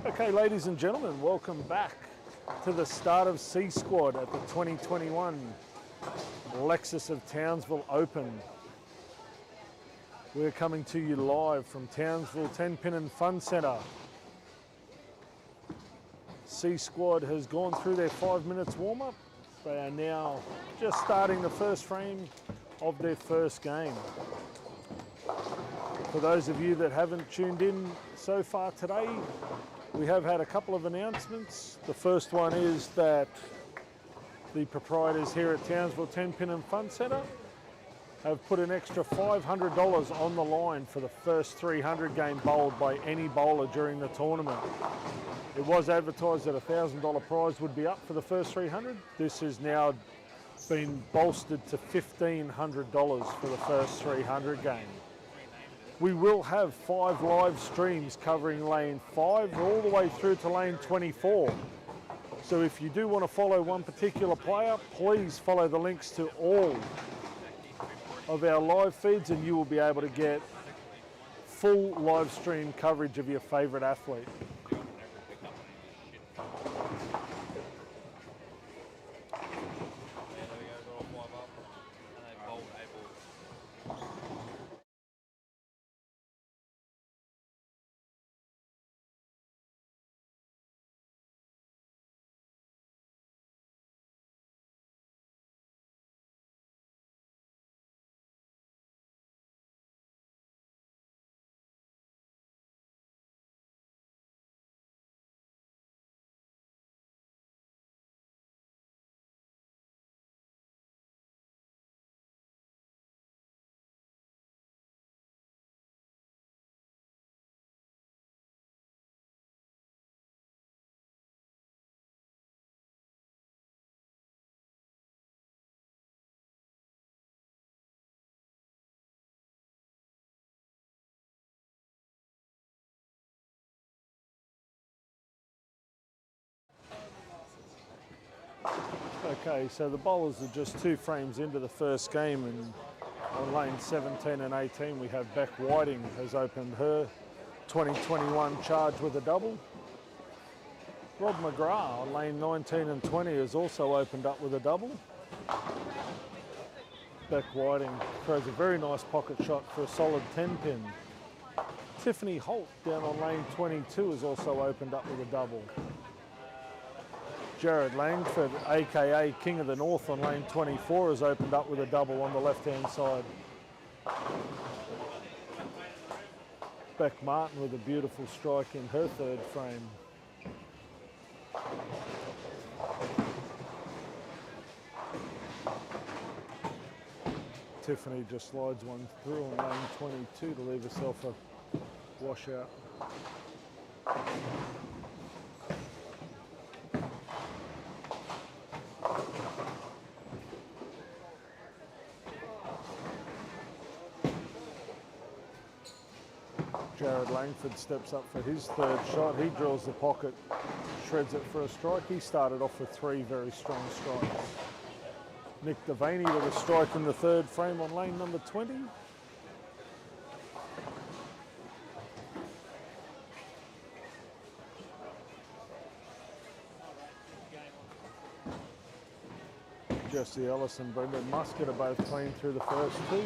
Okay, ladies and gentlemen, welcome back to the start of C Squad at the 2021 Lexus of Townsville Open. We're coming to you live from Townsville 10-Pin and Fun Centre. C Squad has gone through their 5 minutes warm-up. They are now just starting the first frame of their first game. For those of you that haven't tuned in so far today, we have had a couple of announcements. The first one is that the proprietors here at Townsville 10-Pin and Fun Centre have put an extra $500 on the line for the first 300 game bowled by any bowler during the tournament. It was advertised that a $1,000 prize would be up for the first 300. This has now been bolstered to $1,500 for the first 300 game. We will have 5 live streams covering lane 5 all the way through to lane 24. So if you do want to follow one particular player, please follow the links to all of our live feeds and you will be able to get full live stream coverage of your favourite athlete. Okay, so the bowlers are just 2 frames into the first game, and on lane 17 and 18 we have Beck Whiting has opened her 2021 charge with a double. Rob McGrath on lane 19 and 20 has also opened up with a double. Beck Whiting throws a very nice pocket shot for a solid 10 pin. Tiffany Holt down on lane 22 has also opened up with a double. Jared Langford, aka King of the North, on lane 24 has opened up with a double on the left-hand side. Beck Martin with a beautiful strike in her 3rd frame. Tiffany just slides one through on lane 22 to leave herself a washout. Jared Langford steps up for his 3rd shot. He drills the pocket, shreds it for a strike. He started off with 3 very strong strikes. Nick Devaney with a strike in the 3rd frame on lane number 20. Jesse Ellis and Brendan Muscat are both clean through the first 2.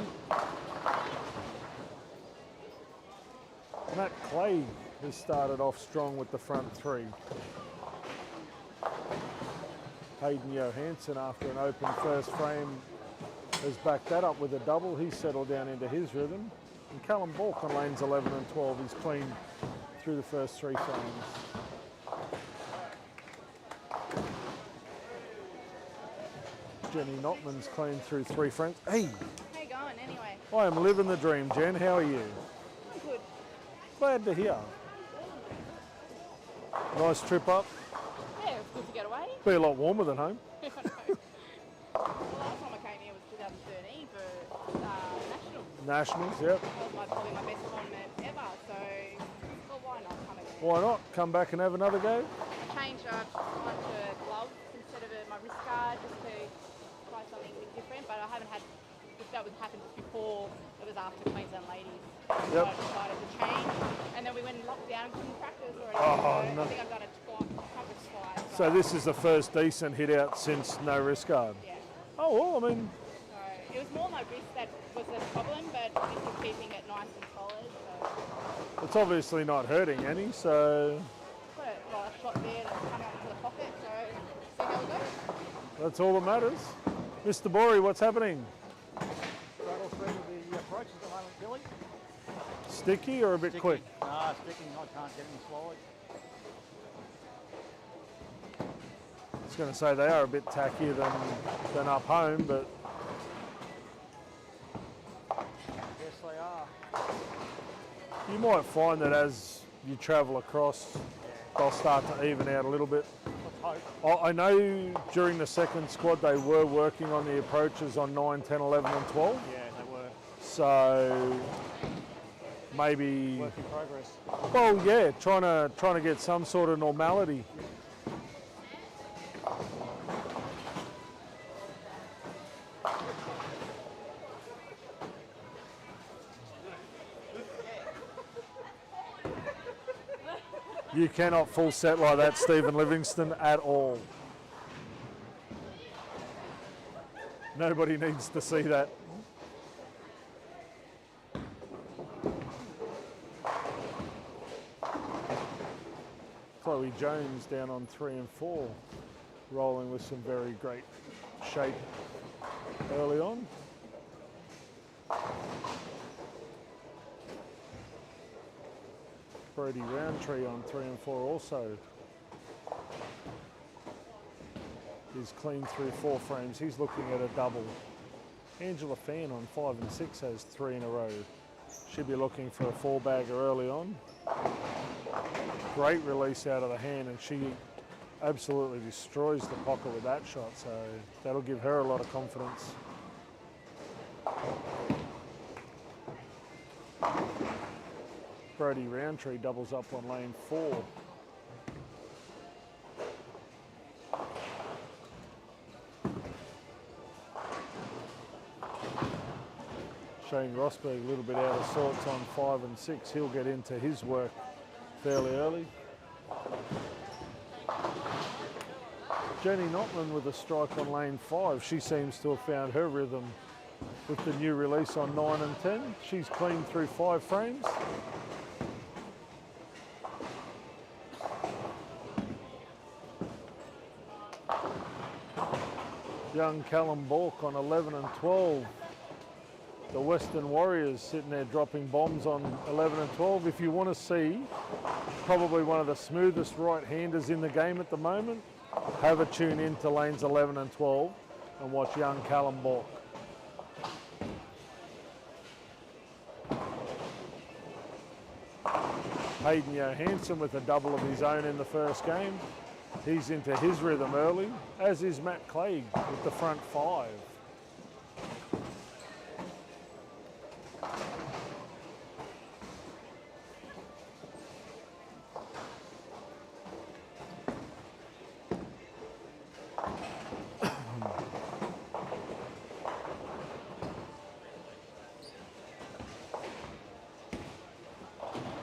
Matt Clay has started off strong with the front 3. Hayden Johansson, after an open first frame, has backed that up with a double. He's settled down into his rhythm. And Callum Bork on lanes 11 and 12 is clean through the first 3 frames. Jenny Notman's clean through 3 frames. Hey! How you going anyway? I am living the dream, Jen. How are you? I'm good. Glad to hear. Nice trip up. Yeah, it was good to get away. Be a lot warmer than home. I know. The last time I came here was 2013 for Nationals. Nationals, yep. That was probably my best tournament ever, so well, why not come again? Why not? Come back and have another go? I changed onto gloves instead of my wrist guard just to try something different, but I haven't had that was happened just before it was after Queensland Ladies. Yep. So I decided to change, and then we went and locked down and couldn't practice or anything. Oh, so no. I think I've done it twice. So this is the first decent hit out since no wrist guard. Yeah. Oh, well, I mean, So it was more my wrist that was the problem, but this is keeping it nice and solid. So it's obviously not hurting any, so got a shot there that's come out into the pocket. So see how it goes. that's all that matters. Mr. Borey, what's happening? Struggle through the approach at the moment, Billy. Sticky or a bit quick? Nah, sticking. I can't get any slides. I was going to say they are a bit tackier than up home, but Yes, they are. you might find that as you travel across, they'll start to even out a little bit. Let's hope. I know during the second squad they were working on the approaches on 9, 10, 11 and 12. Yeah, they were. So maybe, Work in progress. well, yeah, trying to get some sort of normality. You cannot full set like that, Stephen Livingston, at all. Nobody needs to see that. Chloe Jones down on 3 and 4, rolling with some very great shape early on. Brody Roundtree on 3 and 4 also. He's clean through 4 frames. He's looking at a double. Angela Fan on 5 and 6 has 3 in a row. She'll be looking for a 4-bagger early on. Great release out of the hand, and she absolutely destroys the pocket with that shot, so that'll give her a lot of confidence. Brody Roundtree doubles up on lane 4. Shane Rosberg a little bit out of sorts on 5 and 6. He'll get into his work fairly early. Jenny Notman with a strike on lane 5. She seems to have found her rhythm with the new release on 9 and 10. She's clean through 5 frames. Young Callum Bork on 11 and 12. The Western Warriors sitting there dropping bombs on 11 and 12. If you want to see probably one of the smoothest right-handers in the game at the moment, have a tune in to lanes 11 and 12 and watch young Callum Bork. Hayden Johansson with a double of his own in the first game. He's into his rhythm early, as is Matt Clegg with the front 5.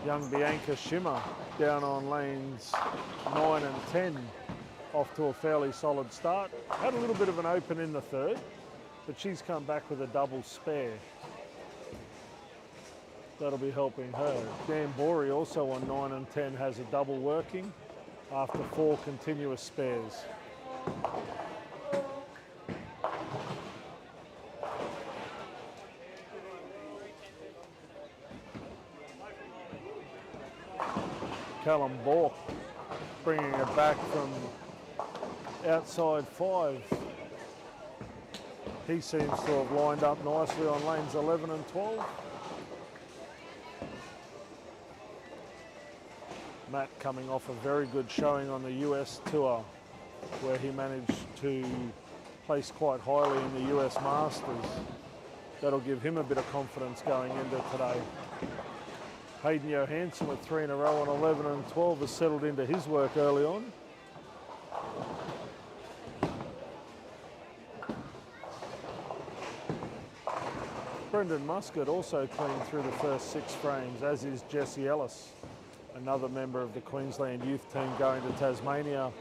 Young Bianca Schimmer down on lanes 9 and 10, off to a fairly solid start. Had a little bit of an open in the third, but she's come back with a double spare. That'll be helping her. Dan Borey also on 9 and 10 has a double working after 4 continuous spares. Callum Bork bringing it back from outside 5. He seems to have lined up nicely on lanes 11 and 12. Matt coming off a very good showing on the US tour, where he managed to place quite highly in the US Masters. That'll give him a bit of confidence going into today. Hayden Johansson with 3 in a row on 11 and 12 has settled into his work early on. Brendan Muscat also clean through the first 6 frames, as is Jesse Ellis, another member of the Queensland youth team going to Tasmania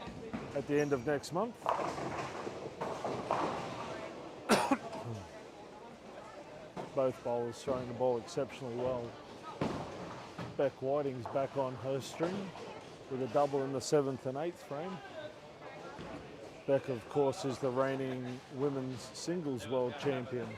at the end of next month. Both bowlers throwing the ball exceptionally well. Beck Whiting's back on her string with a double in the 7th and 8th frame. Beck, of course, is the reigning women's singles world champion.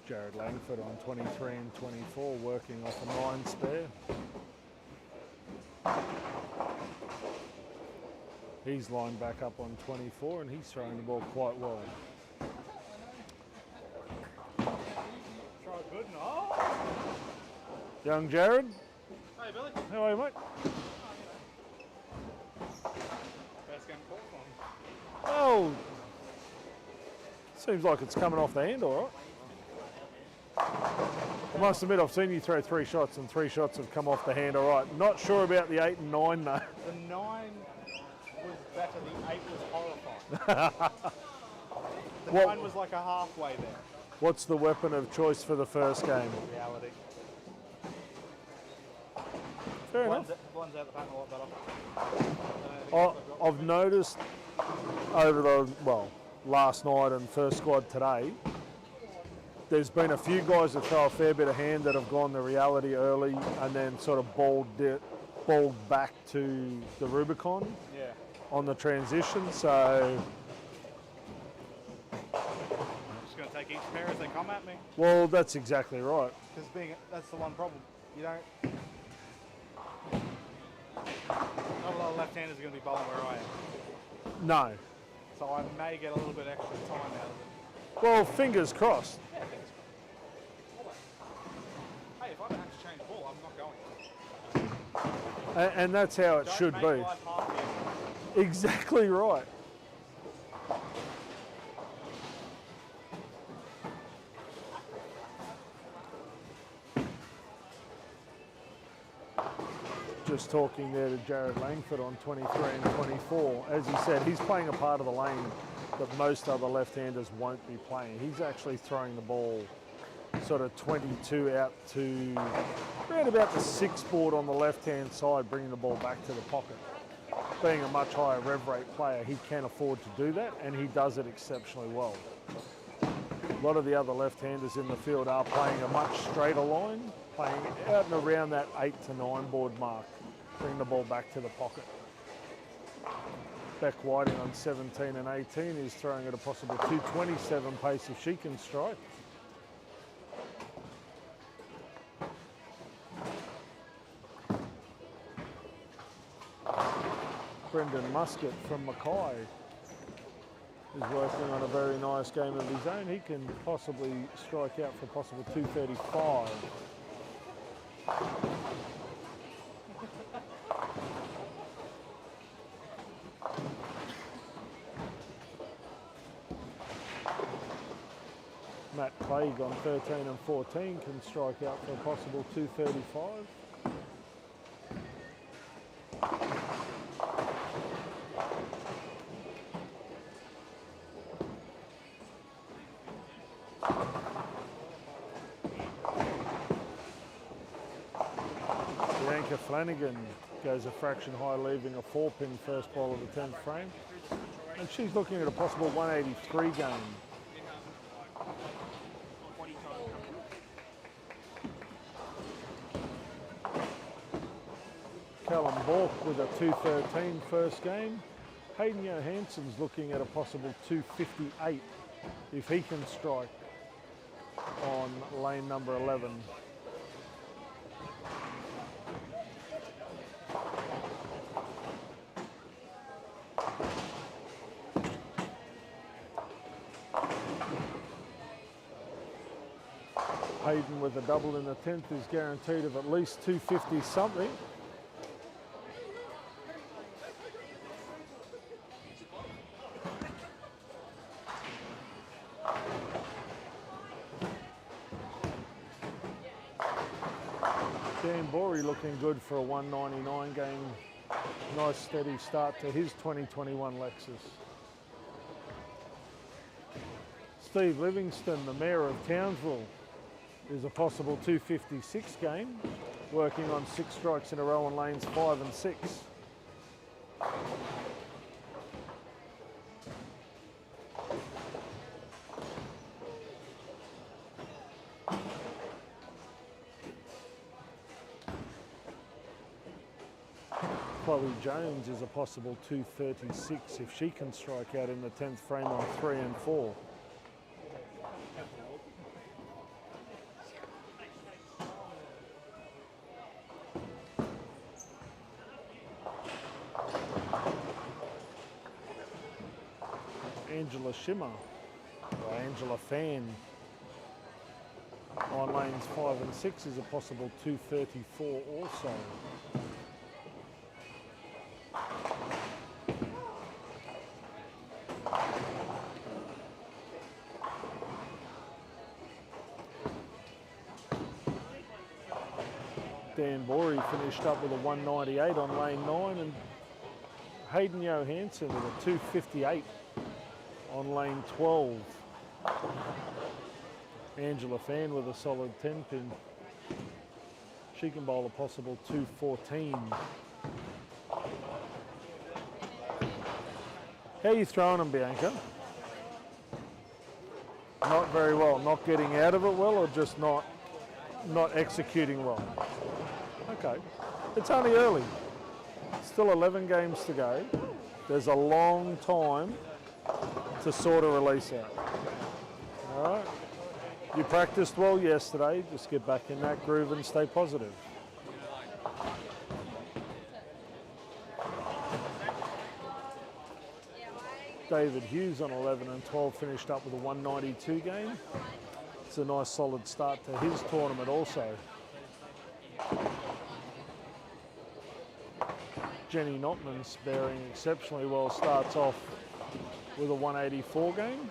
Jared Langford on 23 and 24, working off a 9 spare. He's lined back up on 24 and he's throwing the ball quite well. Try good and oh! Young Jared. Hey Billy. How are you, mate? Best game call from. Oh, seems like it's coming off the hand all right. I must admit, I've seen you throw 3 shots and 3 shots have come off the hand all right. Not sure about the 8 and 9 though. The 9 was better, the 8 was horrifying. The 9 was like a halfway there. What's the weapon of choice for the first game? Reality. Fair enough. One's out the pattern a lot better. I've noticed over the, last night and first squad today, there's been a few guys that throw a fair bit of hand that have gone the reality early and then sort of balled back to the Rubicon on the transition. So I'm just going to take each pair as they come at me. well, that's exactly right. Because that's the one problem. You don't. Not a lot of left-handers are going to be bowling where I am. No. So I may get a little bit extra time out of it. Well, fingers crossed. Yeah, fingers crossed. Hey, if I don't have to change the ball, I'm not going. And that's how it should Don't be. make life hard for you. Exactly right. Just talking there to Jared Langford on 23 and 24. As he said, he's playing a part of the lane that most other left-handers won't be playing. He's actually throwing the ball sort of 22 out to around about the 6 board on the left-hand side, bringing the ball back to the pocket. Being a much higher rev rate player, he can afford to do that, and he does it exceptionally well. A lot of the other left-handers in the field are playing a much straighter line, playing out and around that 8 to 9 board mark, bring the ball back to the pocket. Beck Whiting on 17 and 18 is throwing at a possible 227 pace if she can strike. Brendan Muscat from Mackay is working on a very nice game of his own. He can possibly strike out for a possible 235. Matt Clegg on 13 and 14 can strike out for a possible 235. Bianca Flanagan goes a fraction high, leaving a 4-pin first ball of the 10th frame. And she's looking at a possible 183 game. Callum Bork with a 213 first game. Hayden Johansson's looking at a possible 258 if he can strike on lane number 11. Hayden with a double in the 10th is guaranteed of at least 250 something. Dan Borey looking good for a 199 game. Nice steady start to his 2021 Lexus. Steve Livingston, the Mayor of Townsville, is a possible 256 game, working on 6 strikes in a row on lanes 5 and 6. Chloe Jones is a possible 236 if she can strike out in the 10th frame on 3 and 4. Angela Shimmer, or Angela Fan, on lanes 5 and 6 is a possible 234 also. Dan Borey finished up with a 198 on lane 9, and Hayden Johansson with a 258 on lane 12. Angela Fan with a solid 10 pin. She can bowl a possible 214. How are you throwing them, Bianca? Not very well. Not getting out of it well, or just not executing well? Okay. It's only early. Still 11 games to go. There's a long time to sort of release out. All right. You practiced well yesterday. Just get back in that groove and stay positive. David Hughes on 11 and 12 finished up with a 192 game. It's a nice solid start to his tournament also. Jenny Notman's bearing exceptionally well, starts off with a 184 game.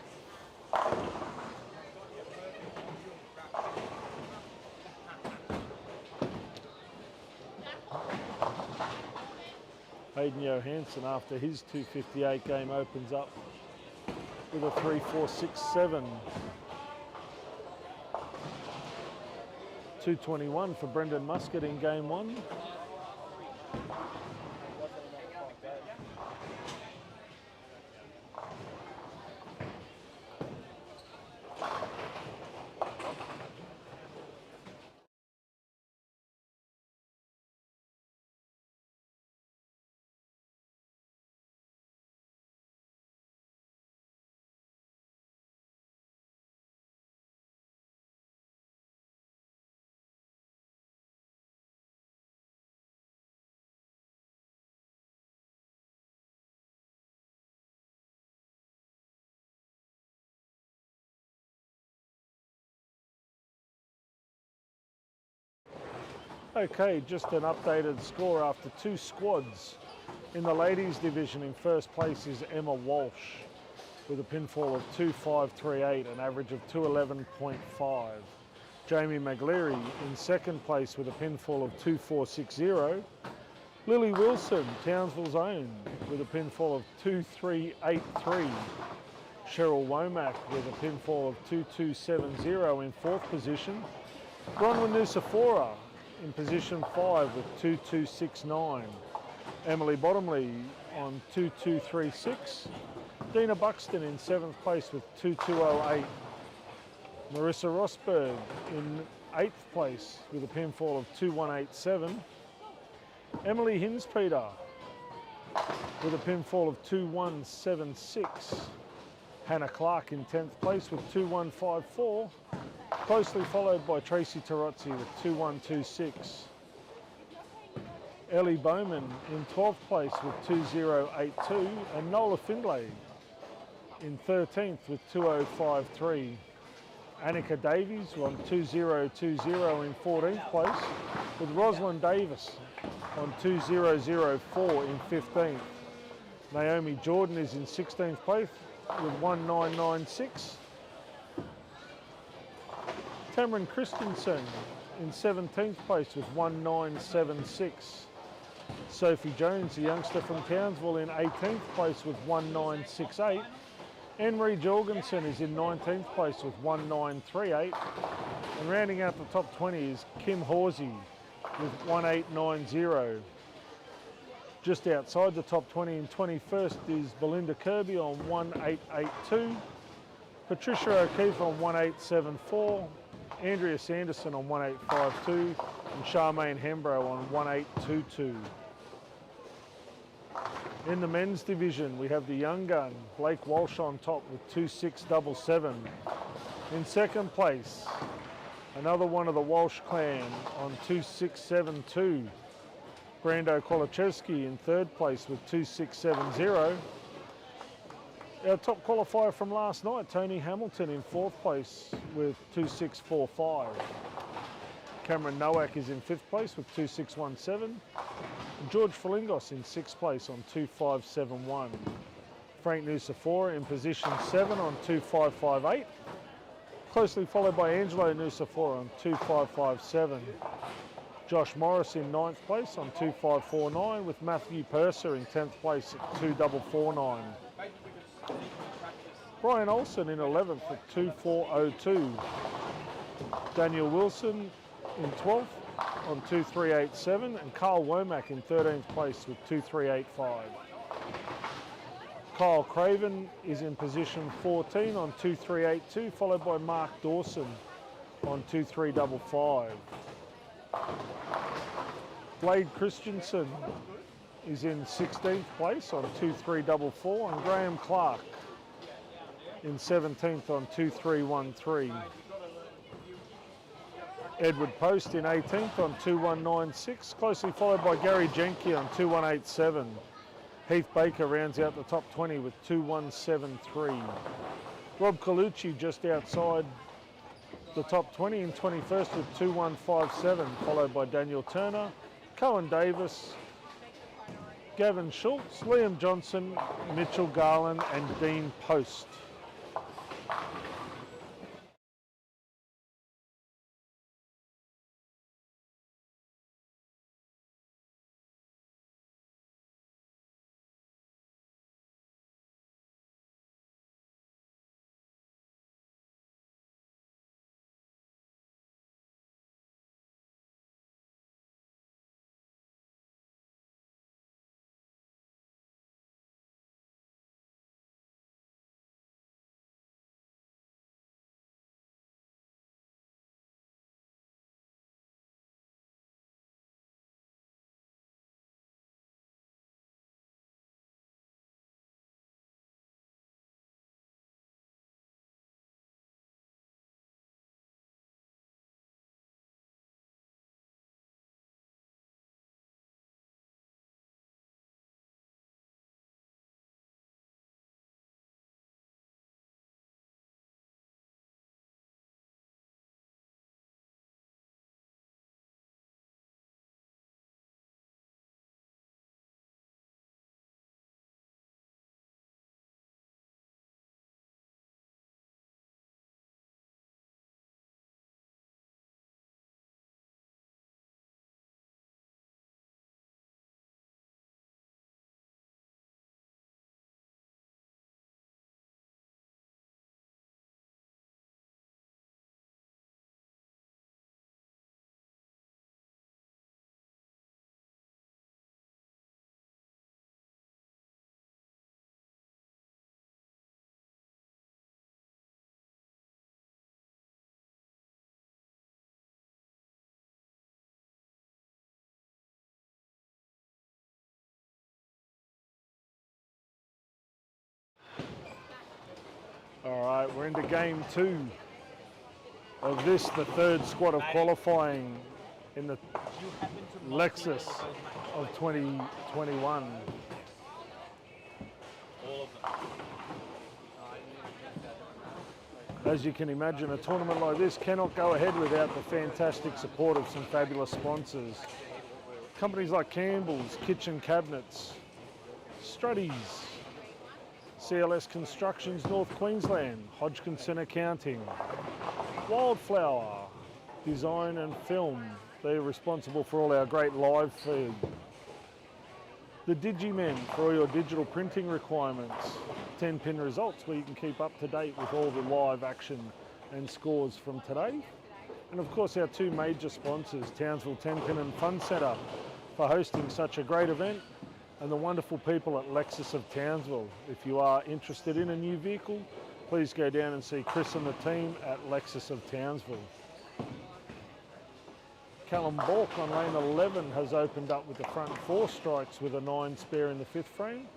Hayden Johansson, after his 258 game, opens up with a 3.467. 221 for Brendan Muscat in game 1. Okay, just an updated score after 2 squads. In the ladies division, in first place is Emma Walsh with a pinfall of 2.538, an average of 211.5. Jamie McLeary in second place with a pinfall of 2.460. Lily Wilson, Townsville's own, with a pinfall of 2.383. Cheryl Womack with a pinfall of 2.270 in fourth position. Bronwyn Nusafora in position 5 with 2.269. Emily Bottomley on 2.236. Dina Buxton in 7th place with 2.208. Marissa Rosberg in 8th place with a pinfall of 2.187. Emily Hinspeter with a pinfall of 2.176. Hannah Clark in 10th place with 2.154. Closely followed by Tracy Tarozzi with 2.126. Ellie Bowman in 12th place with 2.082, and Nola Findlay in 13th with 2.053. Annika Davies on 2020 in 14th place, with Rosalind Davis on 2004 in 15th. Naomi Jordan is in 16th place with 1996. Tamron Christensen in 17th place with 1976. Sophie Jones, the youngster from Townsville, in 18th place with 1968. Anne-Marie Jorgensen is in 19th place with 1938. And rounding out the top 20 is Kim Horsey with 1890. Just outside the top 20 in 21st is Belinda Kirby on 1882. Patricia O'Keefe on 1874. Andrea Sanderson on 1852. And Charmaine Hembrow on 1822. In the men's division, we have the young gun, Blake Walsh, on top with 2677. In second place, another one of the Walsh clan on 2672. Brando Kolachevsky in third place with 2670. Our top qualifier from last night, Tony Hamilton, in fourth place with 2645. Cameron Nowak is in fifth place with 2617. George Felingos in sixth place on 2571. Frank Nusafora in position 7 on 2558. Closely followed by Angelo Nusafora on 2557. Josh Morris in 9th place on 2549, with Matthew Purser in 10th place at 2449. Brian Olsen in 11th at 2402. Daniel Wilson in 12th on 2387, and Carl Womack in 13th place with 2385. Kyle Craven is in position 14 on 2382, followed by Mark Dawson on 2355. Blade Christensen is in 16th place on 2344, and Graham Clark in 17th on 2313. Edward Post in 18th on 2196, closely followed by Gary Jenke on 2187. Heath Baker rounds out the top 20 with 2173. Rob Colucci just outside the top 20 in 21st with 2157, followed by Daniel Turner, Cohen Davis, Gavin Schultz, Liam Johnson, Mitchell Garland and Dean Post. All right, we're into game 2 of this, the third squad of qualifying in the Lexus of 2021. All of them. As you can imagine, a tournament like this cannot go ahead without the fantastic support of some fabulous sponsors. Companies like Campbell's Kitchen Cabinets, Struddy's, CLS Constructions North Queensland, Hodgkinson Accounting, Wildflower Design and Film. They're responsible for all our great live feed. The Digimen for all your digital printing requirements. 10-pin results where you can keep up to date with all the live action and scores from today. And of course our two major sponsors, Townsville 10-pin and Fun Centre, for hosting such a great event, and the wonderful people at Lexus of Townsville. If you are interested in a new vehicle, please go down and see Chris and the team at Lexus of Townsville. Callum Bork on lane 11 has opened up with the front 4 strikes with a 9 spare in the 5th frame.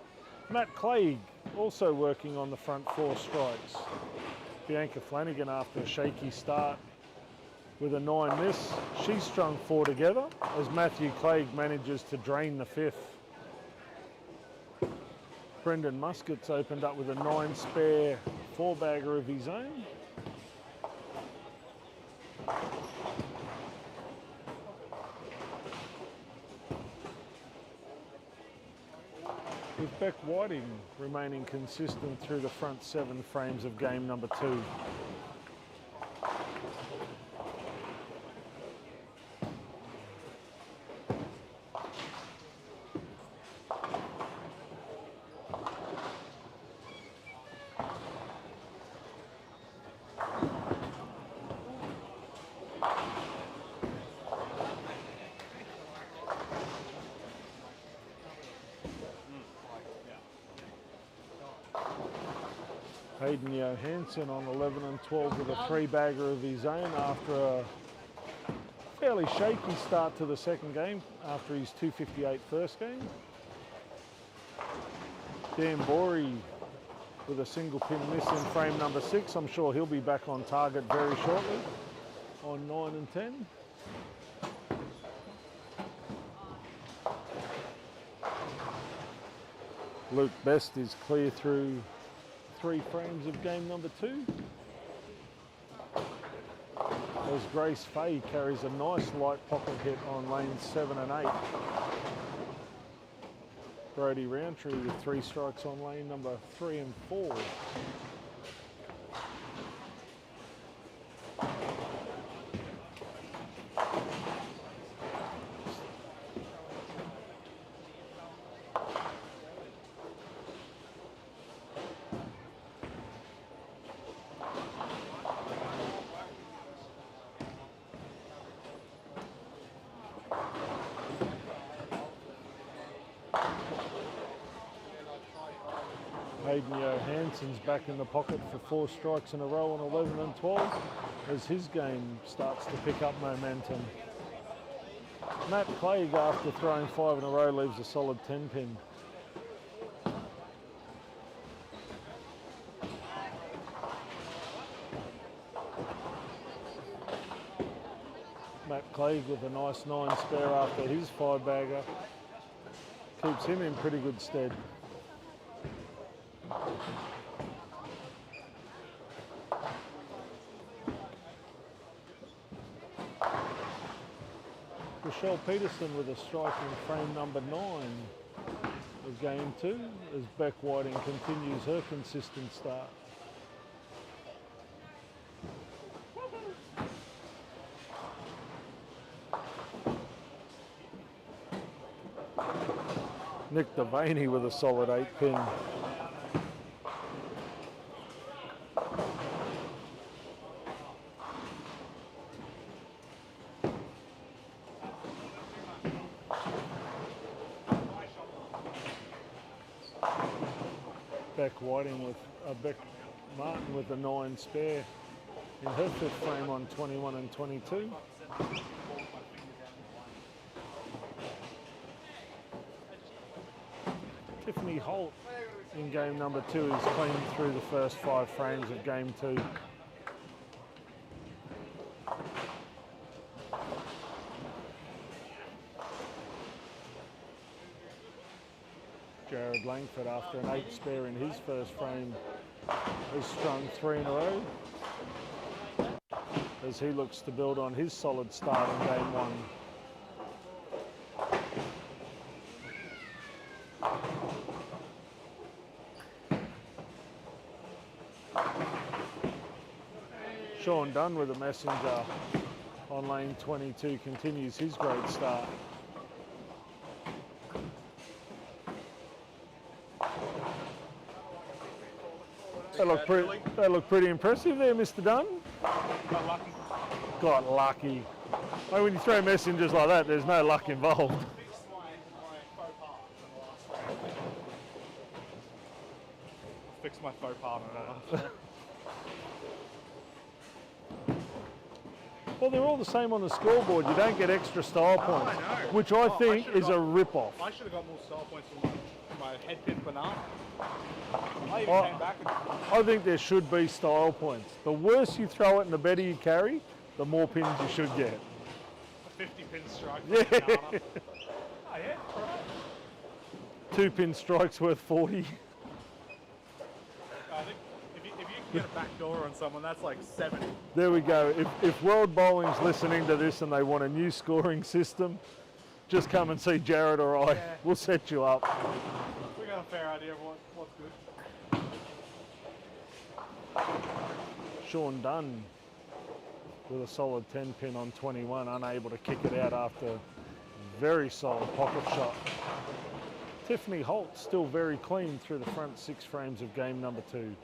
Matt Clegg also working on the front 4 strikes. Bianca Flanagan, after a shaky start with a 9 miss, she's strung 4 together as Matthew Clegg manages to drain the 5th. Brendan Muscat's opened up with a 9 spare 4-bagger of his own. With Beck Whiting remaining consistent through the front 7 frames of game number 2. Hayden Johansson on 11 and 12 with a 3-bagger of his own after a fairly shaky start to the second game after his 258 first game. Dan Borey with a single pin miss in frame number 6. I'm sure he'll be back on target very shortly on 9 and 10. Luke Best is clear through 3 frames of game number 2. As Grace Fay carries a nice light pocket hit on lanes 7 and 8. Brody Roundtree with 3 strikes on lane number 3 and 4. Hayden Johansson's back in the pocket for 4 strikes in a row on 11 and 12 as his game starts to pick up momentum. Matt Clegg, after throwing 5 in a row, leaves a solid 10-pin. Matt Clegg with a nice 9 spare after his 5-bagger keeps him in pretty good stead. Rochelle Peterson with a strike in frame number 9 of game 2 as Beck Whiting continues her consistent start. Nick Devaney with a solid 8-pin. Beck Whiting with Beck Martin with a 9 spare in her 5th frame on 21 and 22. Tiffany Holt in game number 2 is clean through the first 5 frames of game 2. Jared Langford, after an 8 spare in his first frame, has strung 3 in a row as he looks to build on his solid start in game 1. Sean Dunn with a messenger on lane 22 continues his great start. That looked pretty impressive there, Mr. Dunn. Got lucky. Got lucky. Like when you throw messengers like that, there's no luck involved. Fix my faux pas in the last. Well, they're all the same on the scoreboard. You don't get extra style points, I know. which I think is a rip-off. I should have got more style points from my head pin banana. I even came back and I think there should be style points. The worse you throw it and the better you carry, the more pins you should get. a 50-pin strike. Yeah. Banana. Oh yeah, right. 2 pin strikes worth 40. I think if you can get a back door on someone, that's like 7. There we go. If World Bowling's listening to this and they want a new scoring system, just come and see Jared or I. Yeah. We'll set you up. We got a fair idea of what's good. Sean Dunn with a solid 10 pin on 21, unable to kick it out after a very solid pocket shot. Tiffany Holt still very clean through the front 6 frames of game number 2.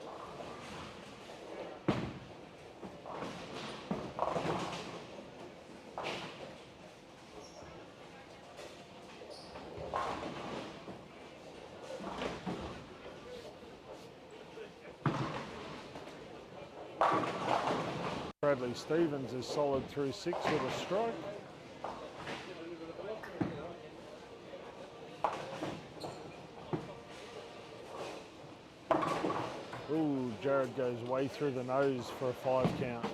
Bradley Stevens is solid through 6 with a strike. Ooh, Jared goes way through the nose for a 5 count.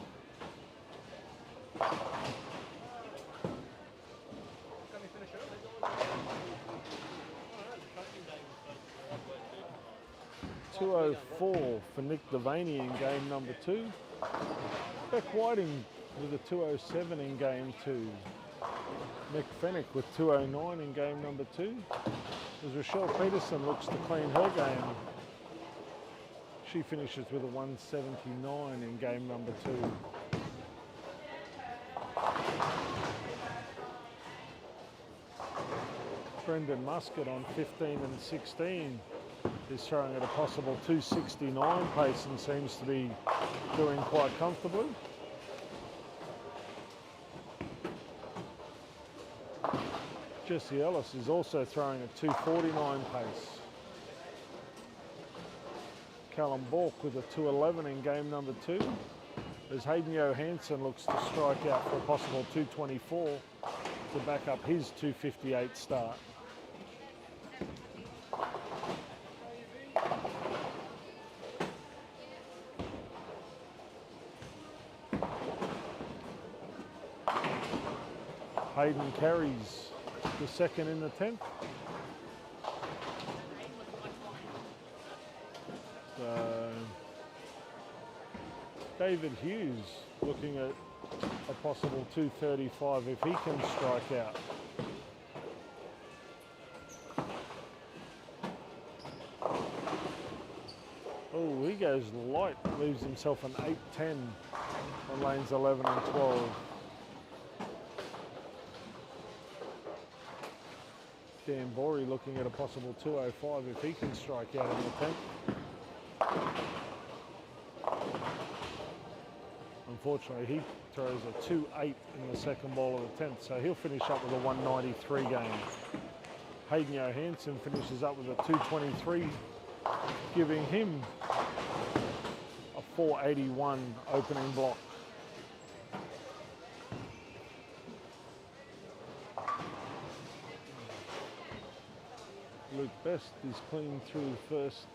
.204 for Nick Devaney in game number 2. Beck Whiting with a 207 in game 2. Mick Fennick with 209 in game number 2. As Rochelle Peterson looks to clean her game. She finishes with a 179 in game number 2. Brendan Muscat on 15 and 16 is throwing at a possible 269 pace and seems to be doing quite comfortably. Jesse Ellis is also throwing at 249 pace. Callum Bork with a 211 in game number 2. As Hayden Johansson looks to strike out for a possible 224 to back up his 258 start. Hayden carries the second in the 10th. David Hughes looking at a possible 235 if he can strike out. Oh, he goes light, leaves himself an 8-10 on lanes 11 and 12. Dan Borey looking at a possible 205 if he can strike out in the 10th. Unfortunately, he throws a 2-8 in the second ball of the 10th, so he'll finish up with a 193 game. Hayden Johansson finishes up with a 223, giving him a 481 opening block. Luke Best is clean through the first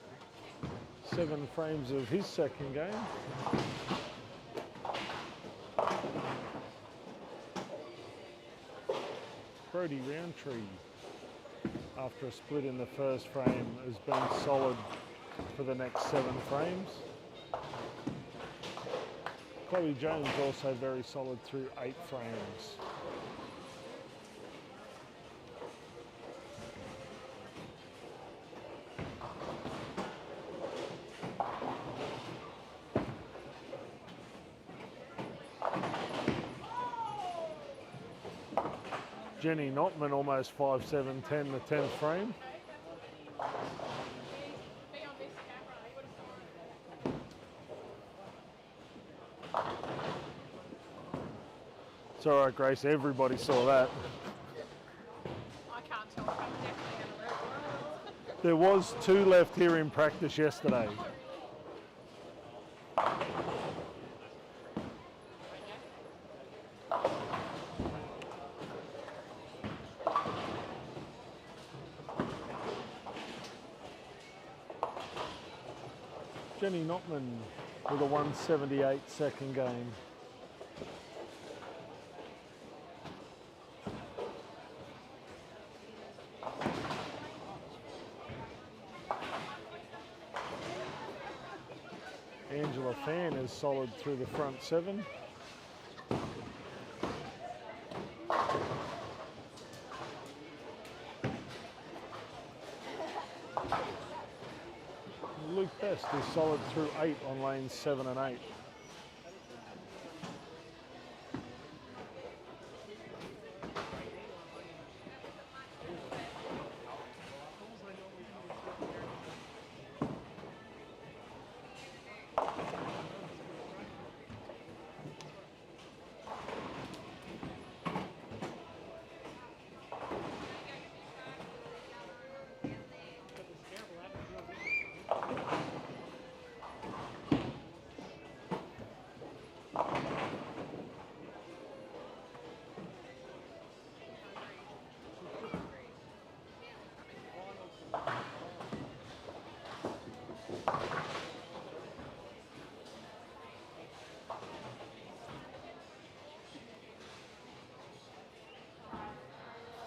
7 frames of his second game. Brody Roundtree, after a split in the first frame, has been solid for the next 7 frames. Chloe Jones also very solid through 8 frames. Jenny Notman almost 5'7", 10 the 10th frame. It's all right, Grace, everybody saw that. I can't tell if I'm definitely going to lose. There was 2 left here in practice yesterday. Jenny Notman with a 178 second game. Angela Fan is solid through the front 7. Luke Best is solid through 8 on lanes 7 and 8.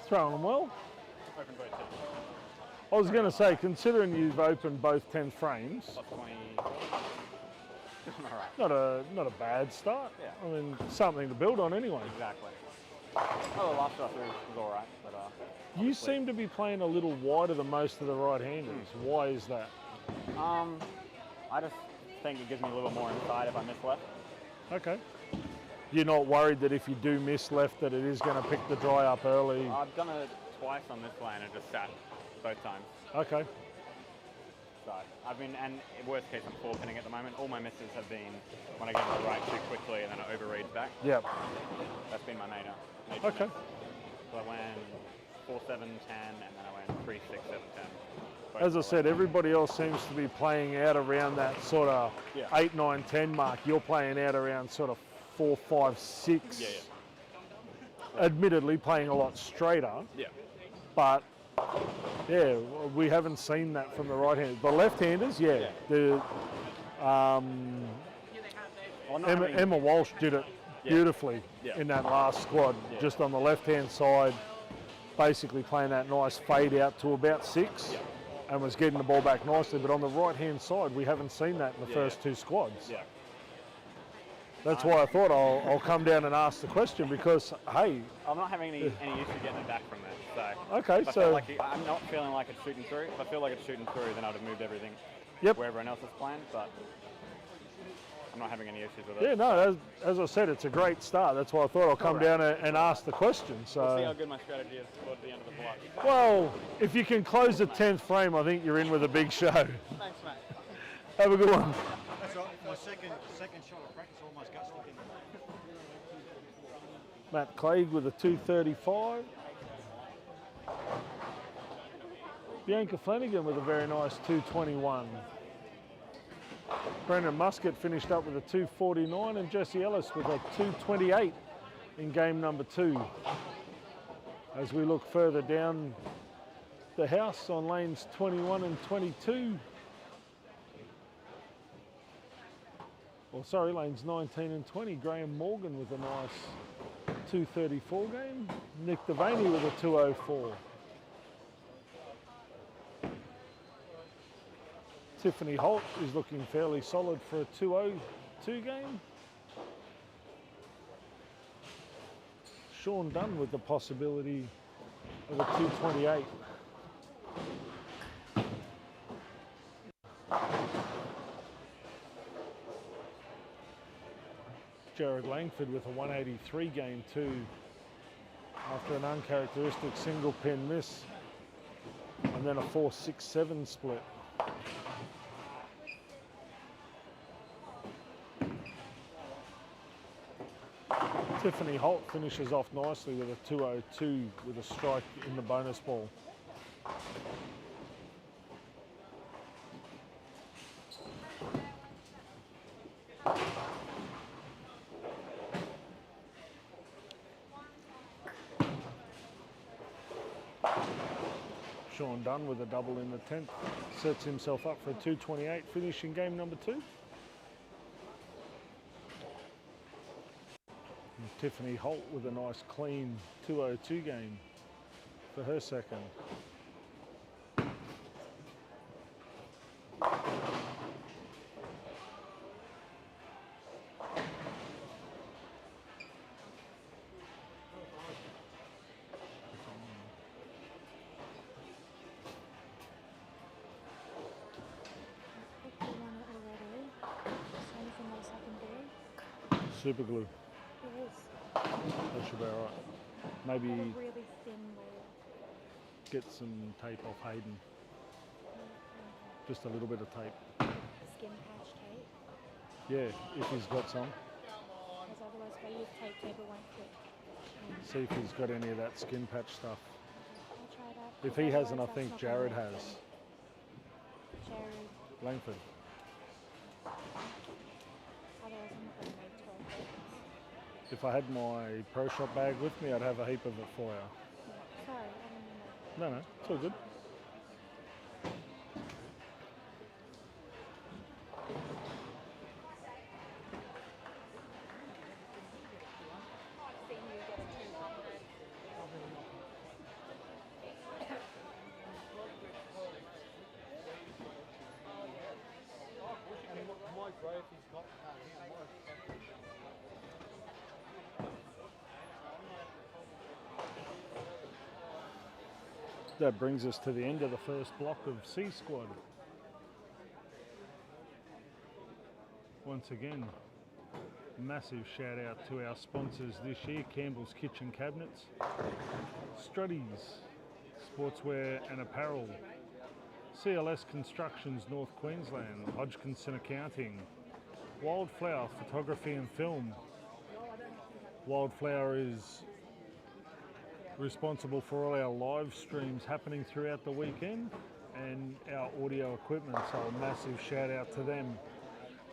Throwing them well. Open both 10. I was going to say, considering you've opened both 10 frames, Plus 20. All right. not a bad start. Yeah. I mean, something to build on anyway. Exactly. Oh, the last shot through was all right, but You seem to be playing a little wider than most of the right-handers. Why is that? I just think it gives me a little more inside if I miss left. Okay. You're not worried that if you do miss left that it is going to pick the dry up early? I've done it twice on this lane and just sat both times. Okay. So I've been, and worst case I'm 4-pinning at the moment. All my misses have been when I get to the right too quickly and then it overreads back. Yep. That's been my major Okay. miss. So I went 4, 7, 10, and then I went 3, 6, 7, 10. As I said, everybody else seems to be playing out around that sort of 8, 9, 10 mark. You're playing out around sort of 4, 5, 6. Yeah. Admittedly, playing a lot straighter. Yeah. But yeah, we haven't seen that from the right-handers. The left-handers, yeah. The Emma Walsh did it beautifully in that last squad, just on the left-hand side, basically playing that nice fade out to about 6. And was getting the ball back nicely, but on the right-hand side, we haven't seen that in the first 2 squads. Yeah. That's why I thought I'll come down and ask the question because, hey... I'm not having any issue getting it back from that. So okay, so... I'm not feeling like it's shooting through. If I feel like it's shooting through, then I'd have moved everything where everyone else is playing, but I'm not having any issues with it. Yeah, no, as I said, it's a great start. That's why I thought I'll come down and ask the question. So we'll see how good my strategy is towards the end of the block. Well, if you can close the 10th frame, I think you're in with a big show. Thanks, mate. Have a good one. That's right. My second shot of practice almost got stuck in. Matt Clegg with a 235. Bianca Flanagan with a very nice 221. Brendan Muscat finished up with a 249 and Jesse Ellis with a 228 in game number 2. As we look further down the house on lanes 21 and 22. Well, sorry, lanes 19 and 20. Graham Morgan with a nice 234 game. Nick Devaney with a 204. Tiffany Holt is looking fairly solid for a 202 game. Sean Dunn with the possibility of a 228. Jared Langford with a 183 game too, after an uncharacteristic single pin miss and then a 4-6-7 split. Tiffany Holt finishes off nicely with a 202 with a strike in the bonus ball. Sean Dunn with a double in the 10th sets himself up for a 228 finish in game number 2. And Tiffany Holt with a nice clean 202 game for her second. Super glue. It is. That should be all right. Maybe A really thin layer. get some tape off Hayden. Just a little bit of tape. Skin patch tape. Yeah, if he's got some. Because otherwise if I use tape, it won't fit. See if he's got any of that skin patch stuff. I'll try that. If 'cause he hasn't, I otherwise think that's not gonna Jared make has. sense. Jared. Langford. Otherwise I'm not going to make 12 papers. If I had my Pro Shop bag with me, I'd have a heap of it for you. Yeah. Sorry, I don't know. No, it's all good. Seen you get a 200. That brings us to the end of the first block of C Squad. Once again, massive shout out to our sponsors this year, Campbell's Kitchen Cabinets, Struddy's Sportswear and Apparel, CLS Constructions North Queensland, Hodgkinson Accounting, Wildflower Photography and Film. Wildflower is responsible for all our live streams happening throughout the weekend and our audio equipment, so a massive shout out to them.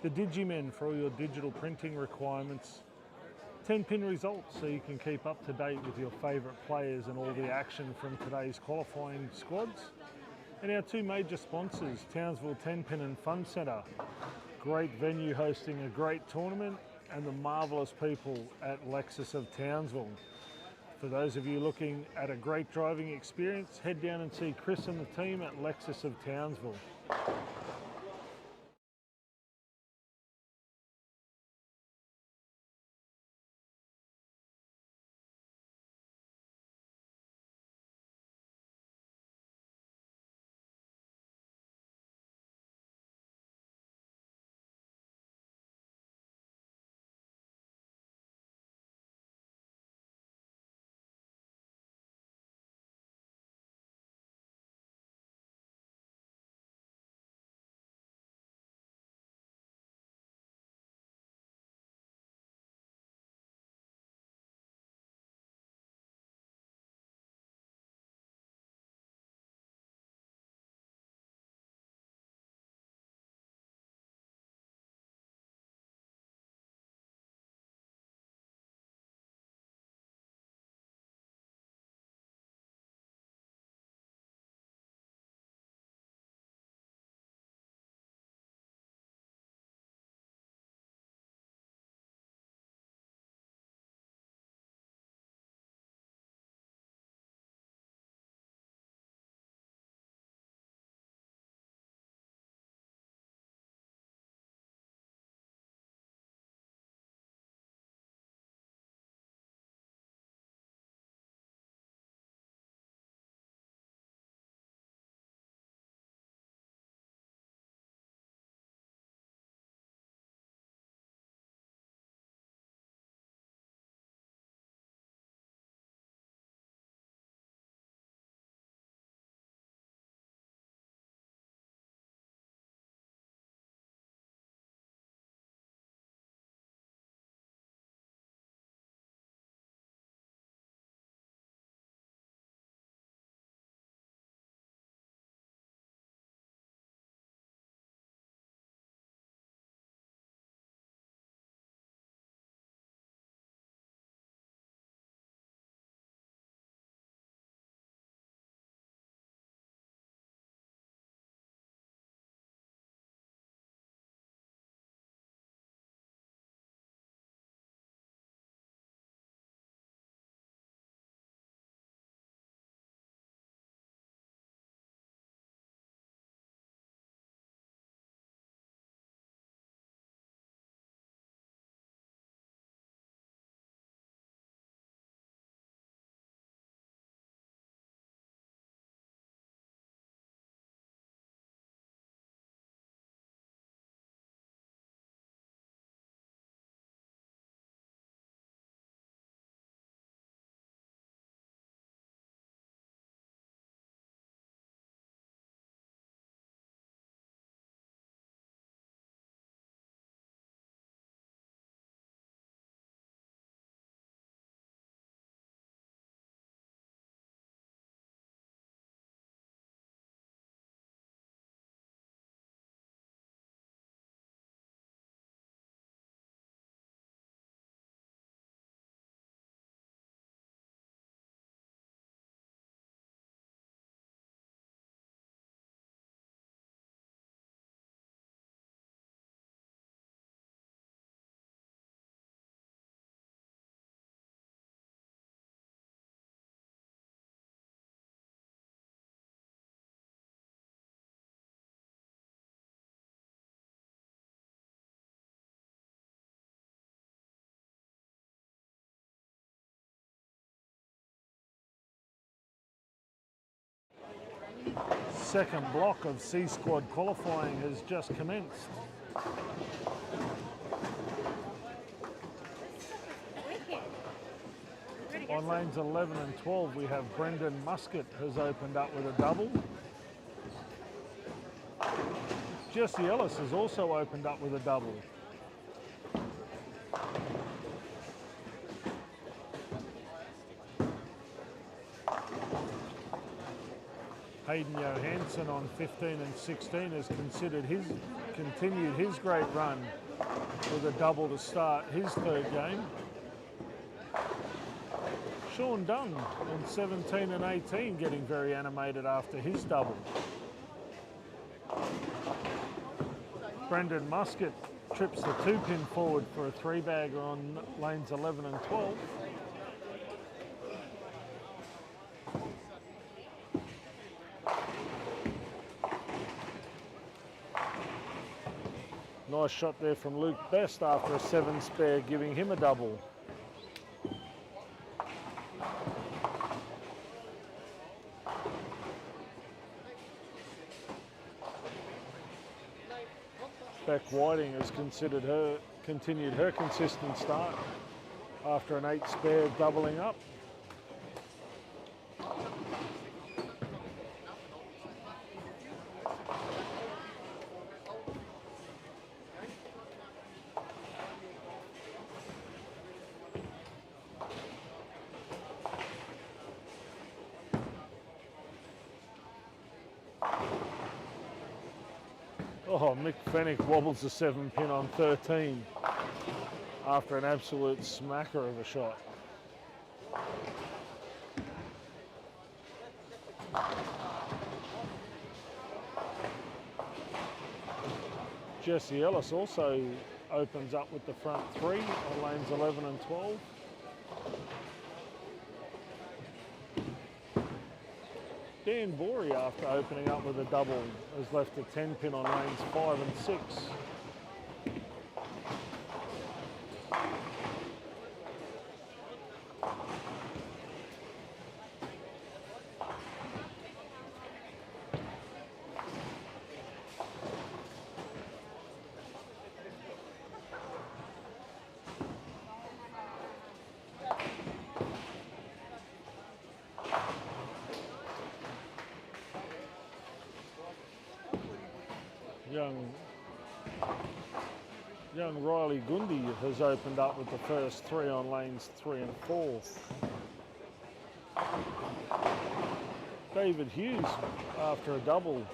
The Digimen for all your digital printing requirements. 10-pin results so you can keep up to date with your favourite players and all the action from today's qualifying squads. And our two major sponsors, Townsville 10-pin and Fun Centre. Great venue hosting a great tournament, and the marvellous people at Lexus of Townsville. For those of you looking at a great driving experience, head down and see Chris and the team at Lexus of Townsville. second block of C Squad qualifying has just commenced. On lanes 11 and 12, we have Brendan Muscat has opened up with a double. Jesse Ellis has also opened up with a double. Hayden Johansson on 15 and 16 has continued his great run with a double to start his third game. Sean Dunn on 17 and 18 getting very animated after his double. Brendan Muscat trips the 2-pin forward for a 3-bagger on lanes 11 and 12. Nice shot there from Luke Best after a 7 spare, giving him a double. Beck Whiting has continued her consistent start after an 8 spare doubling up. Oh, Mick Fennick wobbles the 7-pin on 13 after an absolute smacker of a shot. Jesse Ellis also opens up with the front 3 on lanes 11 and 12. Dan Borey, after opening up with a double, has left a 10-pin on lanes 5 and 6. Young Riley Gundy has opened up with the first 3 on lanes 3 and 4. David Hughes, after a double,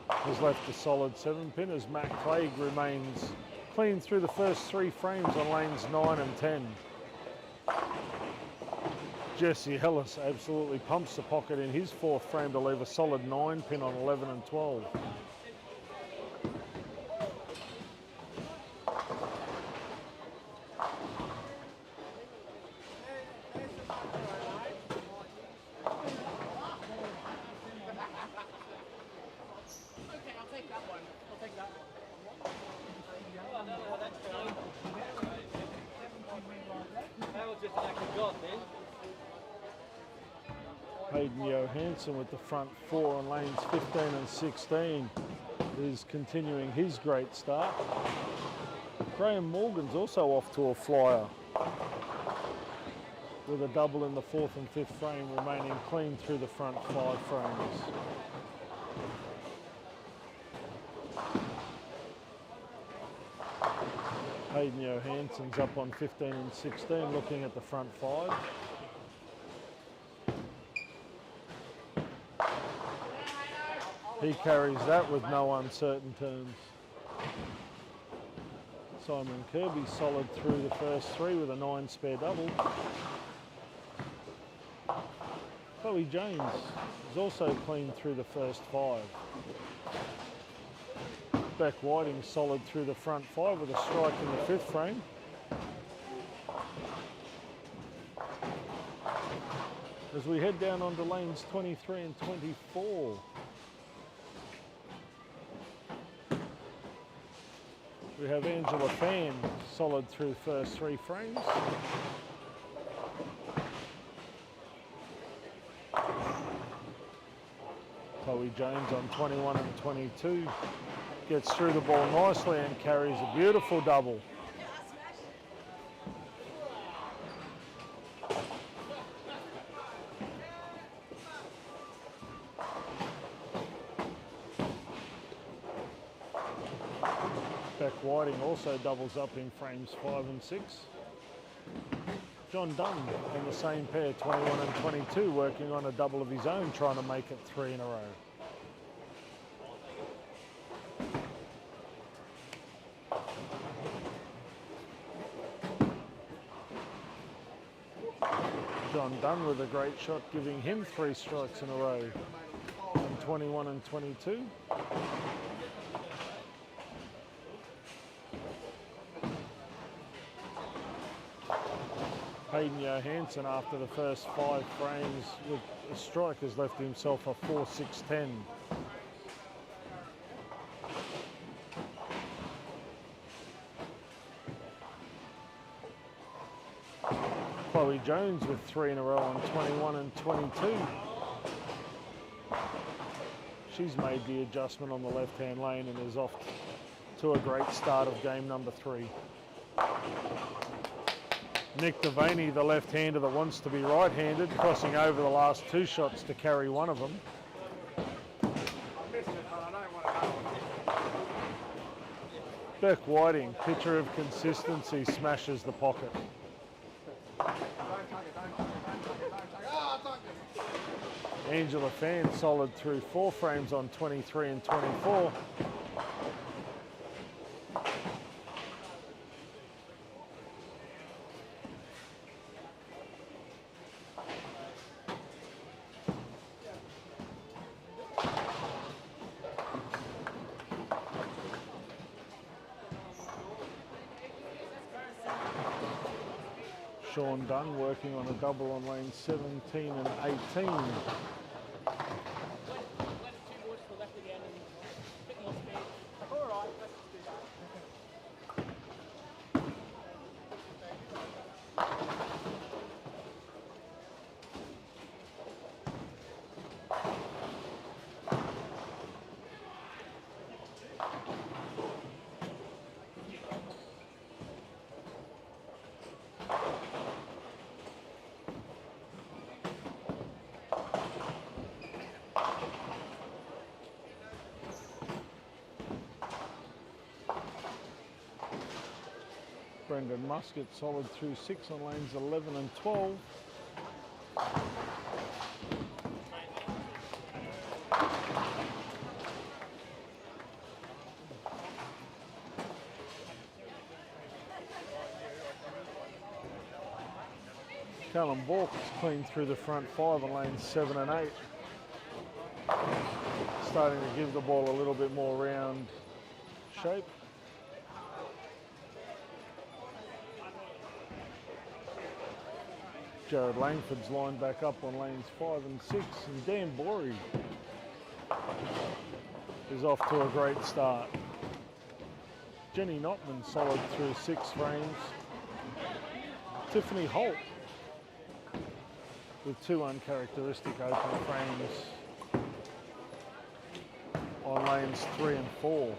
has left a solid 7-pin as Matt Clegg remains clean through the first 3 frames on lanes 9 and 10. Jesse Ellis absolutely pumps the pocket in his 4th frame to leave a solid 9-pin on 11 and 12. Hayden Johansson with the front 4 on lanes 15 and 16 is continuing his great start. Graham Morgan's also off to a flyer with a double in the 4th and 5th frame, remaining clean through the front 5 frames. Hayden Johansson's up on 15 and 16, looking at the front 5. He carries that with no uncertain turns. Simon Kirby solid through the first 3 with a 9 spare double. Chloe James is also clean through the first 5. Beck Whiting solid through the front 5 with a strike in the 5th frame. As we head down onto lanes 23 and 24. We have Angela Fan solid through the first 3 frames. Chloe Chloe Jones on 21 and 22 gets through the ball nicely and carries a beautiful double. Beck Whiting also doubles up in frames 5 and 6. John Dunn on the same pair, 21 and 22, working on a double of his own, trying to make it 3 in a row. John Dunn with a great shot, giving him 3 strikes in a row on 21 and 22. Hayden Johansson, after the first 5 frames with a strike, has left himself a 4-6-10. Chloe Jones with 3 in a row on 21 and 22. She's made the adjustment on the left-hand lane and is off to a great start of game number 3. Nick Devaney, the left-hander that wants to be right-handed, crossing over the last 2 shots to carry one of them. Beck Whiting, pitcher of consistency, smashes the pocket. Angela Fan solid through 4 frames on 23 and 24. Sean Dunn working on a double on lanes 17 and 18. Brendan Muscat solid through 6 on lanes 11 and 12. Callum Bork clean through the front 5 on lanes 7 and 8. Starting to give the ball a little bit more round shape. Jared Langford's lined back up on lanes 5 and 6, and Dan Borey is off to a great start. Jenny Notman solid through 6 frames. Tiffany Holt with 2 uncharacteristic open frames on lanes 3 and 4.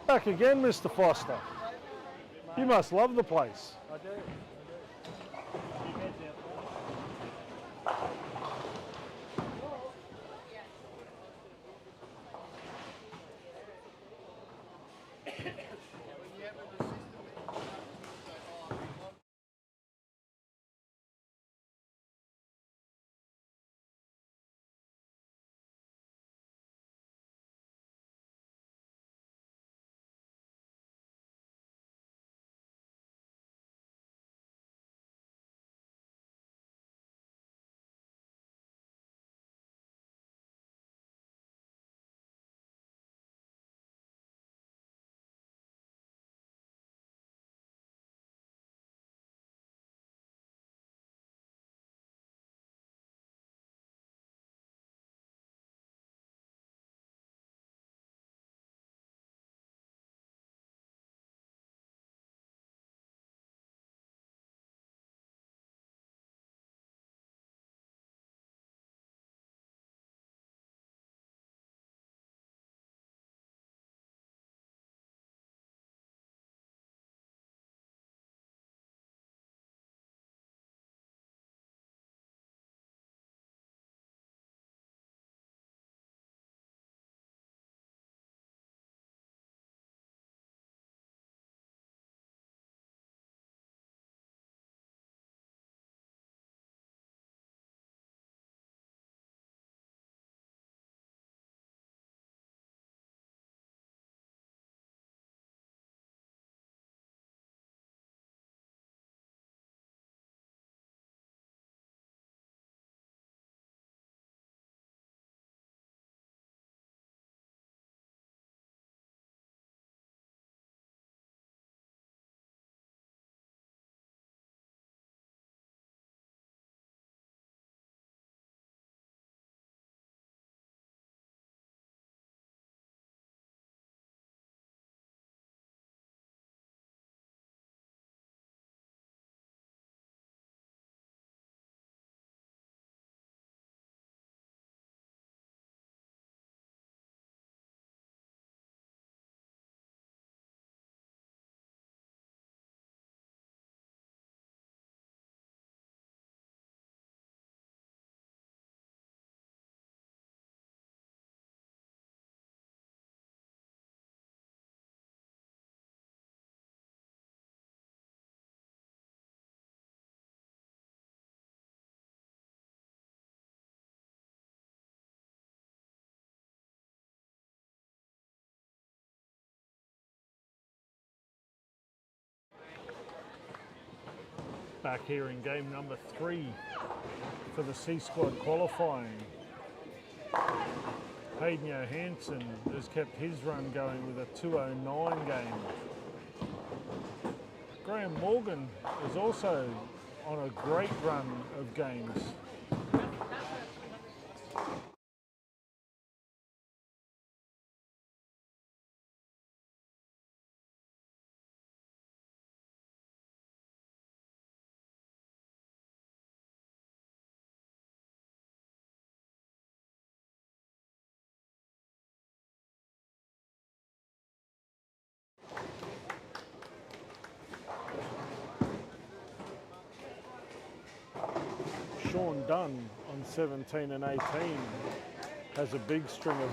Back again, Mr. Foster. You must love the place. I do. back here in game number 3 for the C squad qualifying. Hayden Johansson has kept his run going with a 2:09 game. Graham Morgan is also on a great run of games. Sean Dunn on 17 and 18 has a big string of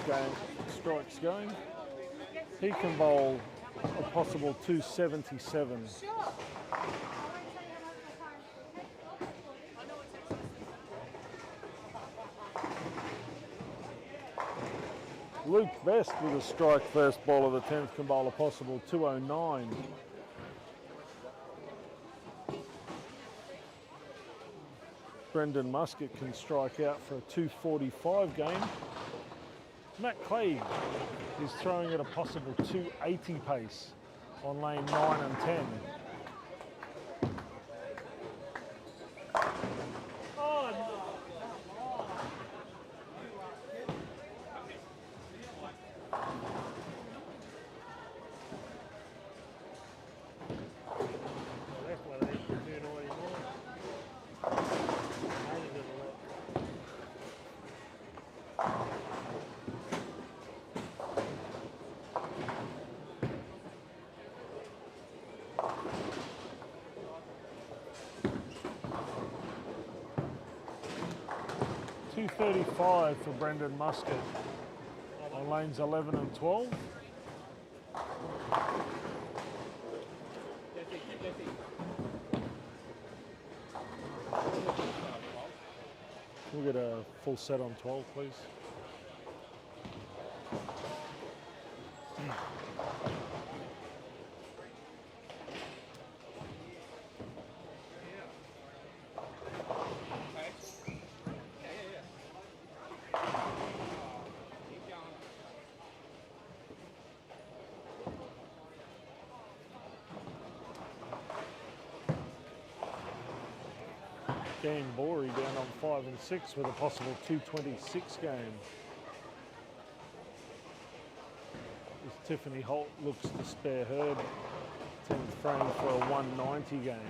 strikes going. He can bowl a possible 277. Luke Best with a strike first ball of the 10th can bowl a possible 209. Brendan Muscat can strike out for a 245 game. Matt Clegg is throwing at a possible 280 pace on lane 9 and 10. .235 for Brendan Muscat on lanes 11 and 12. We'll get a full set on 12, please. Dan Borey down on 5 and 6 with a possible 226 game. As Tiffany Holt looks to spare her 10th frame for a 190 game.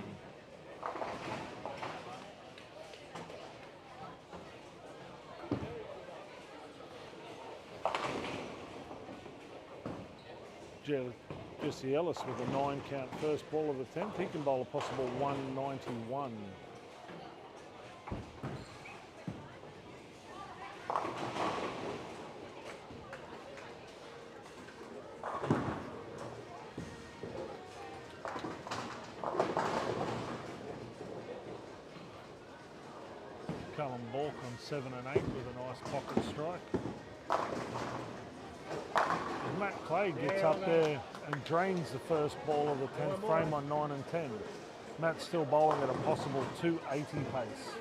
Jesse Ellis with a 9 count first ball of the 10th. He can bowl a possible 191. Callum Balk on 7 and 8 with a nice pocket strike. Matt Clegg gets up there and drains the first ball of the 10th frame on 9 and 10. Matt's still bowling at a possible 280 pace.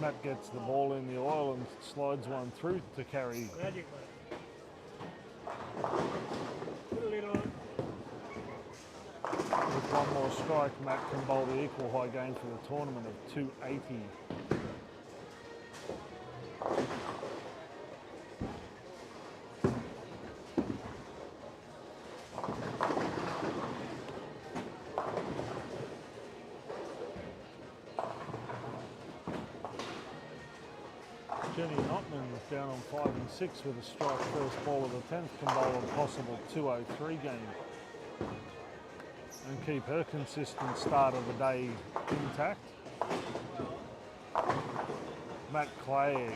Matt gets the ball in the oil and slides one through to carry. With one more strike, Matt can bowl the equal high game for the tournament of 280. Jenny Notman down on 5 and 6 with a strike first ball of the 10th can bowl a possible 203 game and keep her consistent start of the day intact. Matt Clegg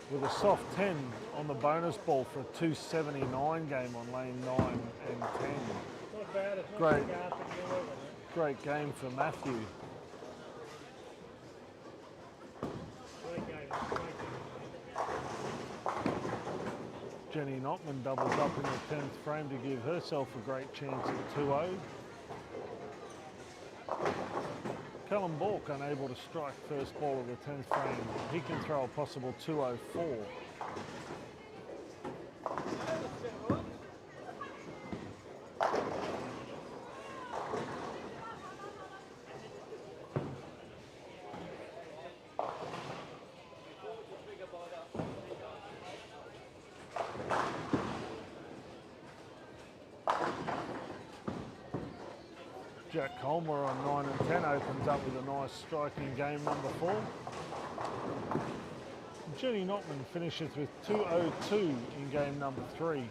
with a soft 10 on the bonus ball for a 279 game on lane 9 and 10. Not bad. It's not Great. big after the 11, eh? Great game for Matthew. Great game. Great game. Jenny Notman doubles up in the 10th frame to give herself a great chance at 2-0. Callum Bork unable to strike first ball of the 10th frame. He can throw a possible 204. Jack Colmer on 9 and 10 opens up with a nice strike in game number 4. Jenny Notman finishes with 202 in game number 3.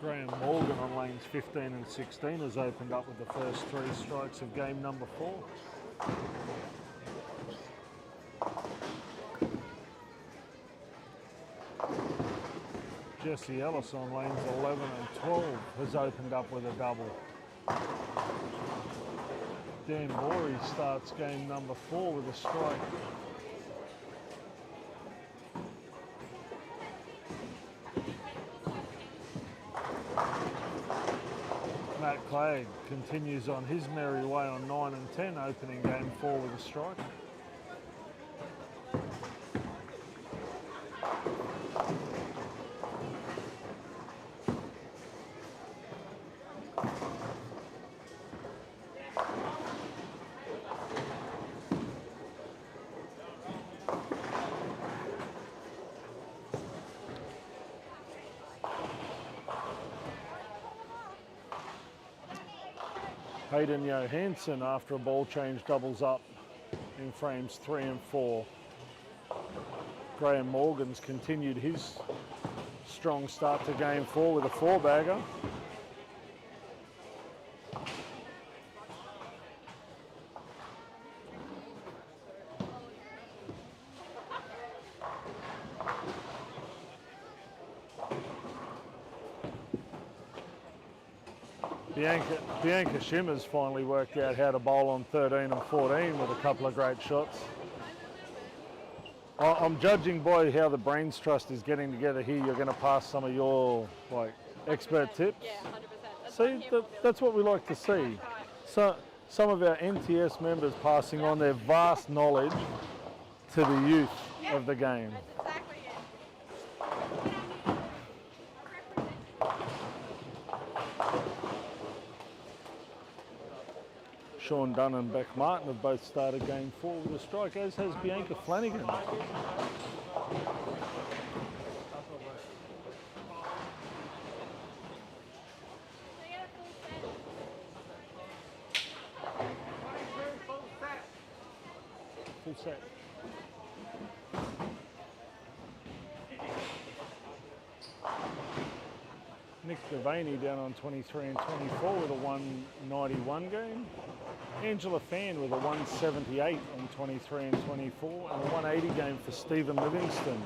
Graham Morgan on lanes 15 and 16 has opened up with the first 3 strikes of game number 4. Jesse Ellis on lanes 11 and 12 has opened up with a double. Dan Borey starts game number 4 with a strike. Matt Clegg continues on his merry way on 9 and 10, opening game 4 with a strike. Hayden Johansson, after a ball change, doubles up in frames 3 and 4. Graham Morgan's continued his strong start to game 4 with a 4-bagger. Bianca Shimmers finally worked out how to bowl on 13 and 14 with a couple of great shots. I'm judging by how the Brains Trust is getting together here. You're going to pass some of your expert tips. Yeah, 100%. See, that's what we like to see. So some of our NTS members passing on their vast knowledge to the youth of the game. That's exactly it. Sean Dunn and Beck Martin have both started game 4 with a strike, as has Bianca Flanagan. Full set. Nick Devaney down on 23 and 24 with a 191 game. Angela Fan with a 178 on 23 and 24, and a 180 game for Stephen Livingston.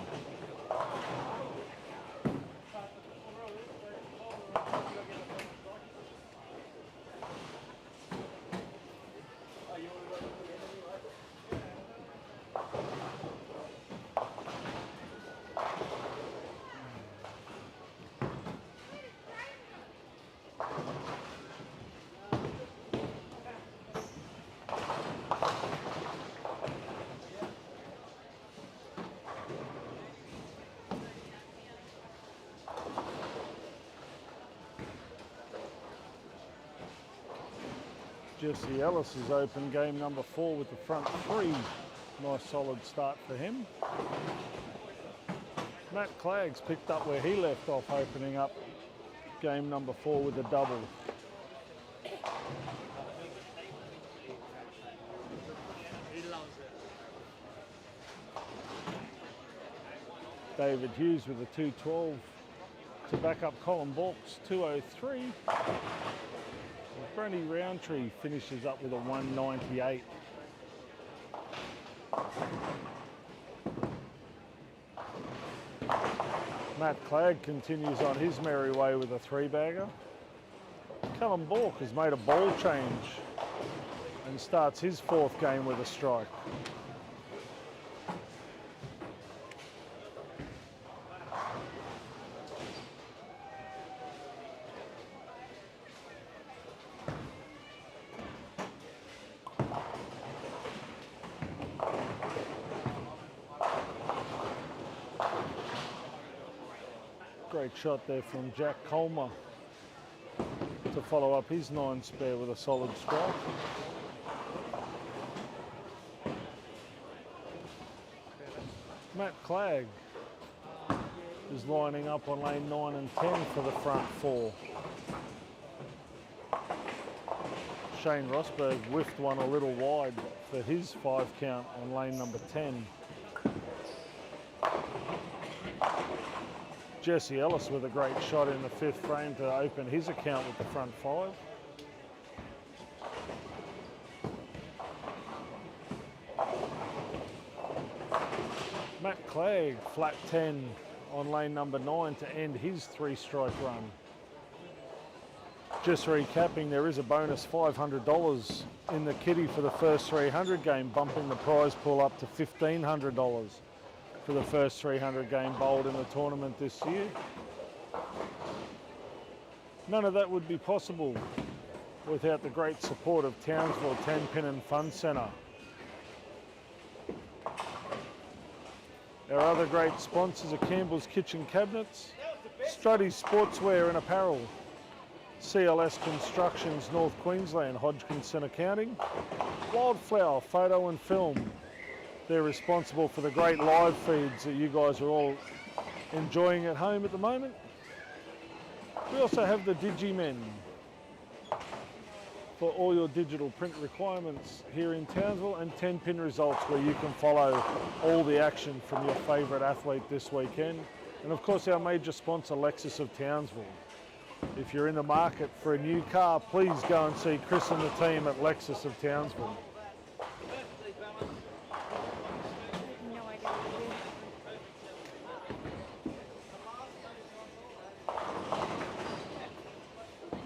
Jesse Ellis is open game number 4 with the front 3. Nice solid start for him. Matt Clagg's picked up where he left off, opening up game number 4 with a double. David Hughes with a 212 to back up Colin Bork's 203. Brenny Roundtree finishes up with a 198. Matt Clegg continues on his merry way with a 3-bagger. Callum Bork has made a ball change and starts his 4th game with a strike. Great shot there from Jack Colmer to follow up his 9 spare with a solid strike. Matt Clegg is lining up on lane 9 and 10 for the front 4. Shane Rosberg whiffed one a little wide for his 5 count on lane number 10. Jesse Ellis with a great shot in the 5th frame to open his account with the front 5. Matt Clegg, flat 10 on lane number 9 to end his 3-strike run. Just recapping, there is a bonus $500 in the kitty for the first 300 game, bumping the prize pool up to $1,500 for the first 300 game bowled in the tournament this year. None of that would be possible without the great support of Townsville 10-Pin and Fun Centre. Our other great sponsors are Campbell's Kitchen Cabinets, Struddy's Sportswear and Apparel, CLS Constructions North Queensland, Hodgkinson Accounting, Wildflower Photo and Film. They're responsible for the great live feeds that you guys are all enjoying at home at the moment. We also have the Digimen for all your digital print requirements here in Townsville, and 10-Pin Results, where you can follow all the action from your favourite athlete this weekend. And of course our major sponsor, Lexus of Townsville. If you're in the market for a new car, please go and see Chris and the team at Lexus of Townsville. No idea what to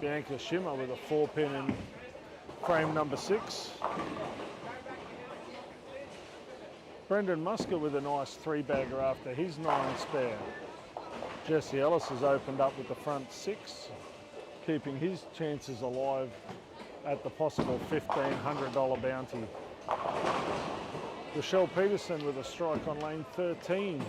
do. Bianca Schimmer with a 4-pin in frame number 6. Brendan Musker with a nice 3-bagger after his 9 spare. Jesse Ellis has opened up with the front 6, keeping his chances alive at the possible $1,500 bounty. Rochelle Peterson with a strike on lane 13.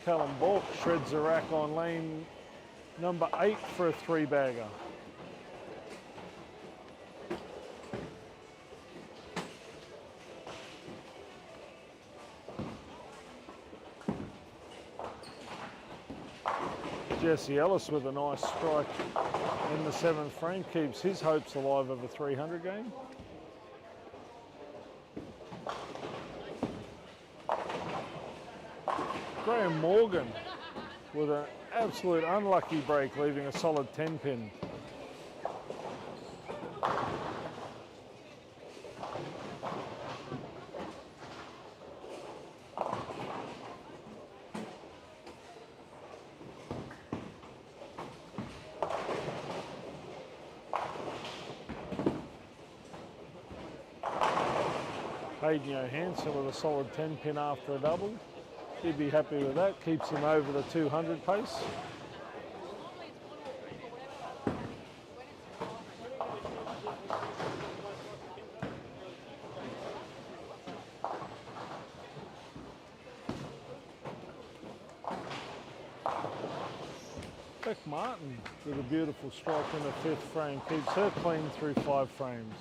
Callum Bork shreds the rack on lane number 8 for a 3-bagger. Jesse Ellis with a nice strike in the 7th frame keeps his hopes alive of a 300 game. Graham Morgan with an absolute unlucky break, leaving a solid 10-pin. Hayden Johansson with a solid 10-pin after a double. He'd be happy with that, keeps him over the 200 pace. Beck Martin with a beautiful strike in the 5th frame, keeps her clean through 5 frames.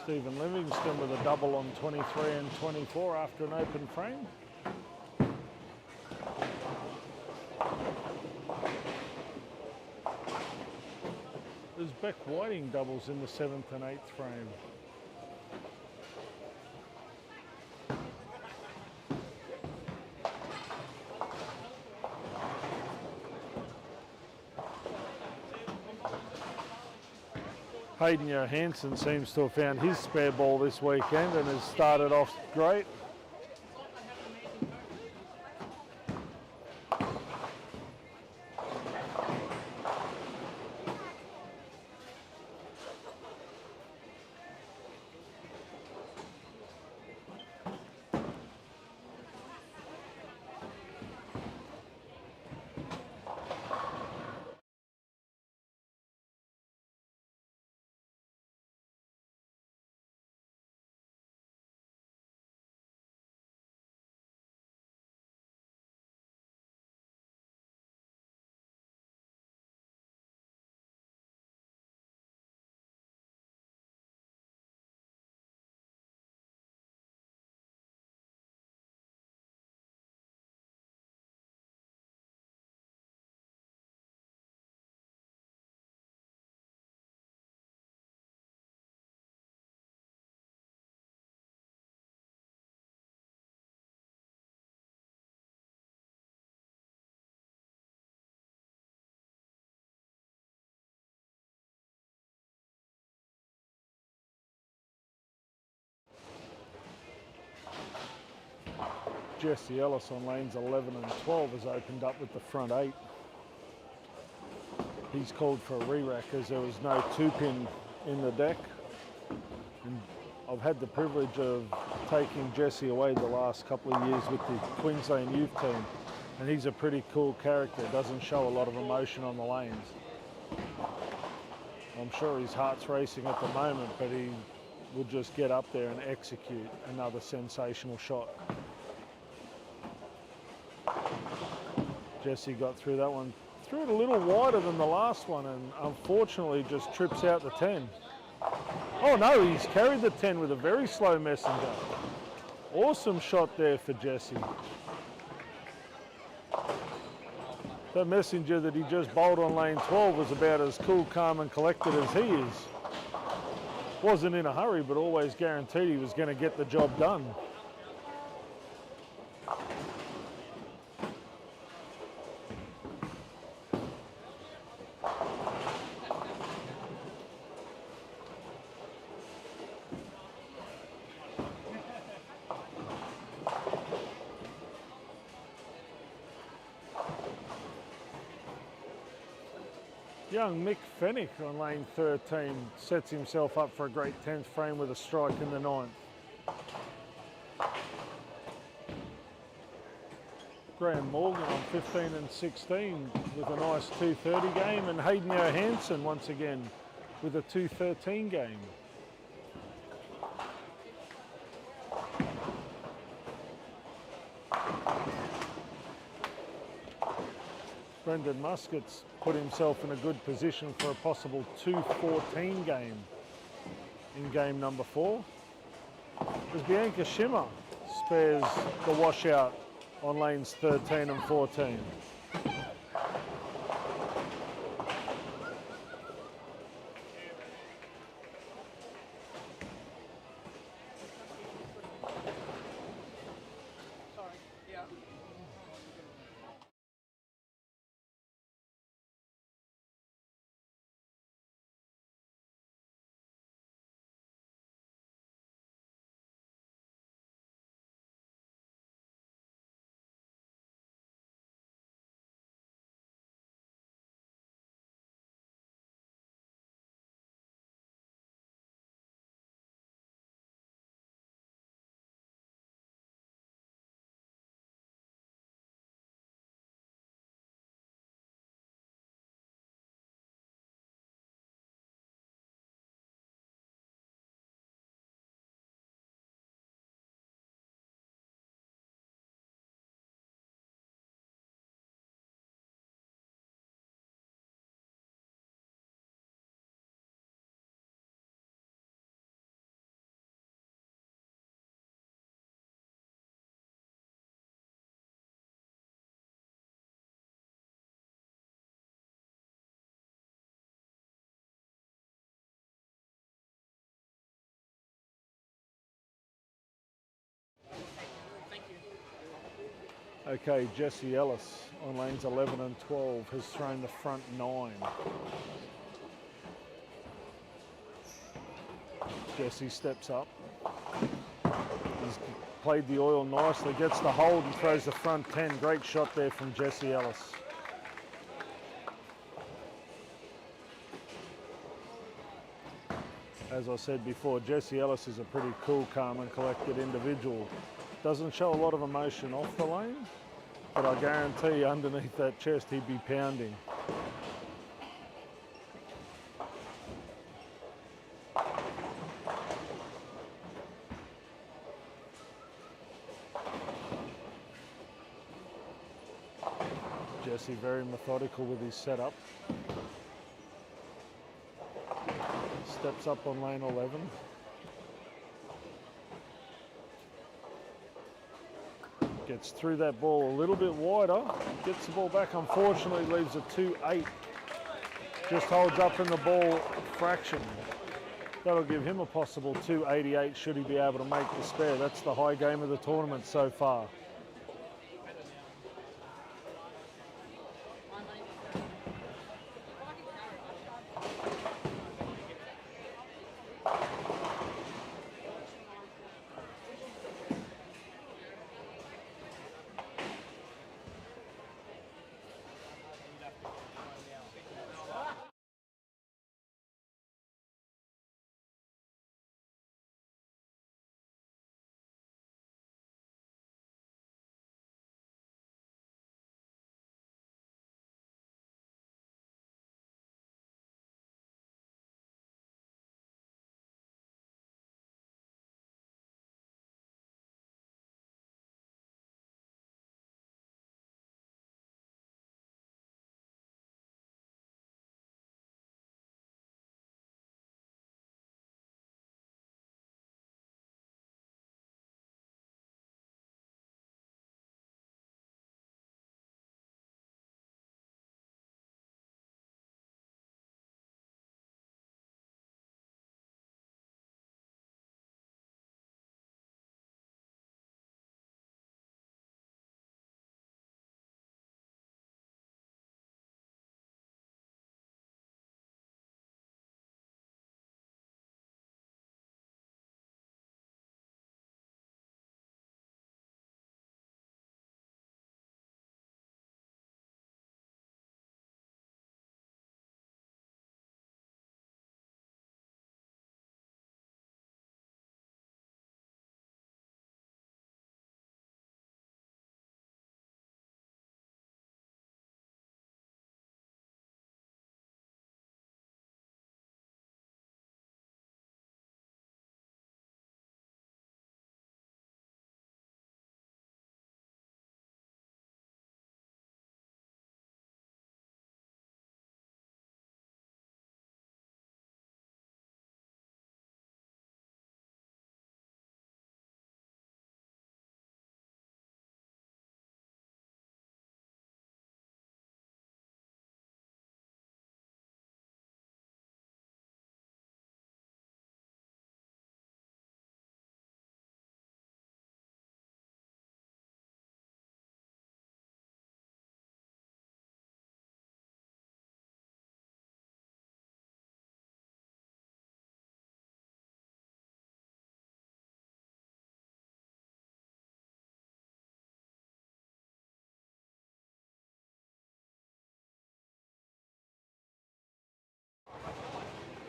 Stephen Livingston with a double on 23 and 24 after an open frame. There's Beck Whiting doubles in the 7th and 8th frame. Hayden Johansson seems to have found his spare ball this weekend and has started off great. Jesse Ellis on lanes 11 and 12 has opened up with the front 8. He's called for a re-rack as there was no 2-pin in the deck. And I've had the privilege of taking Jesse away the last couple of years with the Queensland youth team, and he's a pretty cool character. Doesn't show a lot of emotion on the lanes. I'm sure his heart's racing at the moment, but he will just get up there and execute another sensational shot. Jesse got through that one. Threw it a little wider than the last one and unfortunately just trips out the 10. Oh no, he's carried the 10 with a very slow messenger. Awesome shot there for Jesse. That messenger that he just bowled on lane 12 was about as cool, calm and collected as he is. Wasn't in a hurry, but always guaranteed he was going to get the job done. Young Mick Fennick on lane 13 sets himself up for a great 10th frame with a strike in the 9th. Graham Morgan on 15 and 16 with a nice 230 game, and Hayden Johansson once again with a 213 game. Brendan Muscat's put himself in a good position for a possible 214 game in game number 4. As Bianca Schimmer spares the washout on lanes 13 and 14. Okay, Jesse Ellis on lanes 11 and 12 has thrown the front 9. Jesse steps up. He's played the oil nicely, gets the hold and throws the front 10. Great shot there from Jesse Ellis. As I said before, Jesse Ellis is a pretty cool, calm and collected individual. Doesn't show a lot of emotion off the lane, but I guarantee underneath that chest he'd be pounding. Jesse very methodical with his setup. Steps up on lane 11. Gets through that ball a little bit wider. Gets the ball back, unfortunately leaves a 2-8. Just holds up in the ball fraction. That'll give him a possible 288 should he be able to make the spare. That's the high game of the tournament so far.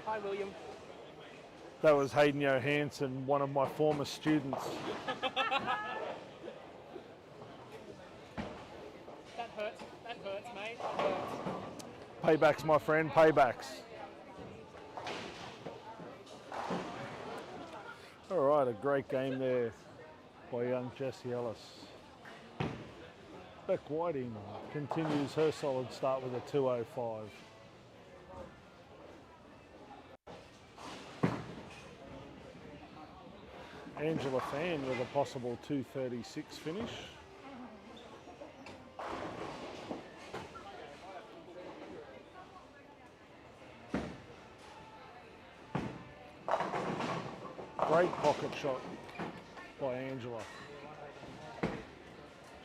Hi, William. That was Hayden Johansson, one of my former students. That hurts, mate. That hurts. Paybacks, my friend, paybacks. All right, a great game there by young Jesse Ellis. Beck Whiting continues her solid start with a 205. Angela Fan with a possible 236 finish. Great pocket shot by Angela.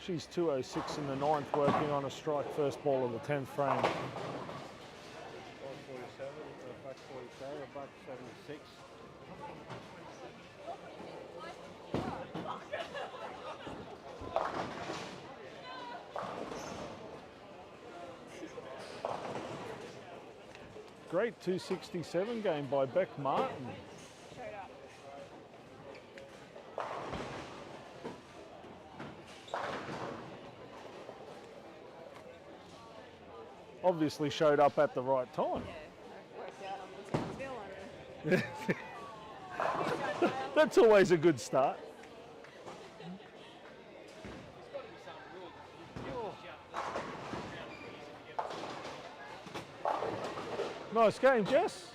She's 206 in the 9th, working on a strike first ball of the 10th frame. 47, back 47, back 76. Great 267 game by Beck Martin. Showed up. Obviously showed up at the right time. Yeah, worked out on the Townsville and That's always a good start. Nice game, Jess.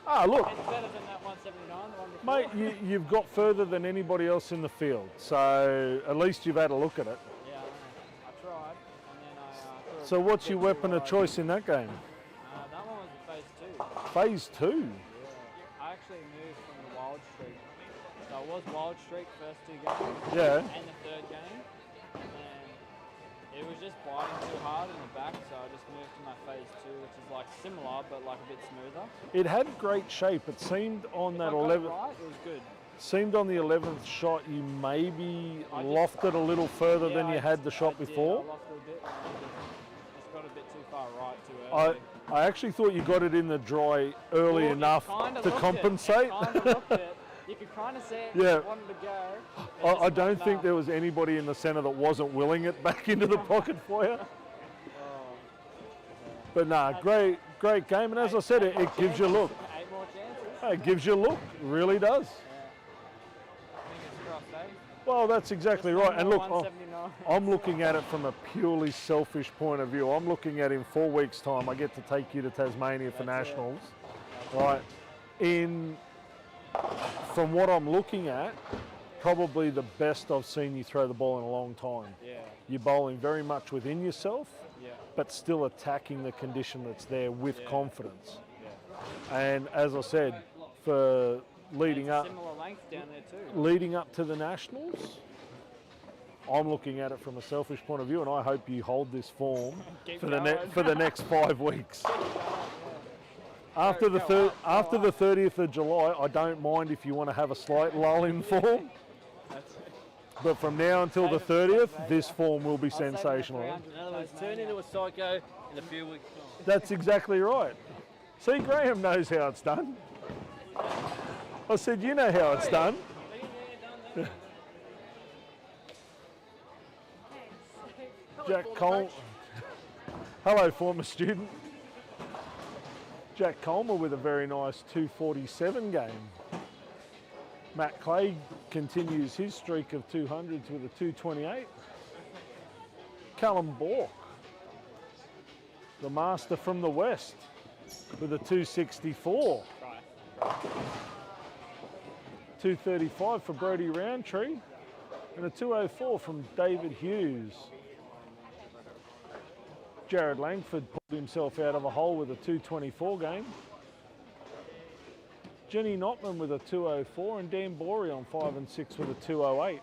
Ah, look, It's better than that 179, the one before. mate, you've got further than anybody else in the field, so at least you've had a look at it. Yeah, I know. I tried, and then I So what's your weapon of choice in that game? that one was the phase 2. Phase 2. Yeah. I actually moved from the Wild Streak. So I was Wild Streak first 2 games. Yeah. And the 3rd game. And it was just biting too hard in the back, so I just moved to my phase 2, which is like similar, but like a bit smoother. It had great shape. It seemed on that If I got it 11th. right, it was good. Seemed on the 11th shot you maybe I just- lofted a little further Yeah, than you had the shot I did. before. I lost it a bit, and I just got a bit too far right too early. I actually thought you got it in the dry early Well, it enough kinda to looked compensate. It kind of looked it. You could kind of see it. Yeah. It wanted to go. It I just don't wasn't think enough. there was anybody in the centre that wasn't willing it back into the pocket for you. Oh. But nah, great game. And as I said, it gives you a look. 8 more chances. It gives you a look. It really does. Fingers crossed, eh? Well, that's exactly right. And look, 179. I'm looking at it from a purely selfish point of view. I'm looking at in 4 weeks' time, I get to take you to Tasmania for That's it. nationals, right? From what I'm looking at, probably the best I've seen you throw the ball in a long time. Yeah, You're bowling very much within yourself, yeah, but still attacking the condition that's there with Yeah. confidence. yeah. And as I said, for leading It's a up, similar length down there too. leading up to the nationals, I'm looking at it from a selfish point of view, and I hope you hold this form Keep for going. the next 5 weeks. After Go up. the 30th of July, I don't mind if you want to have a slight lull in form, That's it. but from now until the Save it for 30th, later. this form will be I'll save it for sensational. 300 In other words, turn into a psycho in a few weeks' time. That's exactly right. See, Graham knows how it's done. I said, you know how it's done. Jack Cole. Hello, former student. Jack Colmer with a very nice 247 game. Matt Clay continues his streak of 200s with a 228. Callum Bork, the master from the West, with a 264. 235 for Brody Roundtree and a 204 from David Hughes. Jared Langford pulled himself out of a hole with a 224 game. Jenny Notman with a 204 and Dan Borey on 5 and 6 with a 208.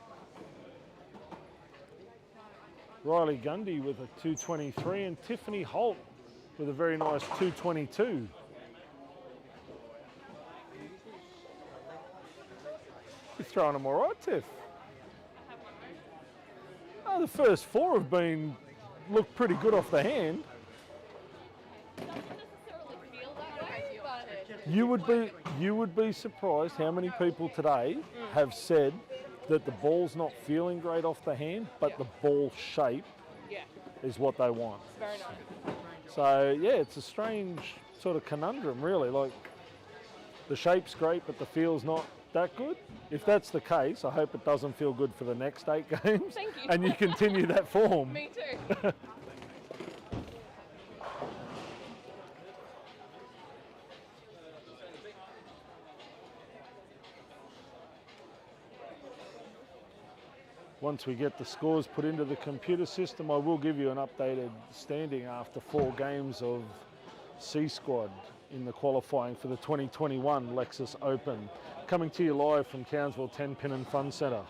Riley Gundy with a 223 and Tiffany Holt with a very nice 222. You're throwing them all right, Tiff. Oh, the first 4 have been looked pretty good off the hand. doesn't necessarily feel that way, but You would be surprised how many people today have said that the ball's not feeling great off the hand, but the ball shape yeah, is what they want. it's very nice. So yeah, it's a strange sort of conundrum, really. Like the shape's great, but the feel's not that good. If that's the case, I hope it doesn't feel good for the next 8 games, Thank you. and you continue that form. Me too. Once we get the scores put into the computer system, I will give you an updated standing after 4 games of C Squad. in the qualifying for the 2021 Lexus Open. Coming to you live from Townsville 10 Pin and Fun Centre.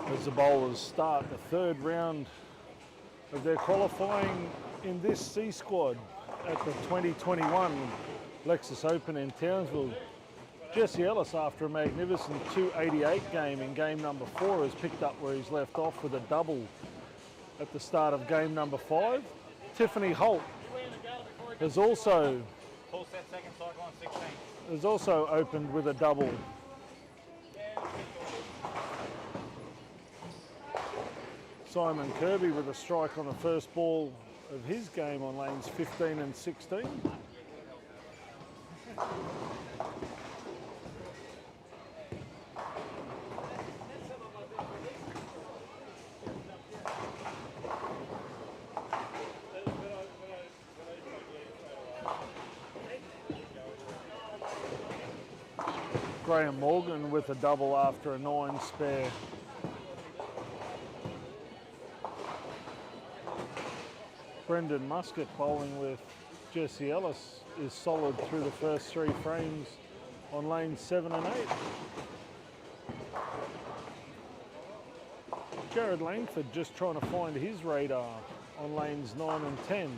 As the bowlers start the third round of their qualifying in this C squad at the 2021 Lexus Open in Townsville. Jesse Ellis, after a magnificent 288 game in game number 4, has picked up where he's left off with a double at the start of game number 5. Tiffany Holt has also opened with a double Simon Kirby with a strike on the first ball of his game on lanes 15 and 16. Graham Morgan with a double after a 9 spare. Brendan Muscat bowling with Jesse Ellis is solid through the first 3 frames on lanes 7 and 8. Jared Langford just trying to find his radar on lanes 9 and 10.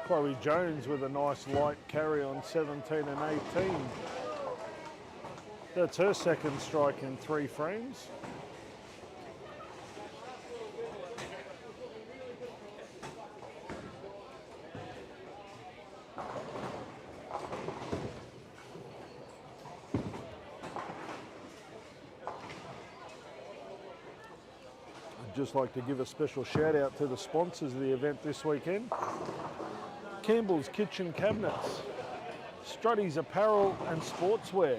Chloe Jones with a nice light carry on 17 and 18. That's her second strike in 3 frames. I'd just like to give a special shout out to the sponsors of the event this weekend. Campbell's Kitchen Cabinets, Struddy's Apparel and Sportswear,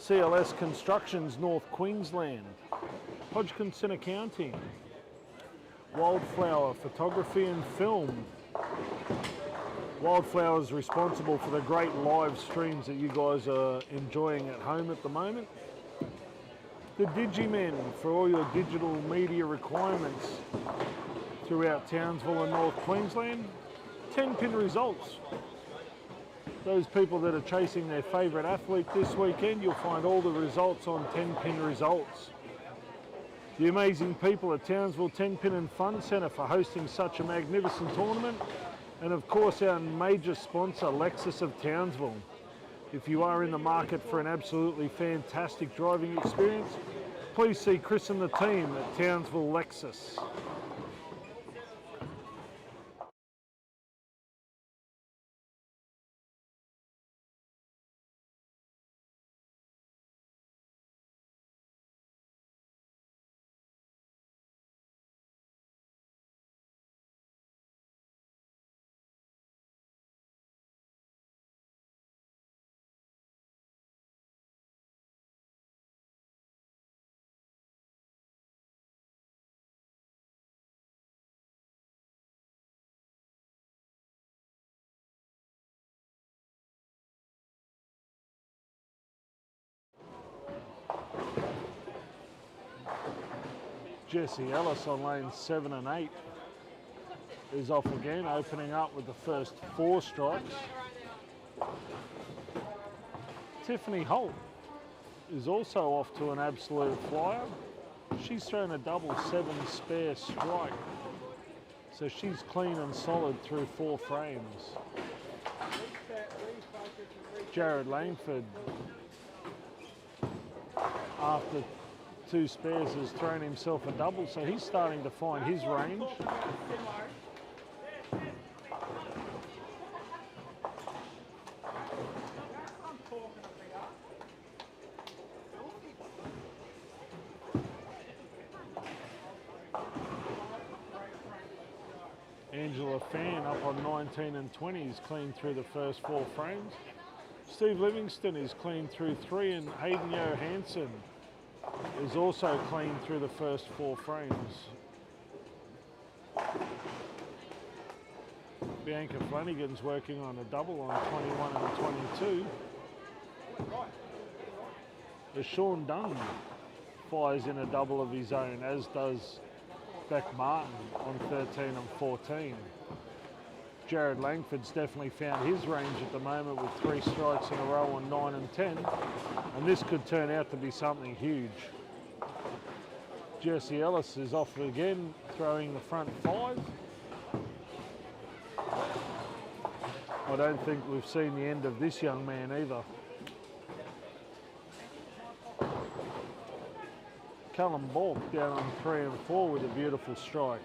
CLS Constructions North Queensland, Hodgkinson Accounting, Wildflower Photography and Film. Wildflower is responsible for the great live streams that you guys are enjoying at home at the moment. The Digimen for all your digital media requirements throughout Townsville and North Queensland. 10-pin results. Those people that are chasing their favourite athlete this weekend, you'll find all the results on 10-pin results. The amazing people at Townsville 10-pin and Fun Centre for hosting such a magnificent tournament. And of course our major sponsor, Lexus of Townsville. If you are in the market for an absolutely fantastic driving experience, please see Chris and the team at Townsville Lexus. Jesse Ellis on lanes 7 and 8 is off again, opening up with the first 4 strikes. Tiffany Holt is also off to an absolute flyer. She's thrown a double 7 spare strike, so she's clean and solid through 4 frames. Jared Langford, after 2 spares, has thrown himself a double, so he's starting to find his range. Angela Fan up on 19 and 20 is clean through the first 4 frames. Steve Livingston is clean through 3, and Hayden Johansson is also clean through the first 4 frames. Bianca Flanagan's working on a double on 21 and 22. As Sean Dunn fires in a double of his own, as does Beck Martin on 13 and 14. Jared Langford's definitely found his range at the moment with 3 strikes in a row on 9 and 10, and this could turn out to be something huge. Jesse Ellis is off again, throwing the front 5. I don't think we've seen the end of this young man either. Callum Bork down on 3 and 4 with a beautiful strike.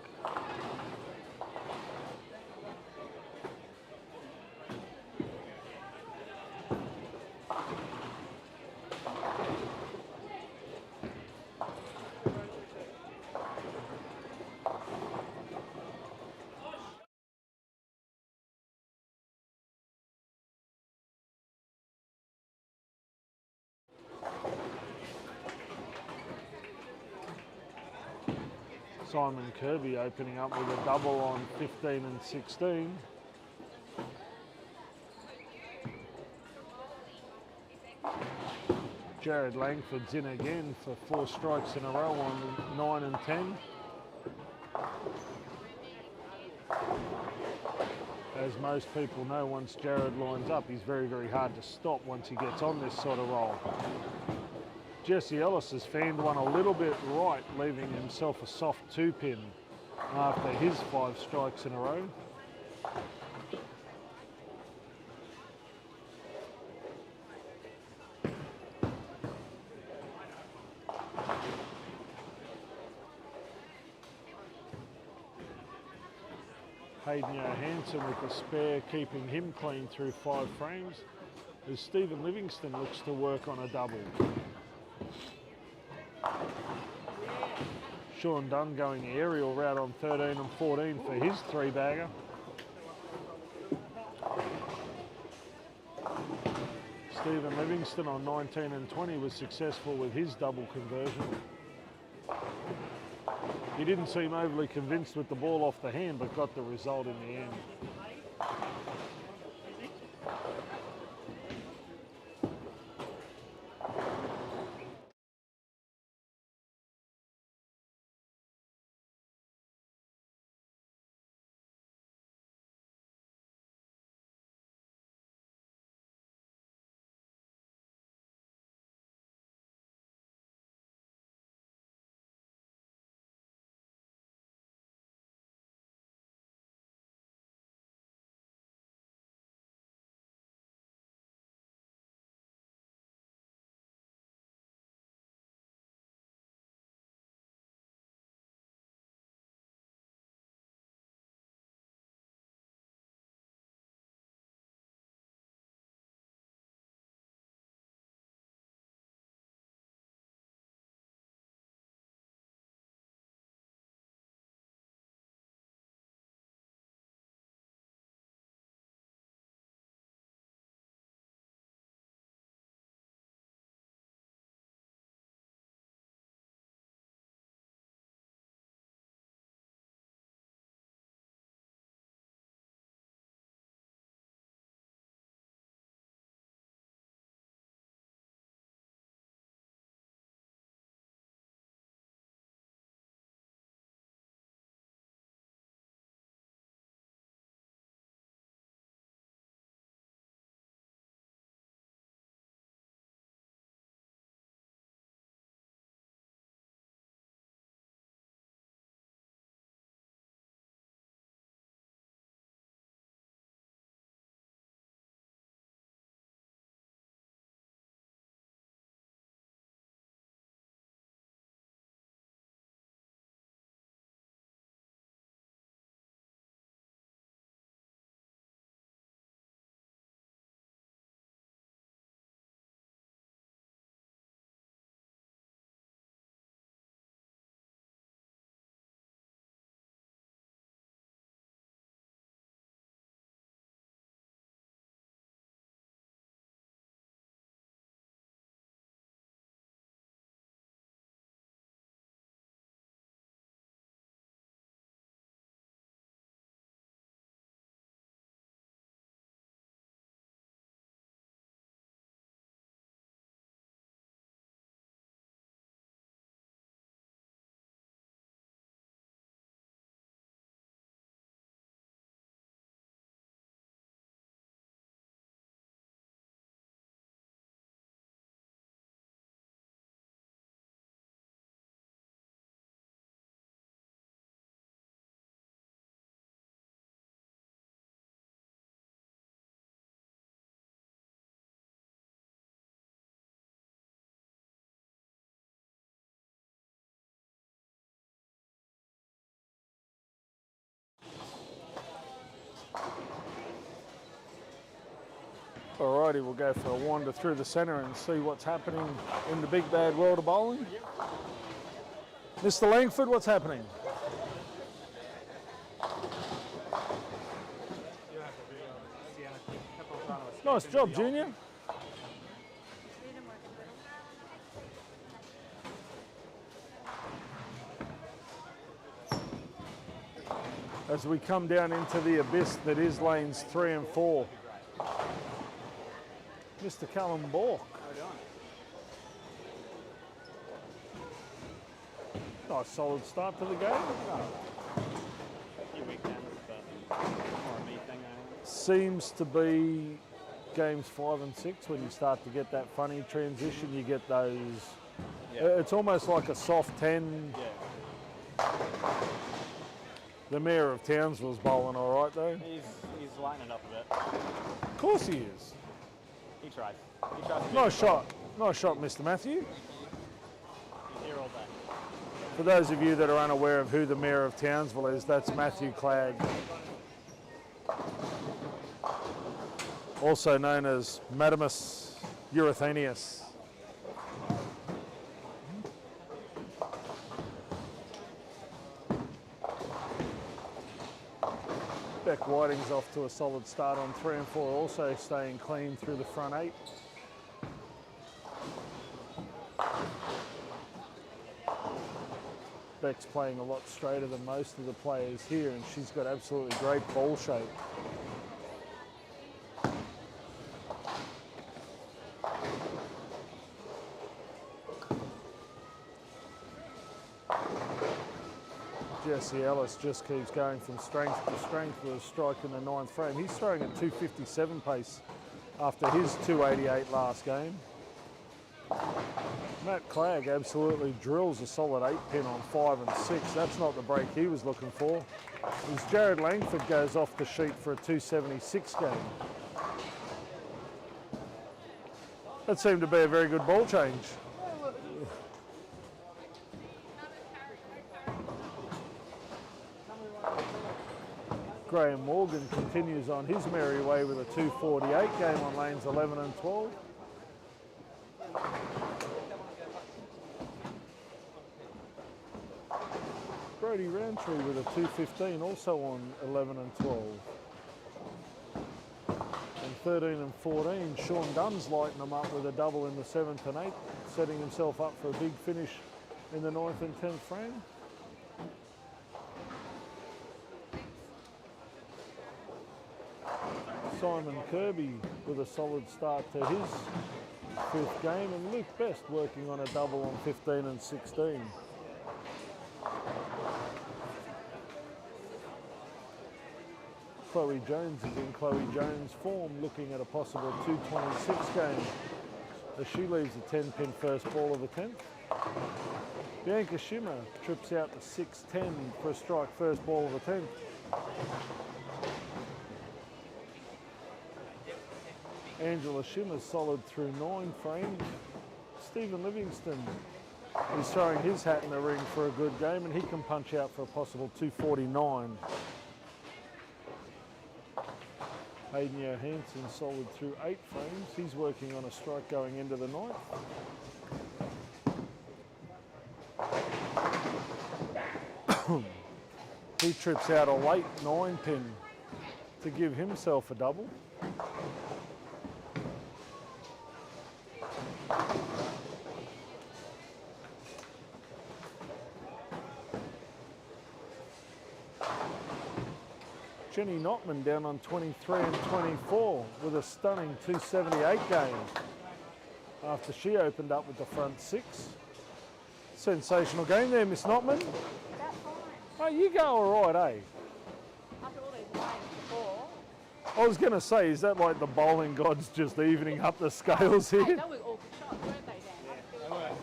Simon Kirby opening up with a double on 15 and 16. Jared Langford's in again for 4 strikes in a row on 9 and 10. As most people know, once Jared lines up, he's very, very hard to stop once he gets on this sort of roll. Jesse Ellis has fanned one a little bit right, leaving himself a soft 2-pin after his 5 strikes in a row. Hayden Johansson with the spare, keeping him clean through 5 frames, as Stephen Livingston looks to work on a double. Sean Dunn going aerial route on 13 and 14 for his 3-bagger. Stephen Livingston on 19 and 20 was successful with his double conversion. He didn't seem overly convinced with the ball off the hand, but got the result in the end. Alrighty, we'll go for a wander through the centre and see what's happening in the big bad world of bowling. Mr. Langford, what's happening? Nice job, Junior. as we come down into the abyss that is lanes 3 and 4. Mr. Callum Bork. Nice solid start to the game. Few weekends, but more a me thing. Seems to be games 5 and 6 when you start to get that funny transition. You get those. Yeah. It's almost like a soft 10. Yeah. The mayor of Townsville's bowling all right though. He's lighting it up a bit. Of course he is. He tries. He tries to Nice shot. Nice shot, Mr. Matthew. He's here all day. For those of you that are unaware of who the mayor of Townsville is, that's Matthew Clagg. Also known as Madamus Eurythenius. Beck Whiting's off to a solid start on 3 and 4, also staying clean through the front 8. Beck's playing a lot straighter than most of the players here, and she's got absolutely great ball shape. Jesse Ellis just keeps going from strength to strength with a strike in the 9th frame. He's throwing at 257 pace after his 288 last game. Matt Clagg absolutely drills a solid 8-pin on 5 and 6. That's not the break he was looking for. As Jared Langford goes off the sheet for a 276 game. That seemed to be a very good ball change. Graham Morgan continues on his merry way with a 248 game on lanes 11 and 12. Brody Roundtree with a 215 also on 11 and 12. And 13 and 14, Sean Dunn's lighting them up with a double in the 7th and 8th, setting himself up for a big finish in the 9th and 10th frame. Simon Kirby with a solid start to his 5th game, and Luke Best working on a double on 15 and 16. Chloe Jones is in Chloe Jones form, looking at a possible 226 game as she leaves a 10-pin first ball of the 10th. Bianca Schimmer trips out the 6-10 for a strike first ball of the 10th. Angela Schimmer's solid through 9 frames. Stephen Livingston is throwing his hat in the ring for a good game, and he can punch out for a possible 249. Hayden Johansson solid through 8 frames. He's working on a strike going into the 9th. He trips out a late 9-pin to give himself a double. Jenny Notman down on 23 and 24 with a stunning 278 game after she opened up with the front 6. Sensational game there, Miss Notman. That's fine. Oh, you go all right, eh? After all these games before. I was going to say, is that like the bowling gods just evening up the scales Hey, here? that was awful shots, weren't they, Dan?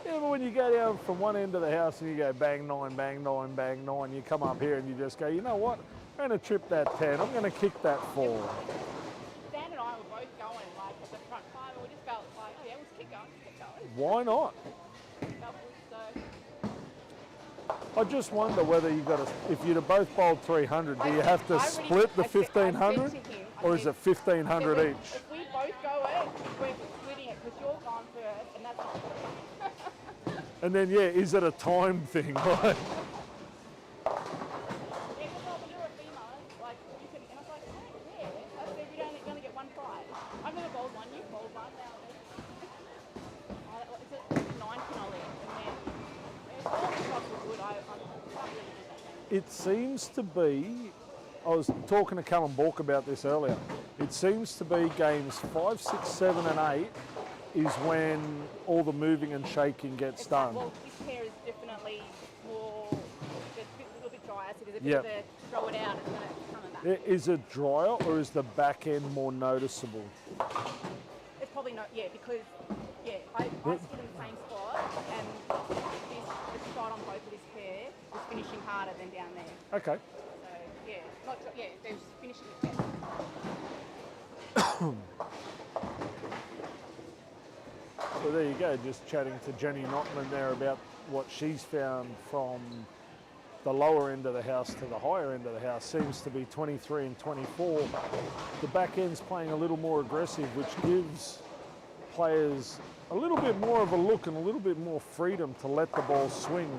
Yeah, but when you go down from one end of the house and you go bang 9, bang 9, bang 9, you come up here and you just go, you know what? I'm going to trip that 10. I'm going to kick that 4. Dan and I were both going like at the front 5, and we just felt like, oh yeah, let's keep going, keep going. Why not? So I just wonder whether you've got to, if you'd have both bowled 300, do you have to split the 1,500, or is it 1,500 each? If we both go it, we're splitting it because you're gone first, and that's not And then, yeah, is it a time thing, right? Yeah, because you're a female, like you can, and I was like, oh, yeah, I said we don't gonna get one prize. I've never bowled one, you've bowled one now. It's a 9 pin I left, and then all the shots were good. I can't really do that. It seems to be, I was talking to Callum Bork about this earlier, it seems to be games 5, 6, 7 and 8 is when all the moving and shaking gets done. Well, this pair is definitely more, it's a little bit drier, so there's a bit Yep. of a throw it out, it's going to come back. Is it drier or is the back end more noticeable? It's probably not, yeah, because, yeah, I skid in the same spot, and the spot on both of this pair was finishing harder than down there. Okay. So, yeah, they're just finishing it better. So there you go, just chatting to Jenny Notman there about what she's found from the lower end of the house to the higher end of the house. Seems to be 23 and 24. The back end's playing a little more aggressive, which gives players a little bit more of a look and a little bit more freedom to let the ball swing.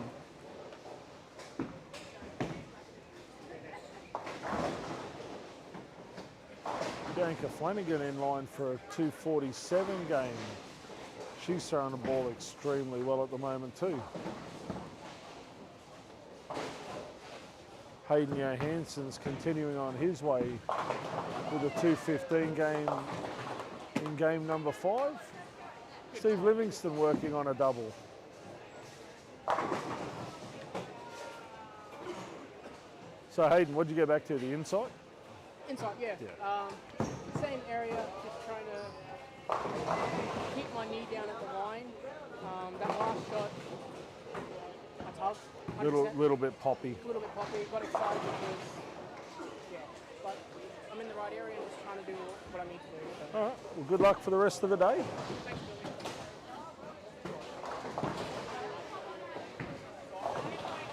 Bianca Flanagan in line for a 247 game. She's throwing the ball extremely well at the moment too. Hayden Johansson's continuing on his way with a 215 game in game number 5. Steve Livingston working on a double. So Hayden, what did you go back to, the inside? Inside, yeah. Same area, just trying to keep my knee down at the line. That last shot, I tugged. 100%. Little bit poppy. A little bit poppy, got excited because, yeah, but I'm in the right area and just trying to do what I need to do. So. All right, well good luck for the rest of the day. Thanks,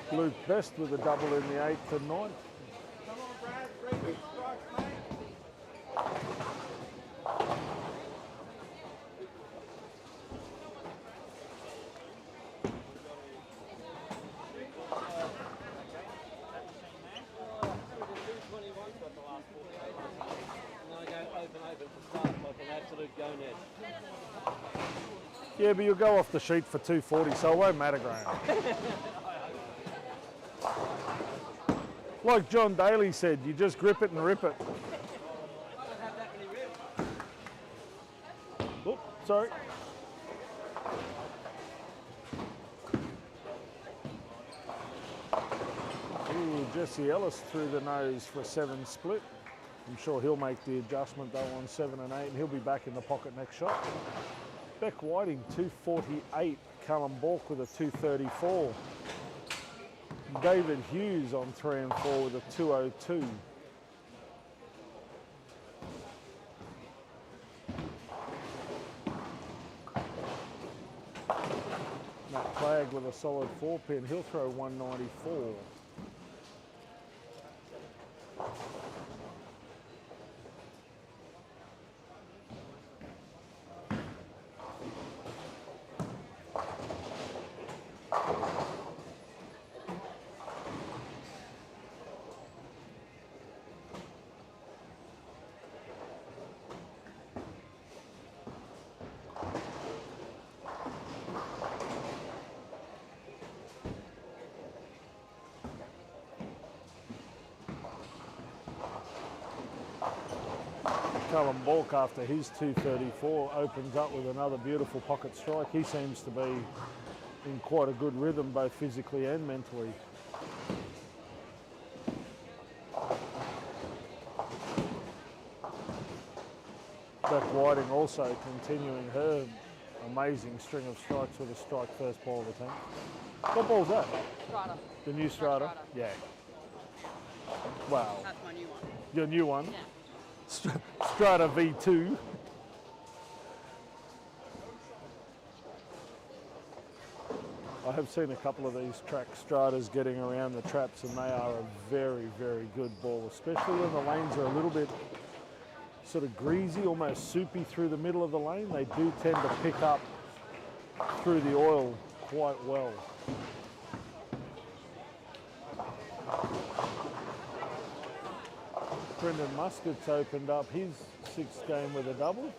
Billy. Luke Best with a double in the 8th and 9th. Yeah, but you'll go off the sheet for 240, so it won't matter, Graham. Like John Daly said, you just grip it and rip it. Oop, sorry. Ooh, Jesse Ellis through the nose for a 7 split. I'm sure he'll make the adjustment though on 7 and 8, and he'll be back in the pocket next shot. Beck Whiting, 248. Callum Bork with a 234. David Hughes on 3 and 4 with a 202. Matt Flagg with a solid 4-pin. He'll throw 194. Callum Bork, after his 234, opens up with another beautiful pocket strike. He seems to be in quite a good rhythm, both physically and mentally. Beck Whiting also continuing her amazing string of strikes with a strike first ball of the team. What ball's that? Strata. The new Strata? Strata. Yeah. Wow. That's my new one. Your new one? Yeah. Strata V2. I have seen a couple of these track Stratas getting around the traps, and they are a very, very good ball, especially when the lanes are a little bit sort of greasy, almost soupy through the middle of the lane. They do tend to pick up through the oil quite well. Brendan Muscat's opened up his 6th game with a double.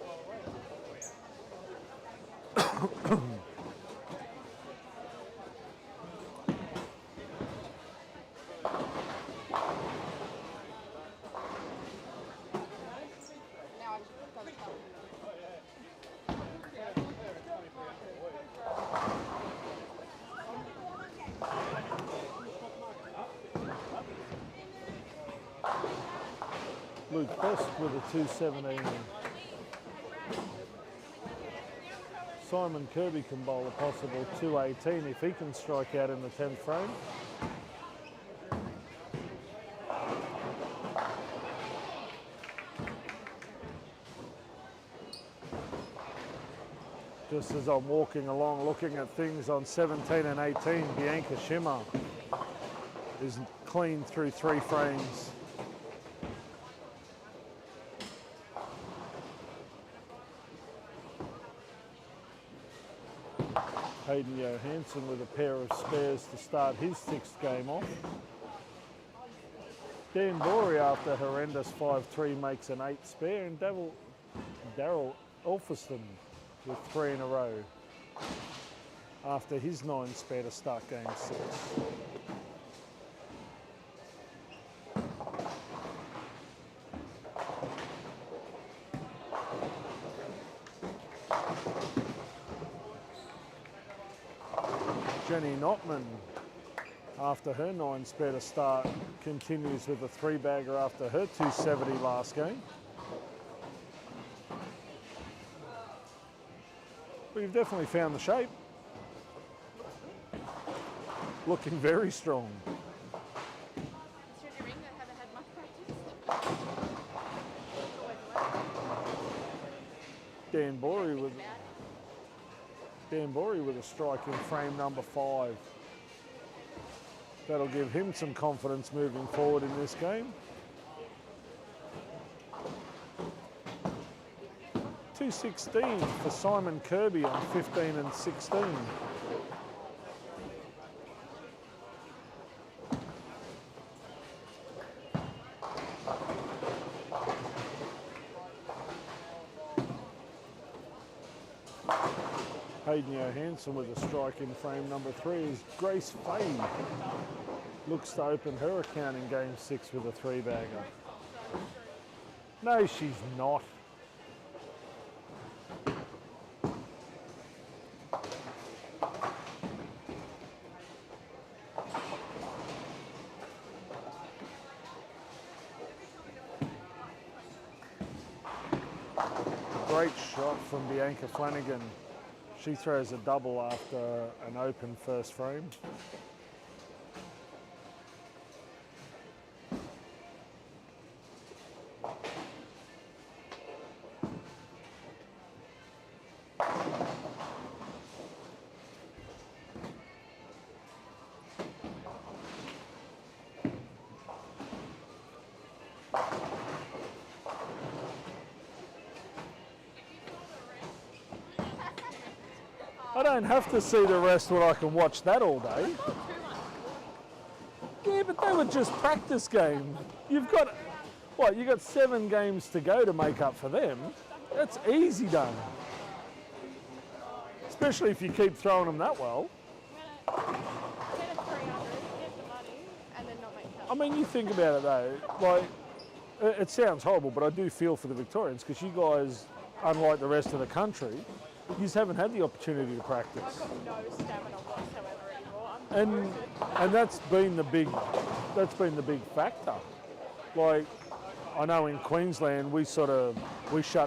absolute best with a 217. Simon Kirby can bowl a possible 218 if he can strike out in the 10th frame. Just as I'm walking along looking at things on 17 and 18, Bianca Schimmer is clean through 3 frames. Hayden Johansson with a pair of spares to start his 6th game off. Dan Bory, after horrendous 5-3, makes an 8 spare, and Daryl Elphiston with 3 in a row after his 9 spare to start game 6. Jenny Notman, after her 9 spare to start, continues with a 3-bagger after her 270 last game. We've definitely found the shape. Looking very strong. Should you ring that haven't had much practice? Dan Bory with a strike in frame number 5. That'll give him some confidence moving forward in this game. 216 for Simon Kirby on 15 and 16. Hayden Johansson with a strike in frame number 3 as Grace Fay looks to open her account in game 6 with a 3-bagger. No, she's not. Great shot from Bianca Flanagan. She throws a double after an open first frame. I don't have to see the rest when I can watch that all day. Yeah, but they were just practice games. You've got, what, you've got 7 games to go to make up for them. That's easy done. Especially if you keep throwing them that well. Get a 300, get the money, and then not make cuts. I mean, you think about it though, like, it sounds horrible, but I do feel for the Victorians because you guys, unlike the rest of the country, you just haven't had the opportunity to practice. I've got no stamina whatsoever anymore. And that's been the big factor. Like, I know in Queensland we shut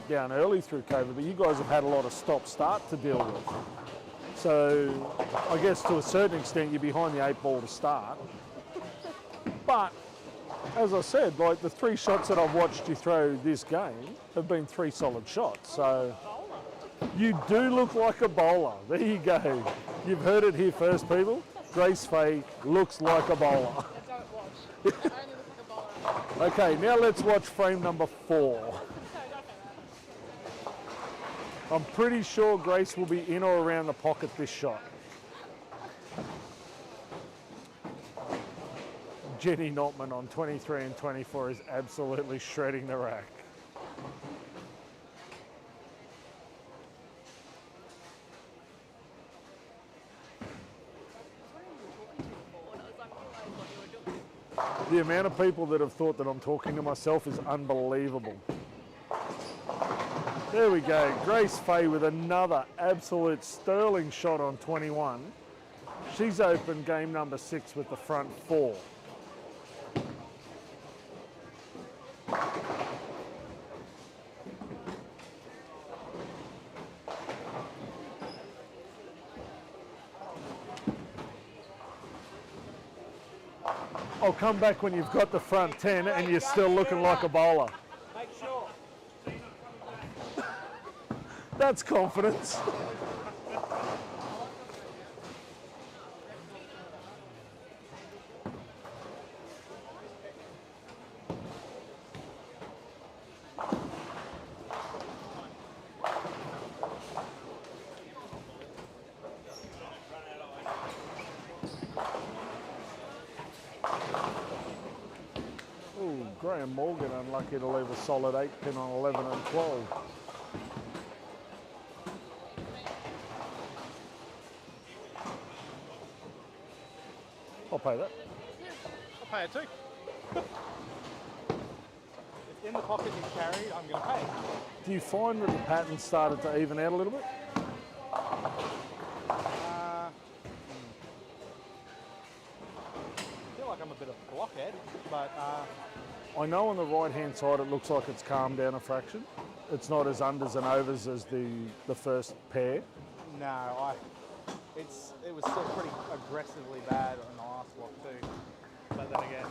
down early through COVID, but you guys have had a lot of stop-start to deal with. So I guess to a certain extent you're behind the 8 ball to start. But as I said, like the 3 shots that I've watched you throw this game have been 3 solid shots. So you do look like a bowler. There you go. You've heard it here first, people. Grace Fay looks like a bowler. I don't watch. I only look like a bowler. Okay, now let's watch frame number 4. I'm pretty sure Grace will be in or around the pocket this shot. Jenny Notman on 23 and 24 is absolutely shredding the rack. The amount of people that have thought that I'm talking to myself is unbelievable. There we go. Grace Fay with another absolute sterling shot on 21. She's opened game number 6 with the front 4. I'll come back when you've got the front 10 and you're still looking like a bowler. Make sure. That's confidence. Ooh, Graham Morgan unlucky to leave a solid 8 pin on 11 and 12. I'll pay that. I'll pay it too. It's in the pocket you carried, I'm going to pay it. Do you find that the pattern started to even out a little bit? I feel like I'm a bit of a blockhead, but I know on the right-hand side it looks like it's calmed down a fraction. It's not as unders and overs as the first pair. no, it was still pretty aggressively bad on the last block too. But then again,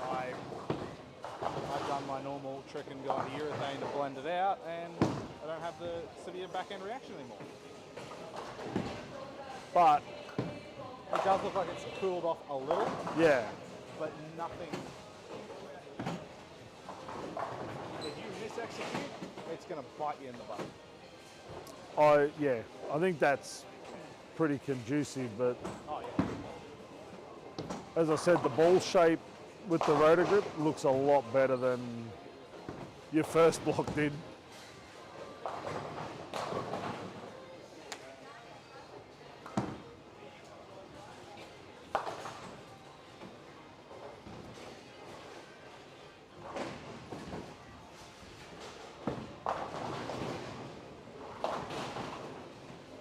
I've done my normal trick and got the urethane to blend it out, and I don't have the severe back end reaction anymore. But, It does look like it's cooled off a little, yeah, but nothing. If you mis-execute, it's going to bite you in the butt. I think that's pretty conducive, but Oh yeah. as I said, the ball shape with the rotor grip looks a lot better than your first block did.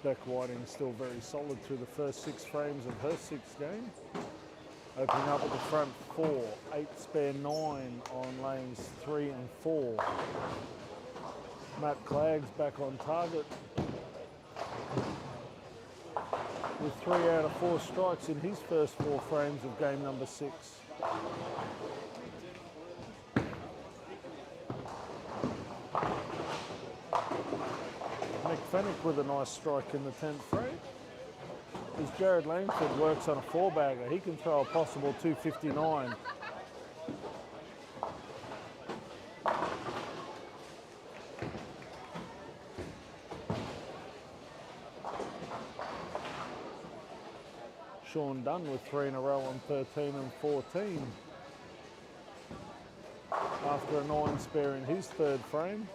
Beck Whiting still very solid through the first 6 frames of her 6th game. Opening up with the front 4, 8 spare 9 on lanes 3 and 4. Matt Clagg's back on target with 3 out of 4 strikes in his first 4 frames of game number 6. Nick Fennick with a nice strike in the 10th frame. As Jared Langford works on a 4-bagger, he can throw a possible 259. Sean Dunn with 3 in a row on 13 and 14. After a 9 spare in his 3rd frame.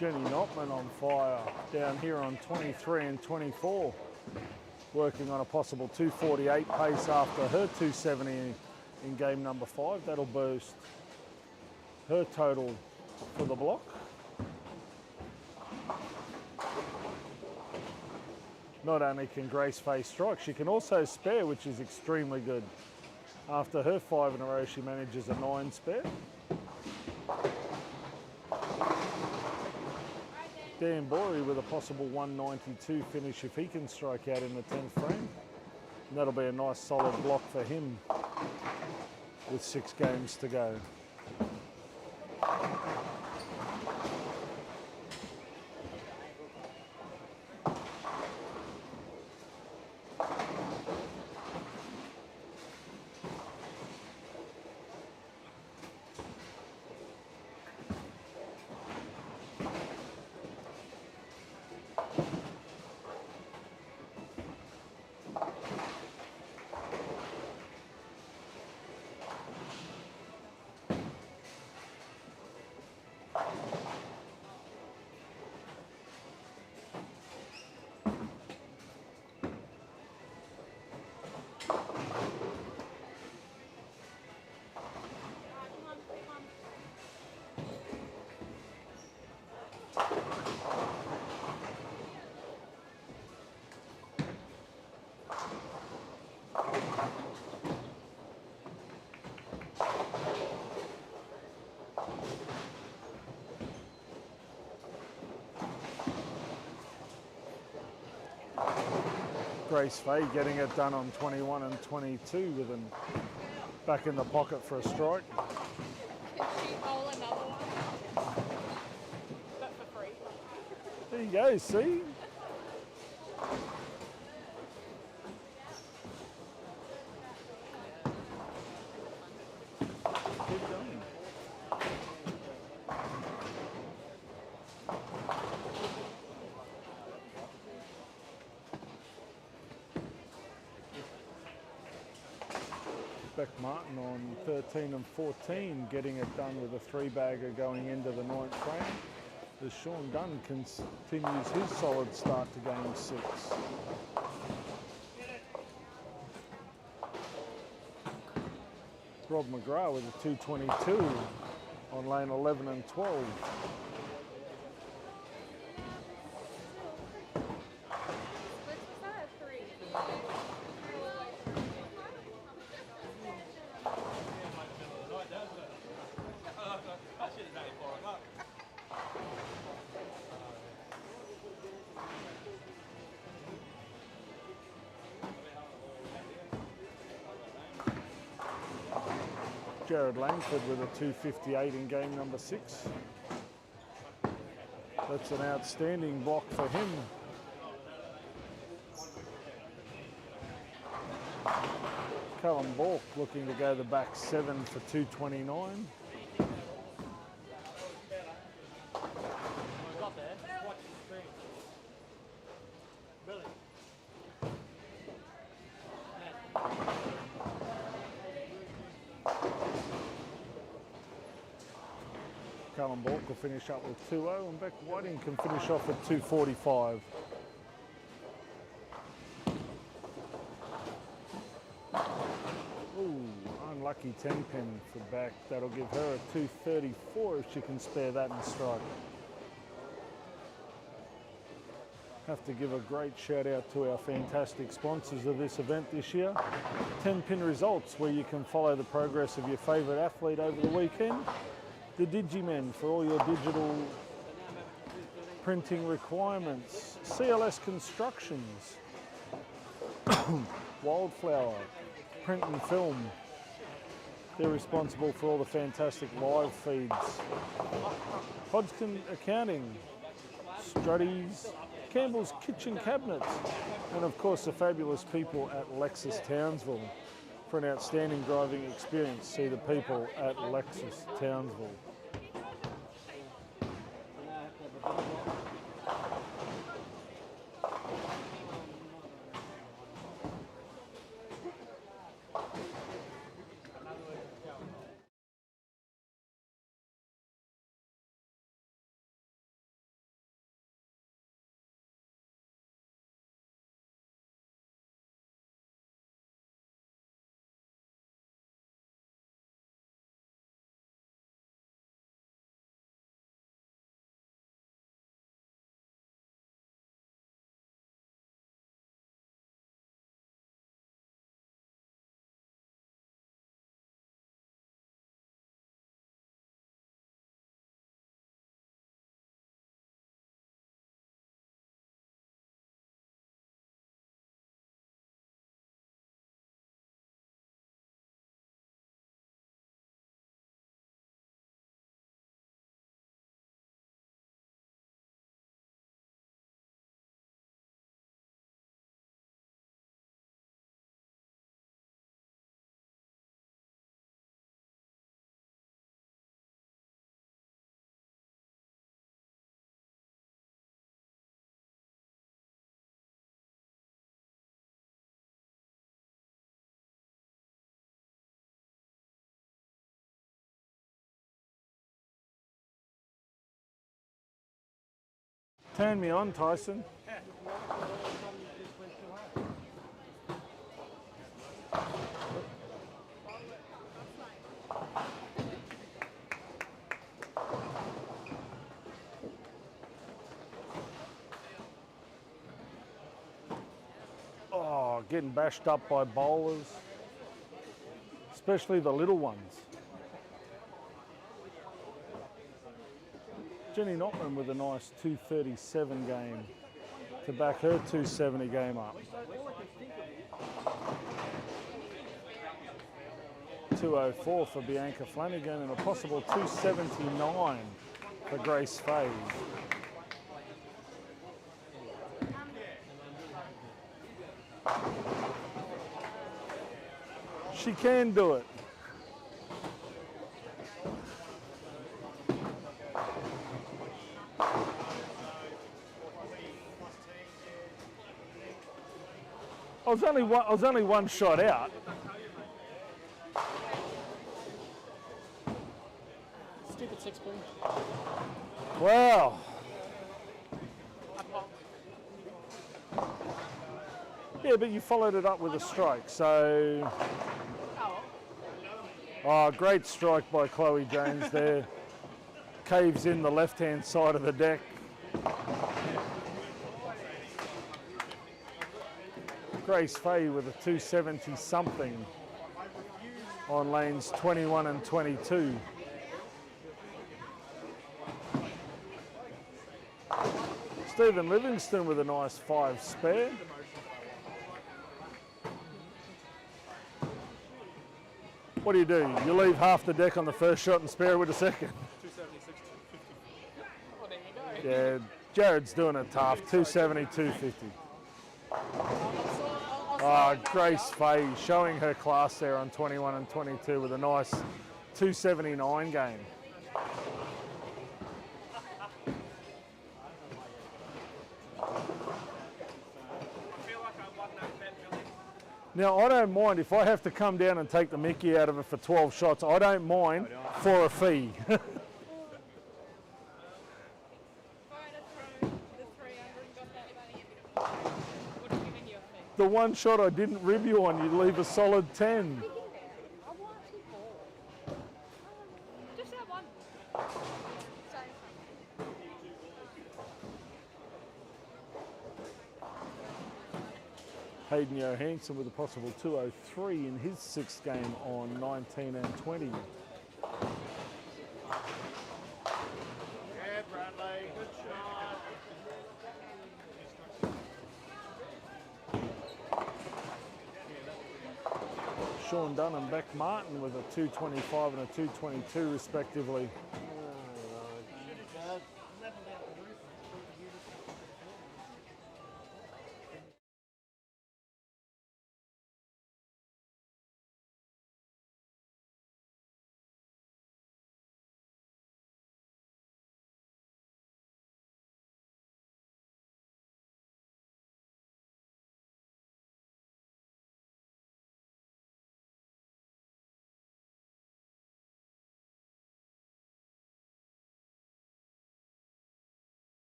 Jenny Notman on fire down here on 23 and 24, working on a possible 248 pace after her 270 in game number 5. That'll boost her total for the block. Not only can Grace Faye strike, she can also spare, which is extremely good. After her 5 in a row, she manages a 9 spare. Dan Bory with a possible 192 finish if he can strike out in the 10th frame. And that'll be a nice solid block for him with 6 games to go. Grace Fay getting it done on 21 and 22 with them back in the pocket for a strike. Can she bowl another one? But for free. There you go, see? Keep going. Beck Martin on 13 and 14 getting it done with a three-bagger going into the ninth frame as Sean Dunn continues his solid start to game 6. Rob McGrath with a 222 on lane 11 and 12. Which was that? 3. Jared Langford with a 258 in game number 6. That's an outstanding block for him. Callum Bork looking to go the back 7 for 229. Callum Bork will finish up with 2-0 and Beck Whiting can finish off at 245. Ooh, unlucky 10 pin for Beck. That'll give her a 234 if she can spare that in strike. Have to give a great shout out to our fantastic sponsors of this event this year. 10 pin results where you can follow the progress of your favourite athlete over the weekend. The Digimen for all your digital printing requirements. CLS Constructions. Wildflower Print and Film. They're responsible for all the fantastic live feeds. Hodgkin Accounting. Struddy's. Campbell's Kitchen Cabinets. And of course the fabulous people at Lexus Townsville. For an outstanding driving experience, see the people at Lexus Townsville. Turn me on, Tyson. getting bashed up by bowlers, especially the little ones. Jenny Notman with a nice 237 game to back her 270 game up. 204 for Bianca Flanagan and a possible 279 for Grace Fay. She can do it. I was only one shot out. Stupid 6 spoon. Wow. Yeah, but you followed it up with a strike, so... Oh, great strike by Chloe James there. Caves in the left-hand side of the deck. Grace Fay with a 270 something on lanes 21 and 22. Stephen Livingston with a nice 5 spare. What do? You leave half the deck on the first shot and spare with a second. 276, 250. Well, there you go. Yeah, Jared's doing it tough. 270, 250. Grace Fay showing her class there on 21 and 22 with a nice 279 game. Now, I don't mind if I have to come down and take the mickey out of it for 12 shots. I don't mind for a fee. If I had thrown the 300 and got that money, would have given you a fee. The one shot I didn't rib you on, you'd leave a solid 10. I want people. Just that one. Sorry. Hayden Johansson with a possible 203 in his 6th game on 19 and 20. Yeah, Bradley, good shot. Sean Dunn and Beck Martin with a 225 and a 222 respectively.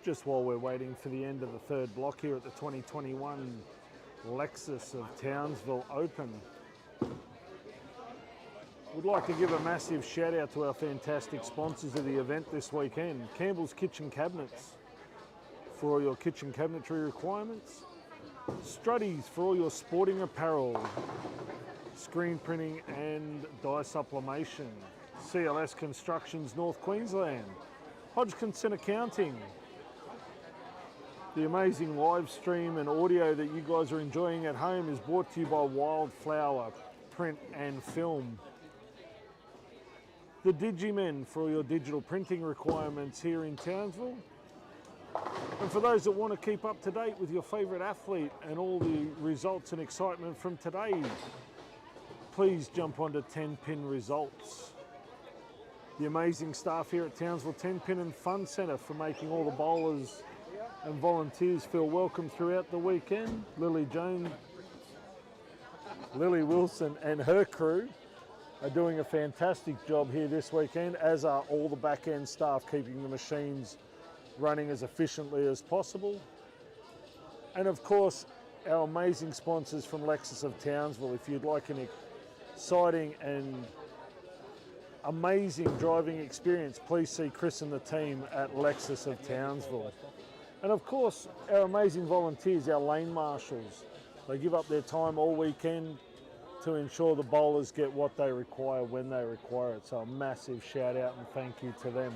just while we're waiting for the end of the third block here at the 2021 Lexus of Townsville Open. We'd like to give a massive shout out to our fantastic sponsors of the event this weekend. Campbell's Kitchen Cabinets for all your kitchen cabinetry requirements. Struddies for all your sporting apparel, screen printing and dye sublimation. CLS Constructions North Queensland. Hodgkinson Accounting. The amazing live stream and audio that you guys are enjoying at home is brought to you by Wildflower Print and Film. The Digimen for all your digital printing requirements here in Townsville. And for those that want to keep up to date with your favourite athlete and all the results and excitement from today, please jump onto 10-Pin Results. The amazing staff here at Townsville 10-Pin and Fun Centre for making all the bowlers and volunteers feel welcome throughout the weekend. Lily Wilson and her crew are doing a fantastic job here this weekend, as are all the back-end staff keeping the machines running as efficiently as possible. And of course, our amazing sponsors from Lexus of Townsville. If you'd like an exciting and amazing driving experience, please see Chris and the team at Lexus of Townsville. And of course, our amazing volunteers, our lane marshals. They give up their time all weekend to ensure the bowlers get what they require when they require it. So a massive shout out and thank you to them.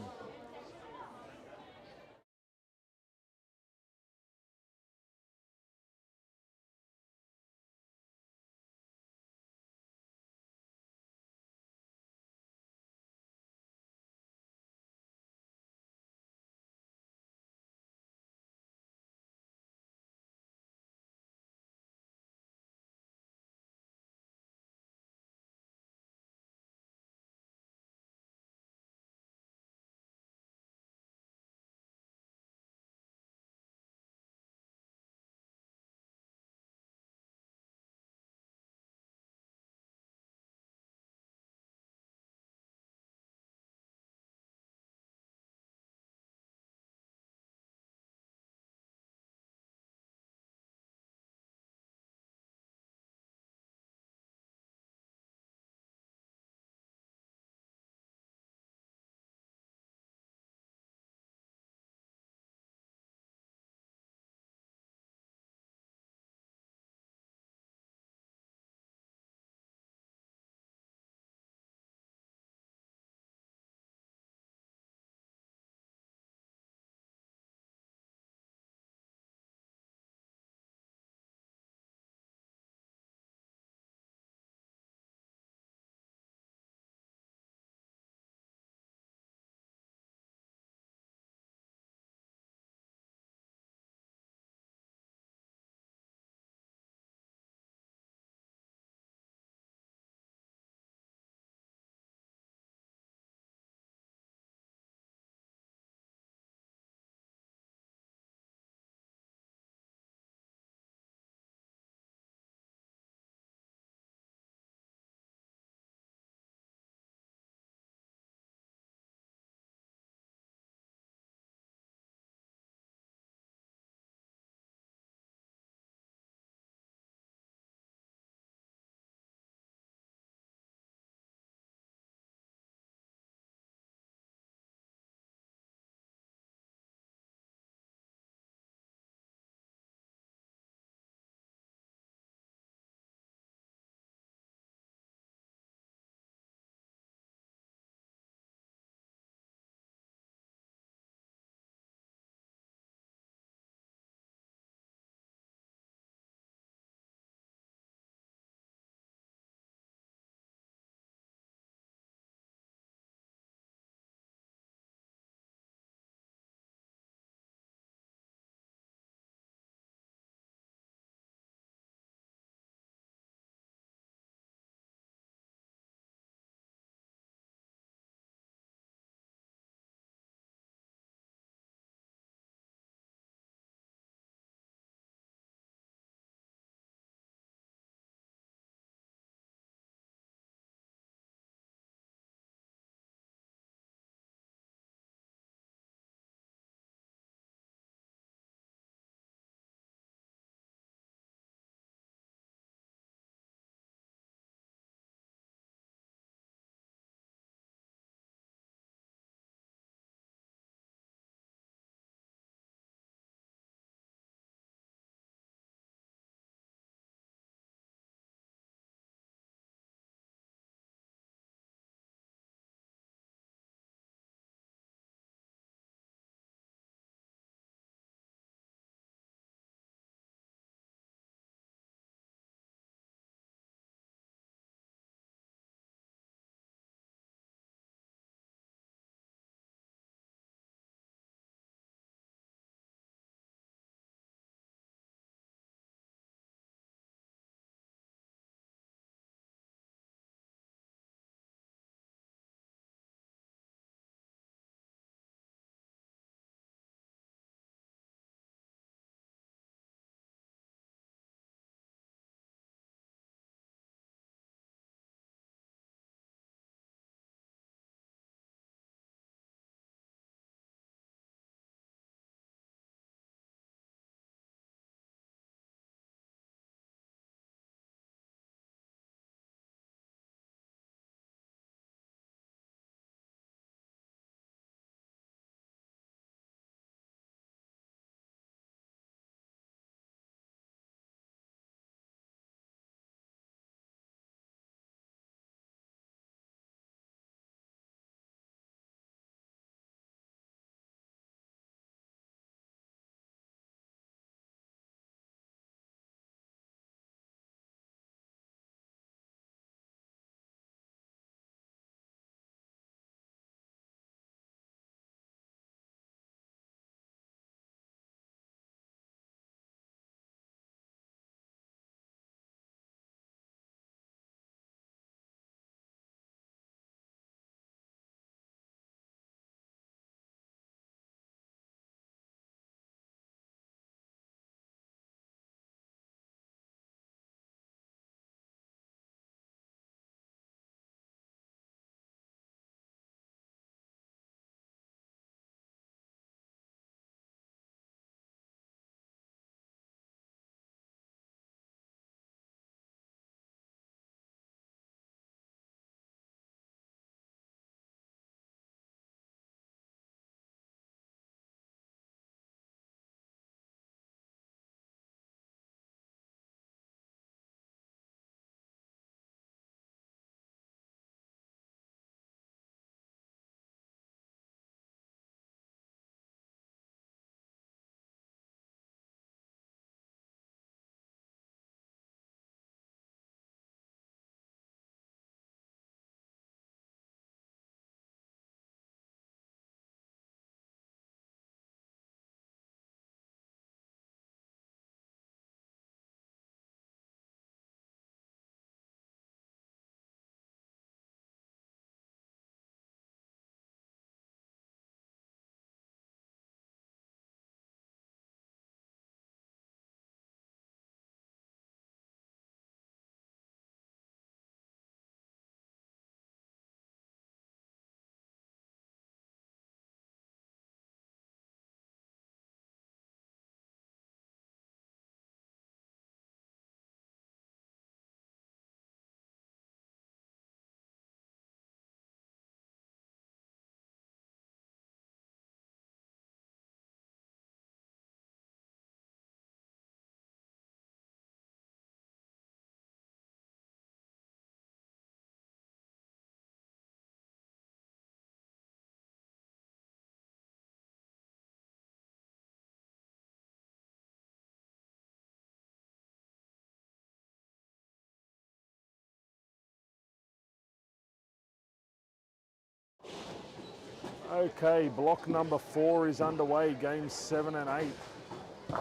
Okay, block number 4 is underway, games 7 and 8.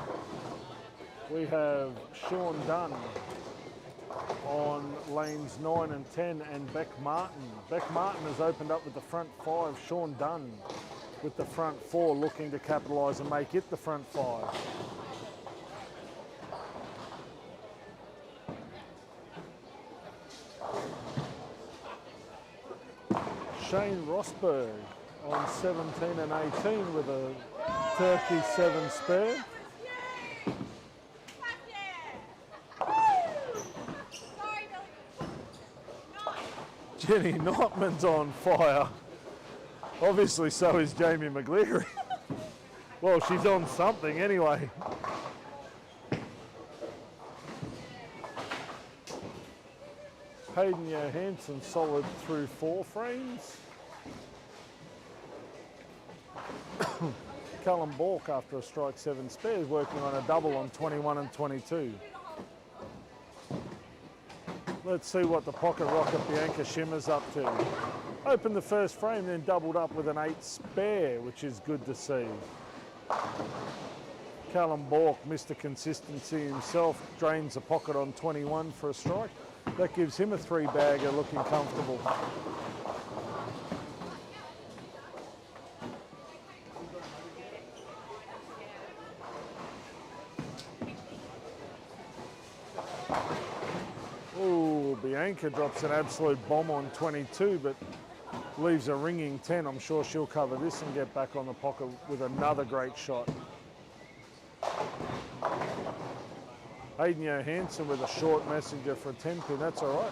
We have Sean Dunn on lanes 9 and 10 and Beck Martin. Beck Martin has opened up with the front 5. Sean Dunn with the front 4 looking to capitalise and make it the front 5. Shane Rosberg on 17 and 18 with a Turkey 7 spare. Jenny Notman's on fire. Obviously so is Jamie McGleary. Well, she's on something anyway. Hayden Johansson solid through 4 frames. Callum Bork after a strike 7 spares working on a double on 21 and 22. Let's see what the pocket rocket Bianca Schimmer's up to. Opened the first frame, then doubled up with an 8 spare, which is good to see. Callum Bork, Mr. Consistency himself, drains the pocket on 21 for a strike. That gives him a 3-bagger looking comfortable. Ooh, Bianca drops an absolute bomb on 22, but leaves a ringing 10. I'm sure she'll cover this and get back on the pocket with another great shot. Hayden Johansson with a short messenger for a 10 pin, that's all right.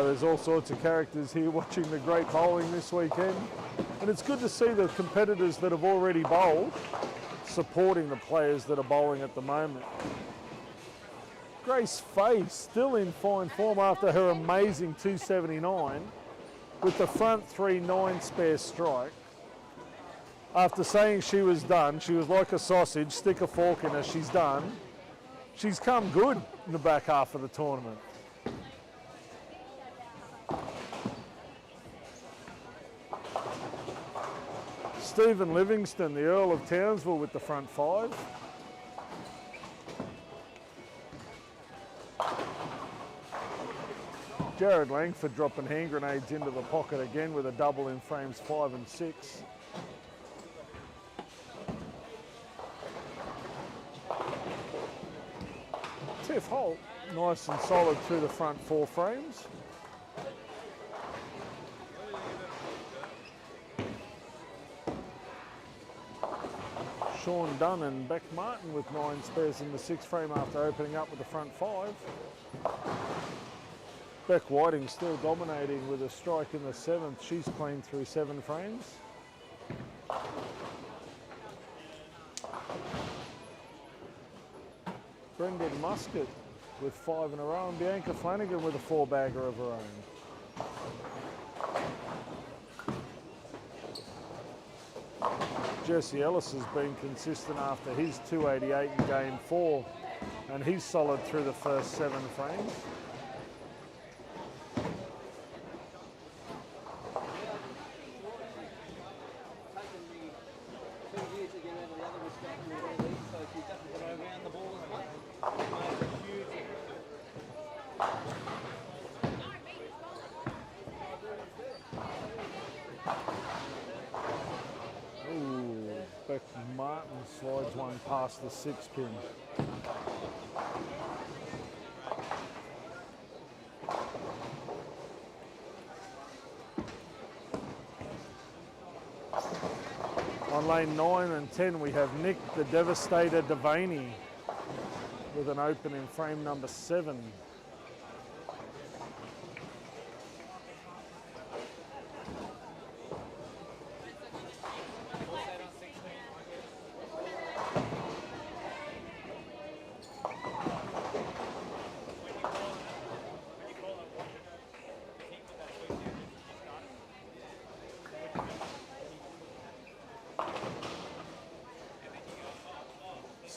There's all sorts of characters here watching the great bowling this weekend. And it's good to see the competitors that have already bowled supporting the players that are bowling at the moment. Grace Fay still in fine form after her amazing 279 with the front 3 9 spare strike. After saying she was done, she was like a sausage, stick a fork in her, she's done. She's come good in the back half of the tournament. Stephen Livingston, the Earl of Townsville with the front 5. Jared Langford dropping hand grenades into the pocket again with a double in frames 5 and 6. Tiff Holt, nice and solid through the front 4 frames. Sean Dunn and Beck Martin with 9 spares in the 6th frame after opening up with the front 5. Beck Whiting still dominating with a strike in the 7th. She's clean through 7 frames. Brendan Muscat with 5 in a row, and Bianca Flanagan with a 4-bagger of her own. Jesse Ellis has been consistent after his 288 in game 4, and he's solid through the first 7 frames. Martin slides one past the 6 pin. On lane 9 and 10 we have Nick the Devastator Devaney with an open in frame number 7.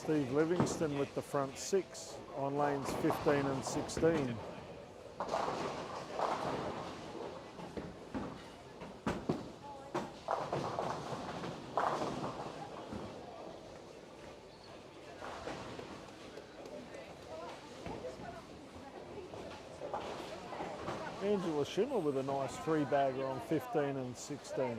Steve Livingston with the front 6 on lanes 15 and 16. Angela Schimmer with a nice 3-bagger on 15 and 16.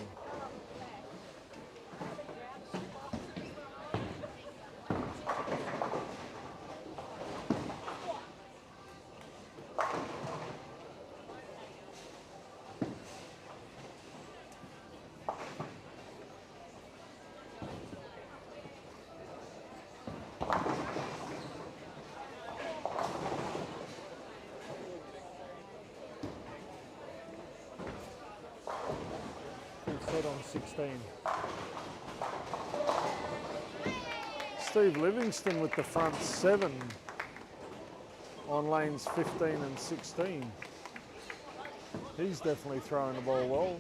Set on 16. Steve Livingston with the front 7 on lanes 15 and 16. He's definitely throwing the ball well.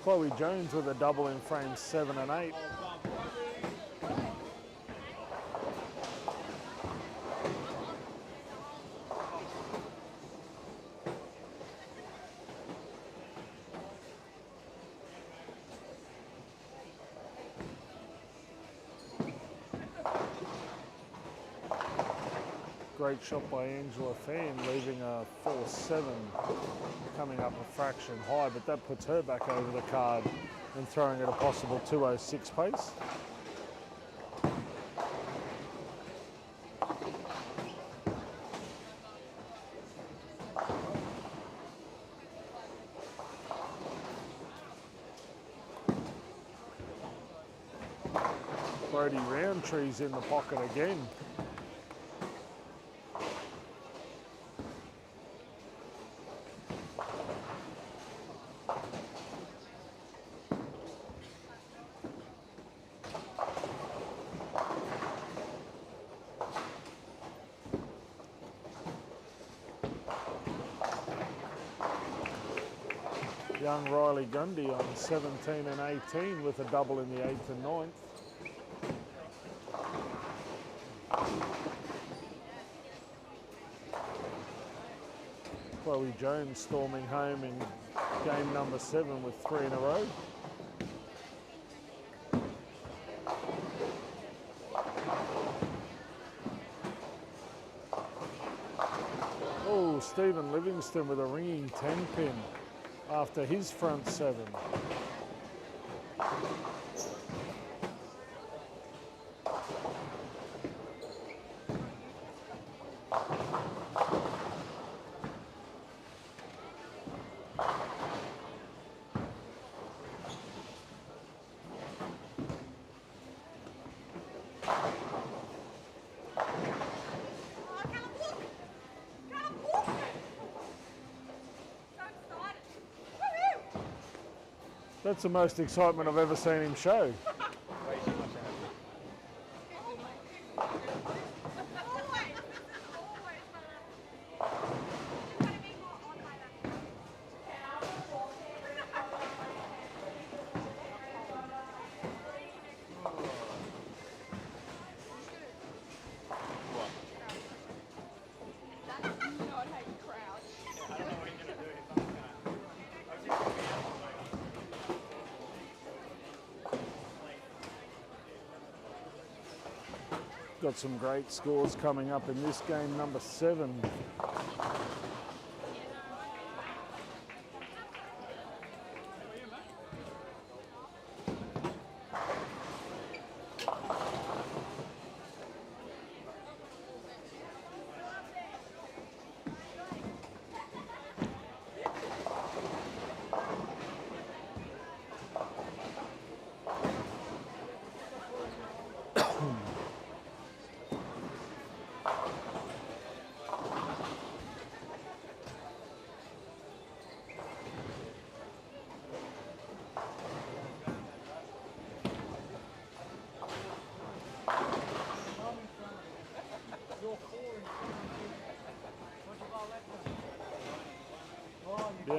Chloe Jones with a double in frames 7 and 8. Great shot by Angela Fan, leaving a 4-7, coming up a fraction high, but that puts her back over the card and throwing at a possible 2:06 pace. Brody Roundtree's in the pocket again. Young Riley Gundy on 17 and 18 with a double in the 8th and 9th. Chloe Jones storming home in game number 7 with 3 in a row. Oh, Stephen Livingston with a ringing 10 pin after his front 7. That's the most excitement I've ever seen him show. Got some great scores coming up in this game, number 7.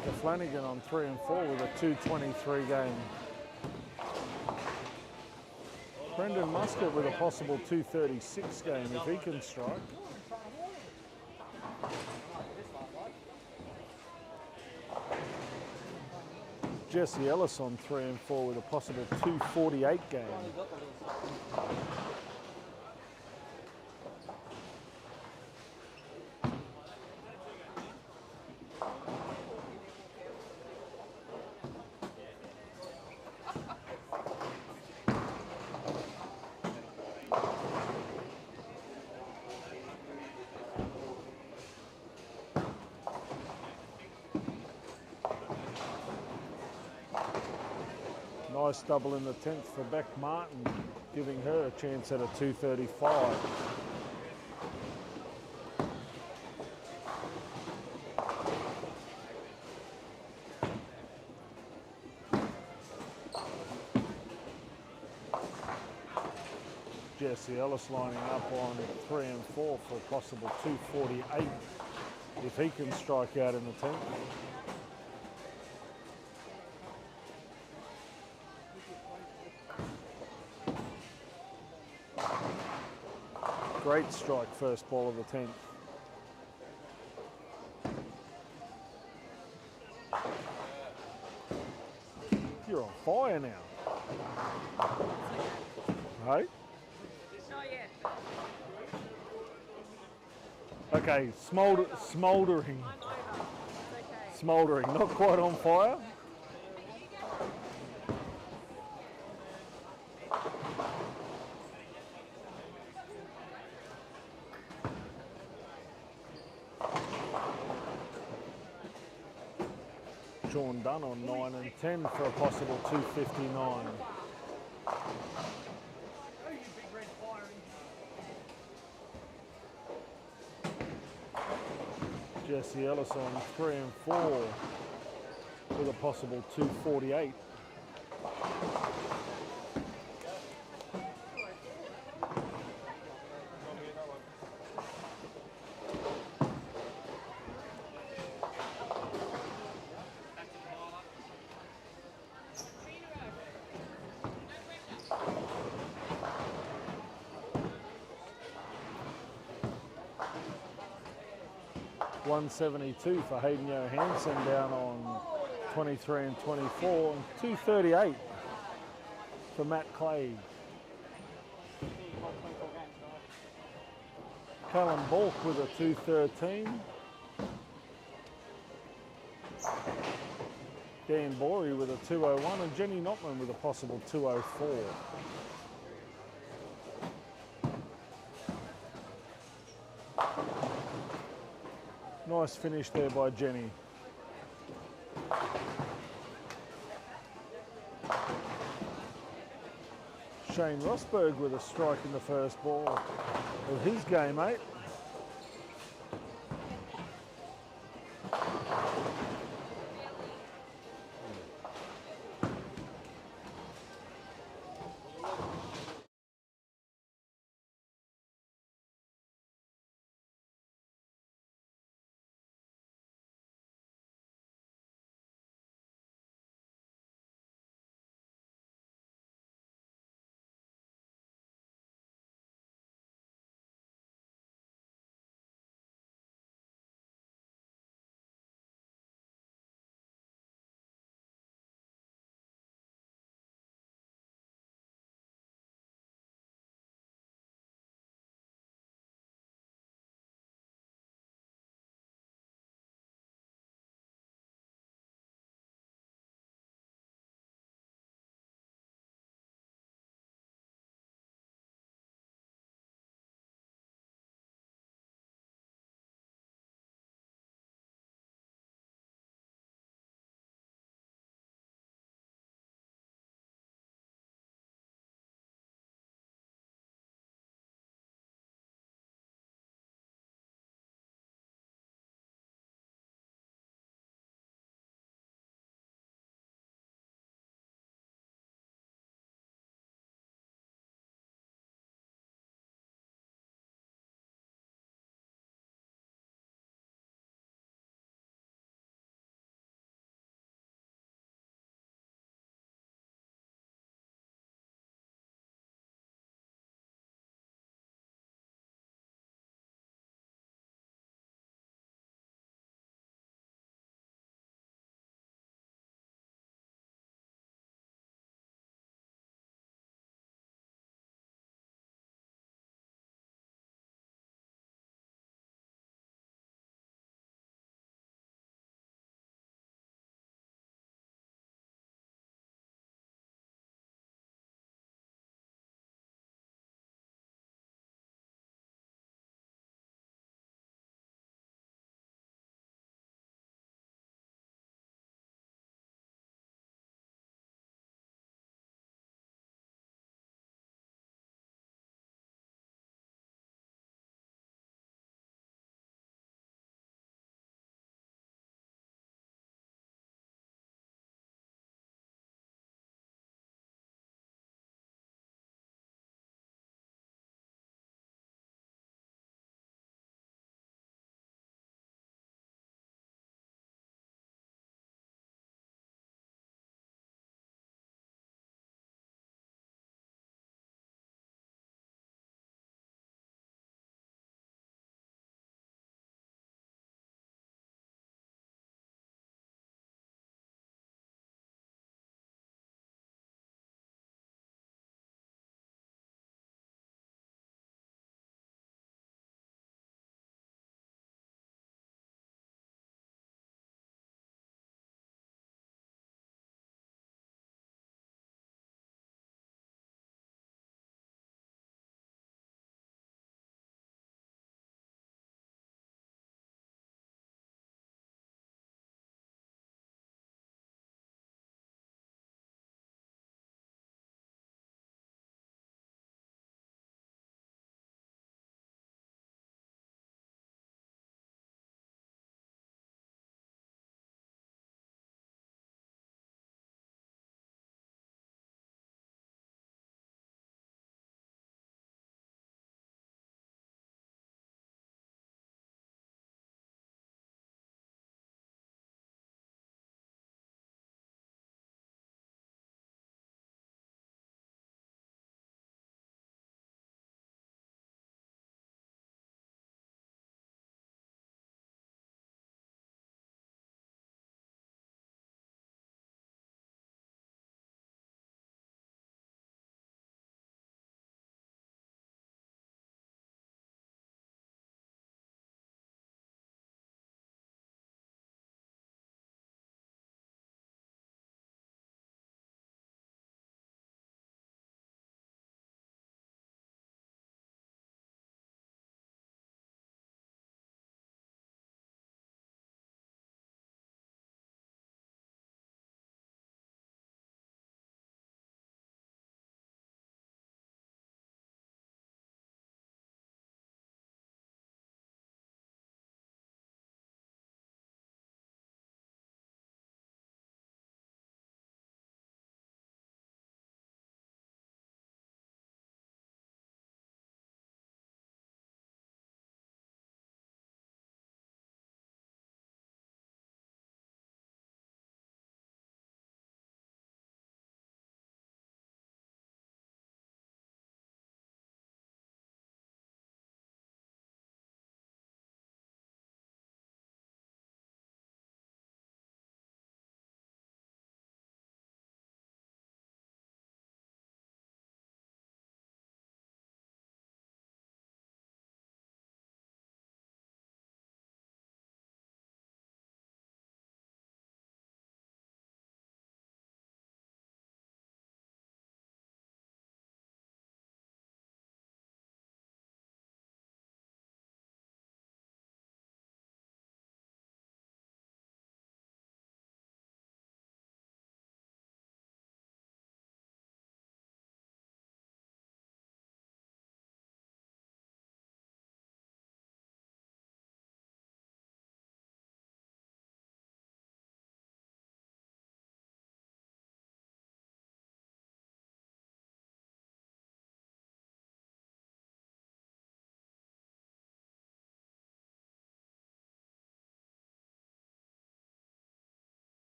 Anchor Flanagan on 3 and 4 with a 2:23 game. Brendan Muscat with a possible 2:36 game if he can strike. Jesse Ellis on 3 and 4 with a possible 2:48 game. Nice double in the 10th for Beck Martin, giving her a chance at a 2:35. Jesse Ellis lining up on 3 and 4 for a possible 2:48 if he can strike out in the 10th. Great strike, first ball of the 10th. You're on fire now. Hey? Not yet. Okay, smouldering. I'm over. It's okay. Smouldering, not quite on fire. Sean Dunn on 9 and 10 for a possible 2:59. Jesse Ellis on 3 and 4 with a possible 2:48. $172 for Hayden Johansson down on 23 and 24, and 2:38 for Matt Clay. Callum Balk with a 2:13. Dan Borey with a 2:01 and Jenny Notman with a possible 2:04. Nice finish there by Jenny. Shane Rosberg with a strike in the first ball of his game, mate.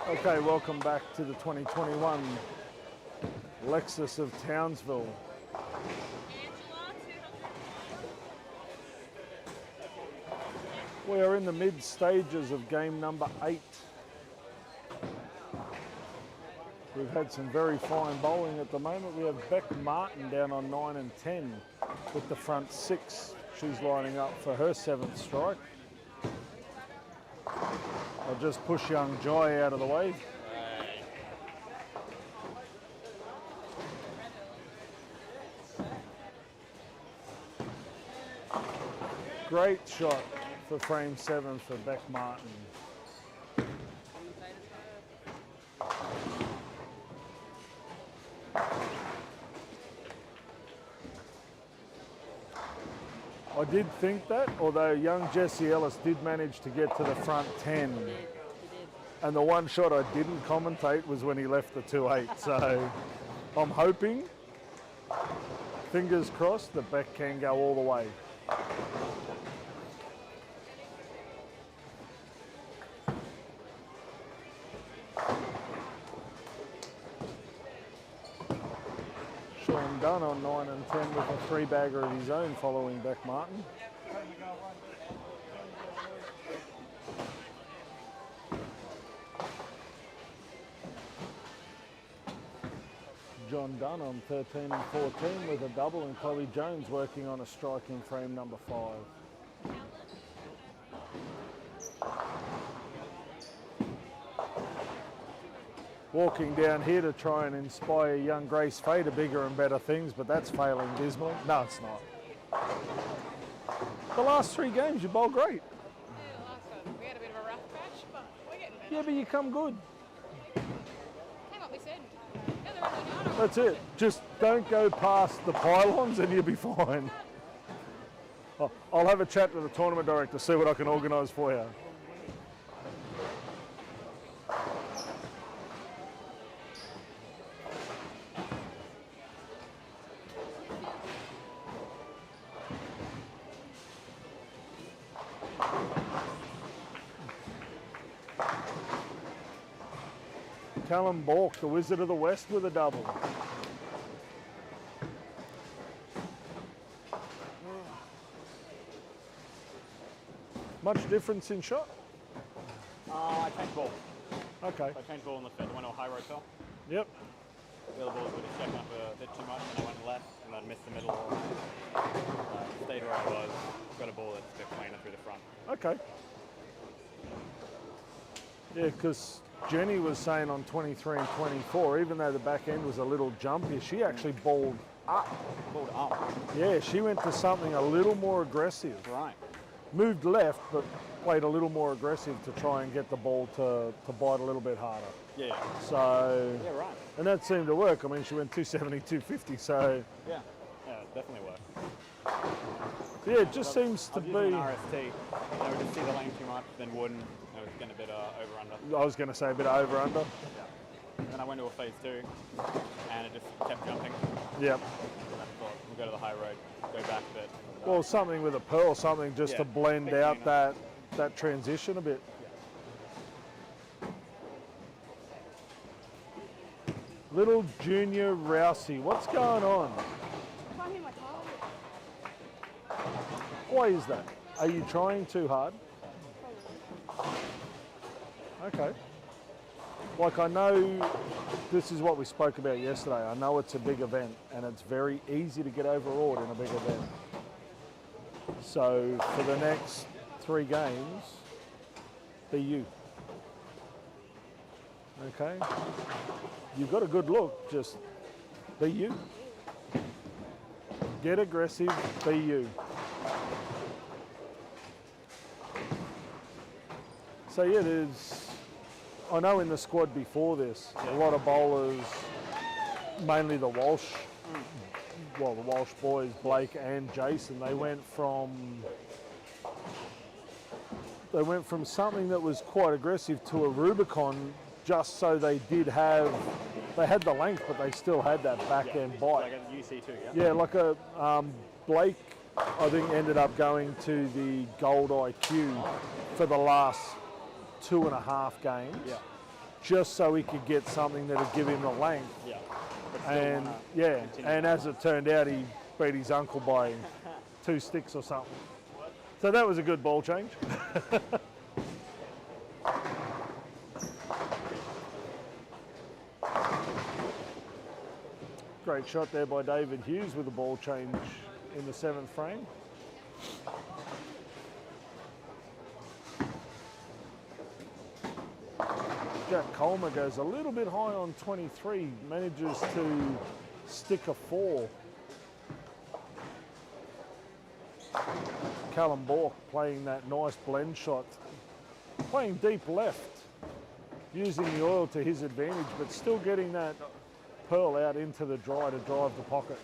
Okay, welcome back to the 2021 Lexus of Townsville. We are in the mid stages of game number 8. We've had some very fine bowling at the moment. We have Beck Martin down on 9 and 10 with the front 6. She's lining up for her 7th strike. I'll just push young Joy out of the way. Great shot for frame 7 for Beck Martin. I did think that, although young Jesse Ellis did manage to get to the front 10. He did. And the one shot I didn't commentate was when he left the 2-8. So I'm hoping, fingers crossed, that Beck can go all the way. Sean Dunn on 9 and 10 with a 3-bagger of his own following Beck Martin. John Dunn on 13 and 14 with a double, and Chloe Jones working on a strike in frame number 5. Walking down here to try and inspire young Grace Fay to bigger and better things, but that's failing dismally. No, it's not. The last 3 games you bowled great. Yeah, last one. We had a bit of a rough patch, but we're getting better. Yeah, but you come good. Came up this end. The other end of the yard. That's it. Just don't go past the pylons and you'll be fine. I'll have a chat with the tournament director, see what I can organise for you. Callum Bork, the Wizard of the West, with a double. Much difference in shot? I changed ball. Okay. So I changed ball in the first one, or high road fell. Yep. The other balls were just checking up a bit too much, and I went left, and I'd missed the middle. Stayed where I was, got a ball that's a bit plainer through the front. Okay. Yeah, because Jenny was saying on 23 and 24, even though the back end was a little jumpy, she actually bowled up. Balled up. Yeah, she went to something a little more aggressive. Right. Moved left, but played a little more aggressive to try and get the ball to bite a little bit harder. Yeah. So, Yeah, right. and that seemed to work. I mean, she went 270, 250, so. Yeah. Yeah, it definitely worked. Yeah, it just seems to I was using be. an RST. I would just see the lane too much, then wouldn't. I was getting a bit over-under. I was going to say a bit of over-under. Yeah. And then I went to a phase 2, and it just kept jumping. Yep. And I thought, we'll go to the high road, go back a bit. Well, something with a pearl, something just Yeah, to blend big out unit. that transition a bit. Little Junior Rousey, what's going on? Can't hear my target. Why is that? Are you trying too hard? Okay. Like, I know this is what we spoke about yesterday. I know it's a big event and it's very easy to get overawed in a big event. So for the next 3 games, be you. Okay? You've got a good look, just be you. Get aggressive, be you. So yeah, there's, I know in the squad before this, a lot of bowlers, mainly the Walsh, well, the Walsh boys, Blake and Jason, they went from something that was quite aggressive to a Rubicon, just so they had the length, but they still had that back end bite. Like a UC too, yeah? Yeah, like a Blake, I think, ended up going to the Gold IQ for the last 2.5 games. Yeah. just so he could get something that would give him the length. Yeah. But still And wanna yeah, continue and to as it turned out, he beat his uncle by 2 sticks or something. So that was a good ball change. Great shot there by David Hughes with a ball change in the 7th frame. Jack Colmer goes a little bit high on 23, manages to stick a 4. Callum Bork playing that nice blend shot, playing deep left, using the oil to his advantage, but still getting that pearl out into the dry to drive the pocket.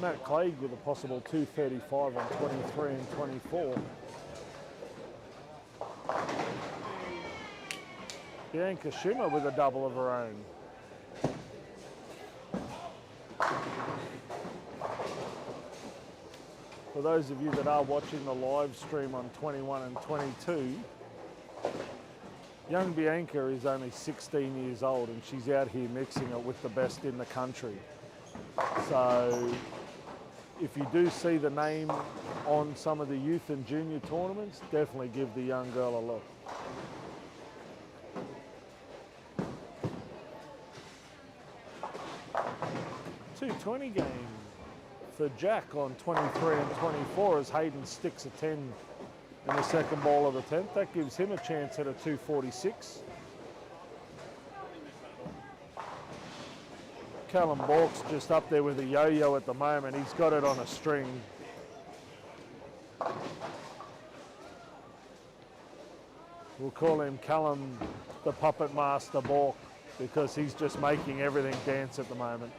Matt Clegg with a possible 235 on 23 and 24. Bianca Schimmer with a double of her own. For those of you that are watching the live stream on 21 and 22, young Bianca is only 16 years old and she's out here mixing it with the best in the country. So if you do see the name on some of the youth and junior tournaments, definitely give the young girl a look. .220 game for Jack on 23 and 24 as Hayden sticks a 10 in the second ball of the 10th. That gives him a chance at a 246. Callum Bork's just up there with a yo-yo at the moment. He's got it on a string. We'll call him Callum the Puppet Master Bork because he's just making everything dance at the moment.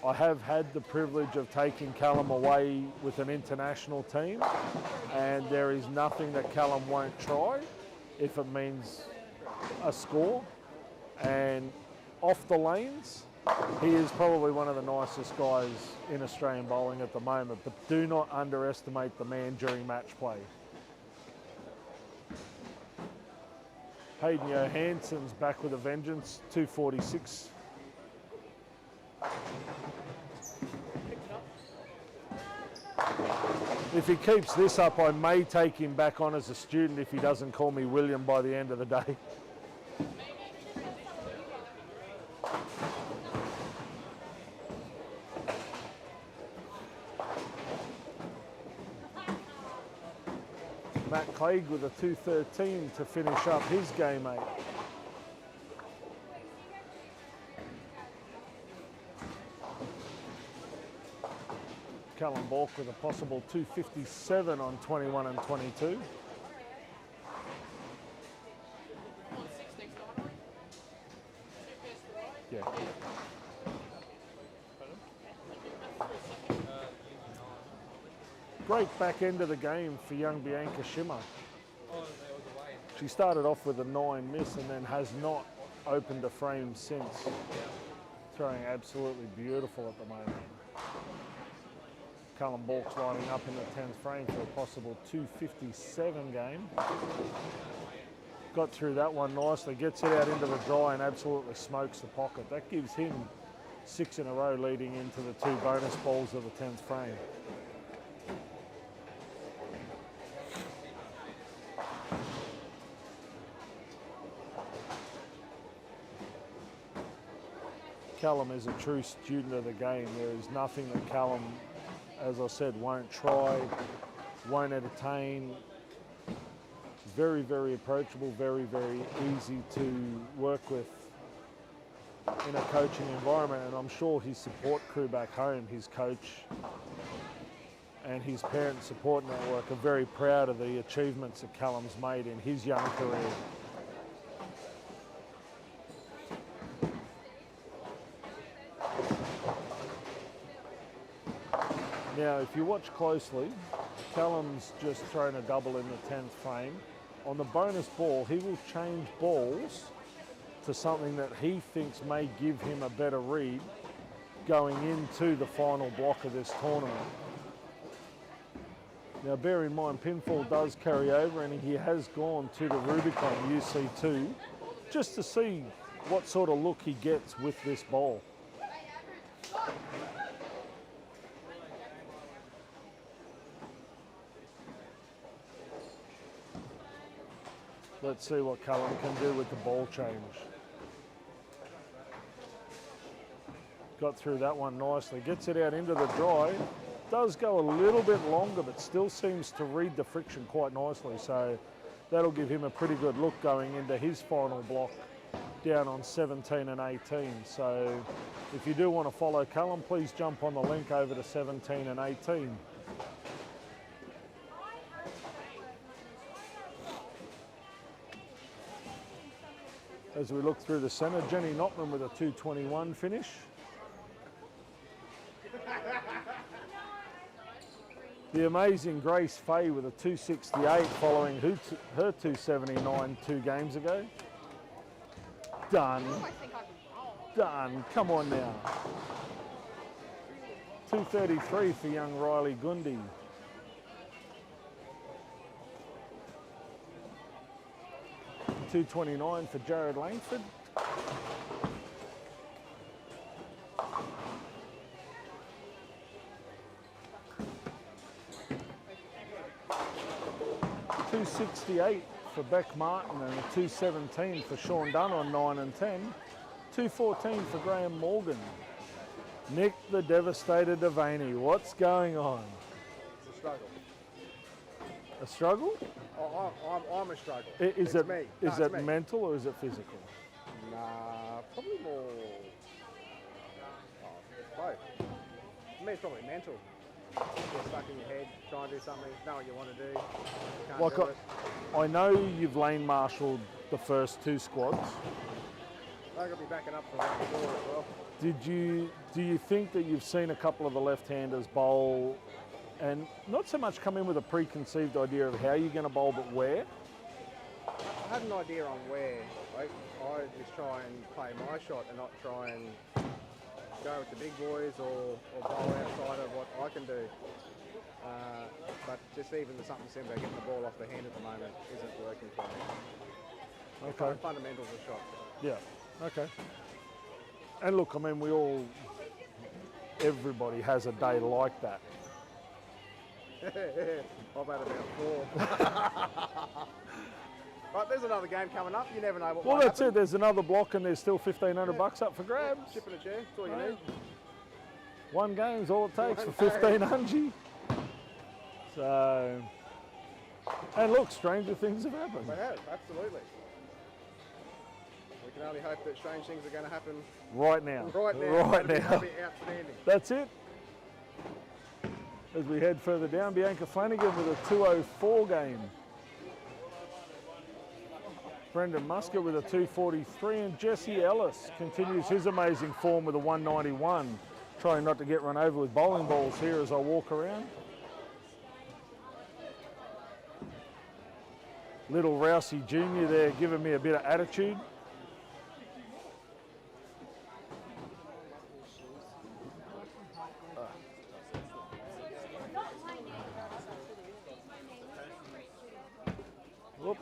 I have had the privilege of taking Callum away with an international team, and there is nothing that Callum won't try if it means a score. And off the lanes, he is probably one of the nicest guys in Australian bowling at the moment, but do not underestimate the man during match play. Hayden Johansson's back with a vengeance, 246. If he keeps this up, I may take him back on as a student if he doesn't call me William by the end of the day. Matt Clegg with a 213 to finish up his game 8. Callum Bork with a possible 257 on 21 and 22. Yeah. Great back end of the game for young Bianca Schimmer. She started off with a 9 miss and then has not opened a frame since. Throwing absolutely beautiful at the moment. Callum Bork's lining up in the 10th frame for a possible 257 game. Got through that one nicely, gets it out into the dry and absolutely smokes the pocket. That gives him 6 in a row leading into the 2 bonus balls of the 10th frame. Callum is a true student of the game. There is nothing that Callum, as I said, won't try, won't entertain. Very, very approachable, very, very easy to work with in a coaching environment. And I'm sure his support crew back home, his coach and his parent support network, are very proud of the achievements that Callum's made in his young career. Now, if you watch closely, Callum's just thrown a double in the 10th frame. On the bonus ball, he will change balls to something that he thinks may give him a better read going into the final block of this tournament. Now bear in mind, pinfall does carry over and he has gone to the Rubicon UC2 just to see what sort of look he gets with this ball. Let's see what Callum can do with the ball change. Got through that one nicely. Gets it out into the dry. Does go a little bit longer, but still seems to read the friction quite nicely. So that'll give him a pretty good look going into his final block down on 17 and 18. So if you do want to follow Callum, please jump on the link over to 17 and 18. As we look through the centre, Jenny Notman with a 221 finish. The amazing Grace Fay with a 268 following her 279 2 games ago. Done. Done. Come on now. 233 for young Riley Gundy. $2.29 for Jared Langford. $2.68 for Beck Martin and a $2.17 for Sean Dunn on 9 and 10. $2.14 for Graham Morgan. Nick the Devastator Devaney, what's going on? It's a struggle. A struggle? I'm a struggle. Is It's it me. is No, it it's me. mental or is it physical? Nah, probably more. Both. For me, it's probably mental. Get stuck in your head, try and do something, know what you want to do. Can't Like do it. I know you've lane marshalled the first 2 squads. I'm gonna be backing up for round 4 as well. Do you think that you've seen a couple of the left-handers bowl and not so much come in with a preconceived idea of how you're going to bowl, but where? I had an idea on where. I just try and play my shot and not try and go with the big boys or bowl outside of what I can do. But just even something simple, getting the ball off the hand at the moment isn't working for me. Okay. The fundamentals of shot. Yeah. Okay. And look, I mean, everybody has a day like that. I've had about 4. Right, there's another game coming up. You never know what Well, might that's happen. it. There's another block and there's still $1,500 up for grabs. Chip and a chair, that's all you Right. need. One game's all it takes for One game. $1,500. So, and look, stranger things have happened. They have, absolutely. We can only hope that strange things are going to happen Right now. right now. Right That'd now. be outstanding. That's it. As we head further down, Bianca Flanagan with a 204 game. Brendan Musker with a 243 and Jesse Ellis continues his amazing form with a 191. Trying not to get run over with bowling balls here as I walk around. Little Rousey Jr. there giving me a bit of attitude. Whoop.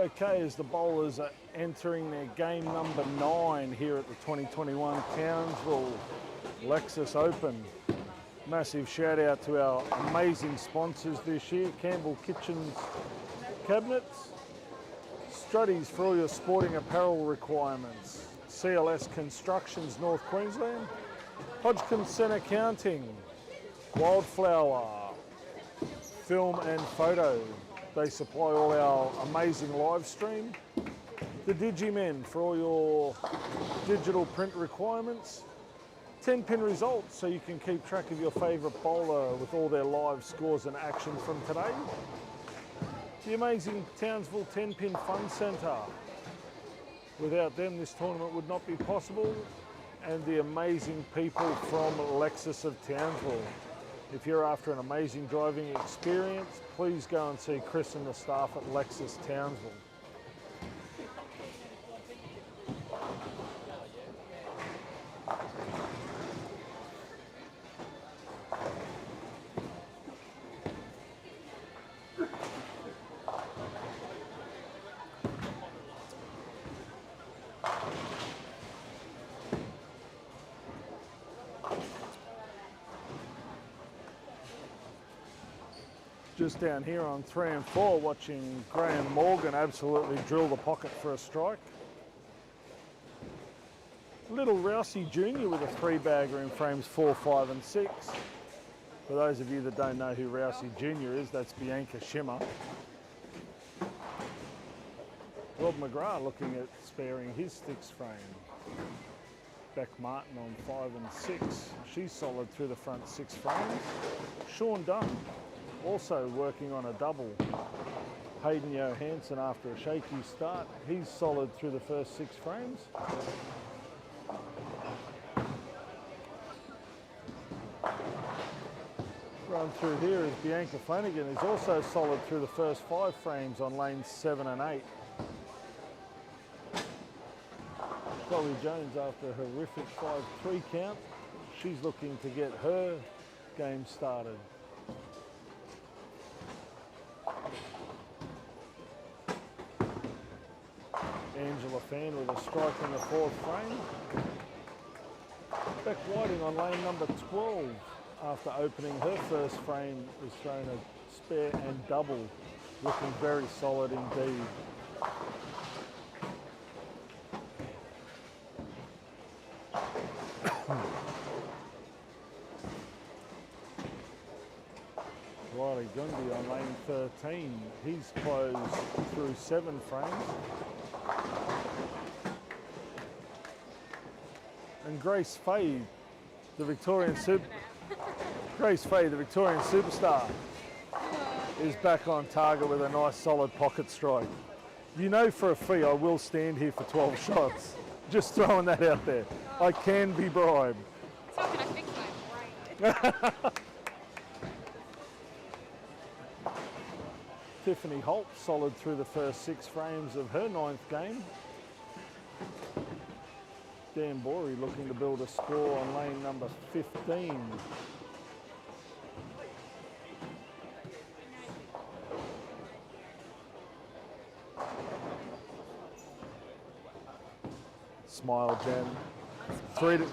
Okay, as the bowlers are entering their game number 9 here at the 2021 Townsville Lexus Open. Massive shout out to our amazing sponsors this year, Campbell Kitchens Cabinets, Struddies for all your sporting apparel requirements, CLS Constructions North Queensland, Hodgkinson Accounting, Wildflower, Film and Photo. They supply all our amazing live stream. The Digimen for all your digital print requirements. 10-pin results so you can keep track of your favourite bowler with all their live scores and action from today. The amazing Townsville 10-pin Fun Centre. Without them, this tournament would not be possible. And the amazing people from Lexus of Townsville. If you're after an amazing driving experience, please go and see Chris and the staff at Lexus Townsville. Just down here on 3 and 4, watching Graham Morgan absolutely drill the pocket for a strike. Little Rousey Jr. with a 3-bagger in frames 4, 5 and 6. For those of you that don't know who Rousey Jr. is, that's Bianca Shimmer. Rob McGrath looking at sparing his 6th frame. Beck Martin on 5 and 6. She's solid through the front 6 frames. Sean Dunn also working on a double. Hayden Johansson after a shaky start. He's solid through the first 6 frames. Run through here is Bianca Flanagan, who's also solid through the first 5 frames on lanes 7 and 8. Chloe Jones after a horrific 5-3 count. She's looking to get her game started. Angela Fan with a strike in the 4th frame. Beck Whiting on lane number 12 after opening her first frame has thrown a spare and double, looking very solid indeed. Riley Gundy on lane 13. He's closed through 7 frames. And Grace Fay, the Victorian superstar, is back on target with a nice solid pocket strike. You know for a fee I will stand here for 12 shots. Just throwing that out there. I can be bribed. So can I fix my brain? Tiffany Holt solid through the first 6 frames of her 9th game. Dan Borey looking to build a score on lane number 15. Smile, Jen.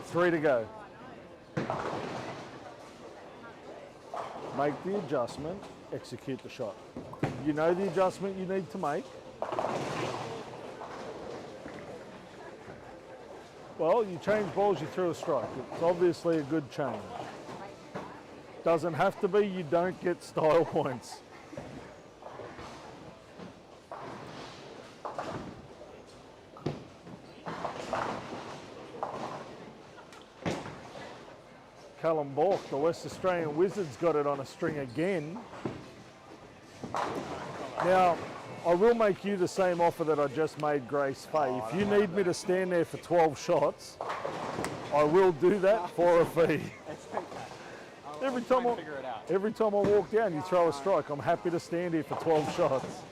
3 to go. Make the adjustment, execute the shot. You know the adjustment you need to make. Well, you change balls, you threw a strike. It's obviously a good change. Doesn't have to be, you don't get style points. Callum Bork, the West Australian Wizards, got it on a string again. Now, I will make you the same offer that I just made Grace Fay. If you need me to stand there for 12 shots, I will do that for a fee. Every time I walk down, you throw a strike. I'm happy to stand here for 12 shots.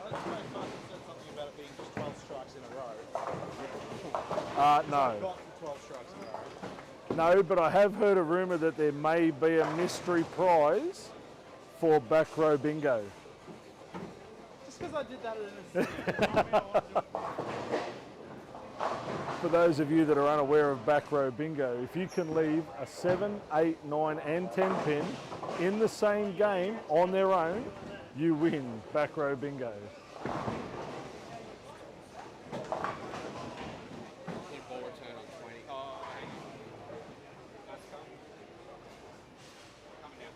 I said something about it being just 12 strikes in a row. No. Got 12 strikes in a row. No, but I have heard a rumour that there may be a mystery prize for back row bingo. Just because I did that in a For those of you that are unaware of back row bingo, if you can leave a 7, 8, 9 and 10 pin in the same game on their own, you win back row bingo. Ball return on 20. Oh, that's coming. Coming down.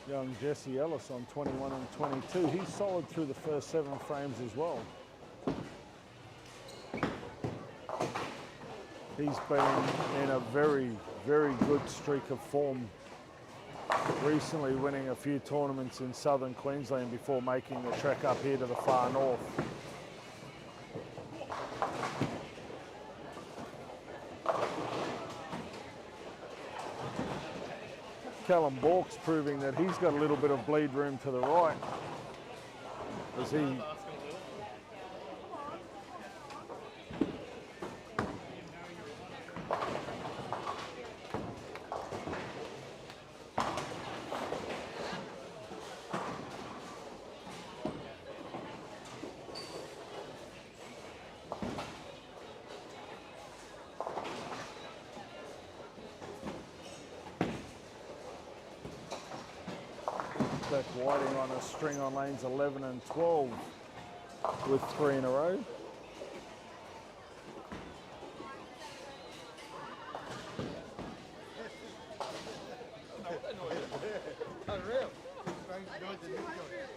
Young Jesse Ellis on 21 and 22. He's solid through the first 7 frames as well. He's been in a very, very good streak of form. Recently winning a few tournaments in southern Queensland before making the trek up here to the far north. Callum Bork's proving that he's got a little bit of bleed room to the right as he Beck Whiting on a string on lanes 11 and 12 with 3 in a row.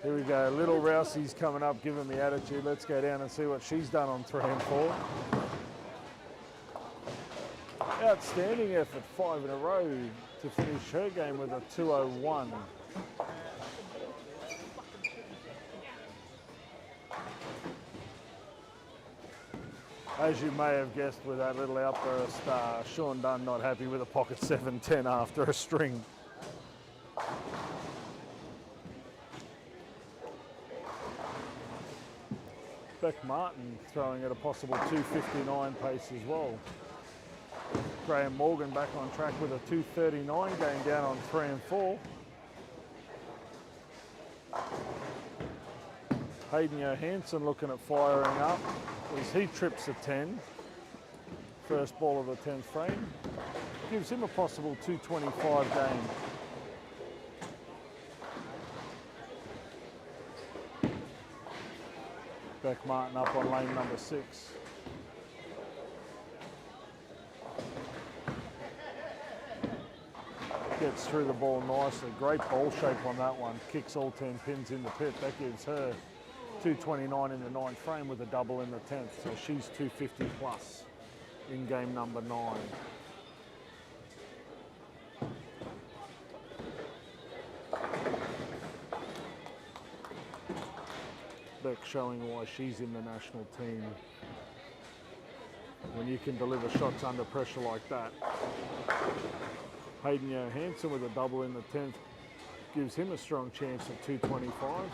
Here we go, Little Rousey's coming up, giving me attitude. Let's go down and see what she's done on 3 and 4. Outstanding effort, 5 in a row to finish her game with a 201. As you may have guessed with that little outburst, Sean Dunn not happy with a pocket 7-10 after a string. Beck Martin throwing at a possible 259 pace as well. Graham Morgan back on track with a 239 going down on 3 and 4. Hayden Johansson looking at firing up as he trips a 10. First ball of the 10th frame. Gives him a possible 225 game. Beck Martin up on lane number 6. Gets through the ball nicely. Great ball shape on that one. Kicks all 10 pins in the pit. That gives her 229 in the 9th frame with a double in the 10th. So she's 250 plus in game number 9. Beck showing why she's in the national team. When you can deliver shots under pressure like that. Hayden Johansson with a double in the 10th gives him a strong chance at 225.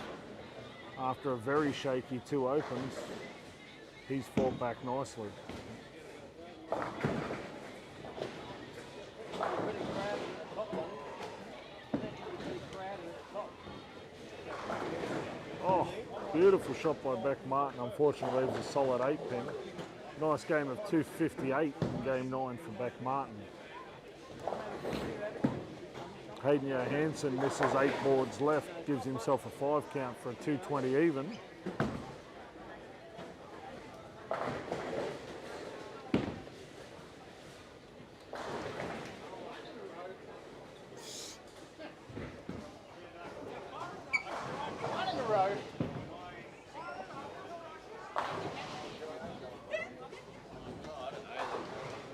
After a very shaky 2 opens, he's fought back nicely. Oh, beautiful shot by Beck Martin. Unfortunately, leaves a solid 8 pin. Nice game of 258 in game 9 for Beck Martin. Hayden Johansson misses 8 boards left, gives himself a 5 count for a 220 even.